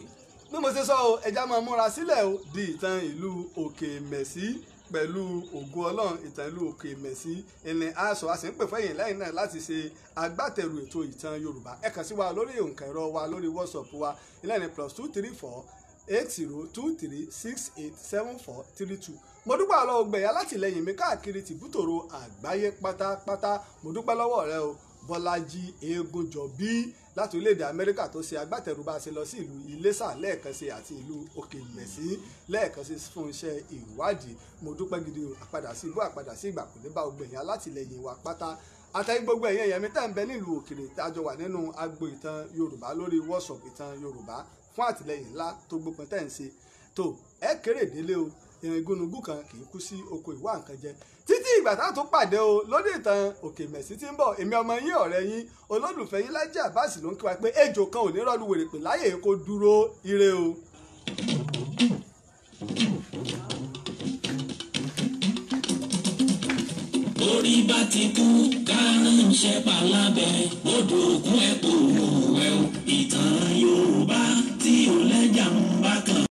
B: bí mo ṣe sọ o ẹja máa múra sílẹ̀ o di ìtàn ìlú Òkè Ìmẹ̀sí pẹ̀lú ògo Ọlọ́run ìtàn ìlú Òkè Ìmẹ̀sí ẹni aṣọ àṣẹ ń pè fẹ́yìn lẹ́yìn náà láti ṣe agbátẹrù ètò ìtàn Yorùbá ẹ kàn sí wa lórí òǹkà ẹ̀rọ wa lórí WhatsApp wa ìlànà +234 8023687432 mo dúpẹ́ lọ́wọ́ gbẹ̀yà látìlẹ́yìn mi káàkiri tìbútòrò àgbáyé pátápátá mo dúpẹ́ lọ́wọ́ rẹ o Bọ́lájí Eégúnjọbí láti orílẹ̀-èdè Amẹ́ríkà tó ṣe agbátẹrù bá a ṣe lọ sí ìlú Iléṣà lẹ́ẹ̀kan sí àti ìlú Òkè Ìgbẹ̀sí lẹ́ẹ̀kan sí fún iṣẹ́ ìwádìí. Mo dúpẹ́ gidi àpadà sí ibú àpadà sí ìgbà kò ní bá gbogbo ẹ̀yin alátìlẹyìn wa pátá àtàyè gbogbo ẹ̀yin èèyàn mi tẹ́ ń bẹ nílùú òkèrè tá a jọ wà nínú agbo ìtàn Yorùbá lórí WhatsApp ìtàn Yorùbá fún àtìlẹyìn ńlá tó gbópin tẹ́ ń ṣe tó ẹ kéré délé o ìrìn gúnugún kan kì í kú sí oko ìwà nǹkan jẹ títí ìgbà tá a tún pàdé o lórí ìtàn Òkè Ìgbẹ̀sí tí ń bọ̀ èmi ọmọ yín ọ̀rẹ́ yín olólùfẹ́ yín Lájí Abbas ló ń kí wa pé ejò kan ò ní rọ́ọ̀lù wèrè pè láyè kó dúró ire o.
A: orí bá ti kú kárànṣẹ́ palábẹ́ odò òkun ẹ̀ kò mú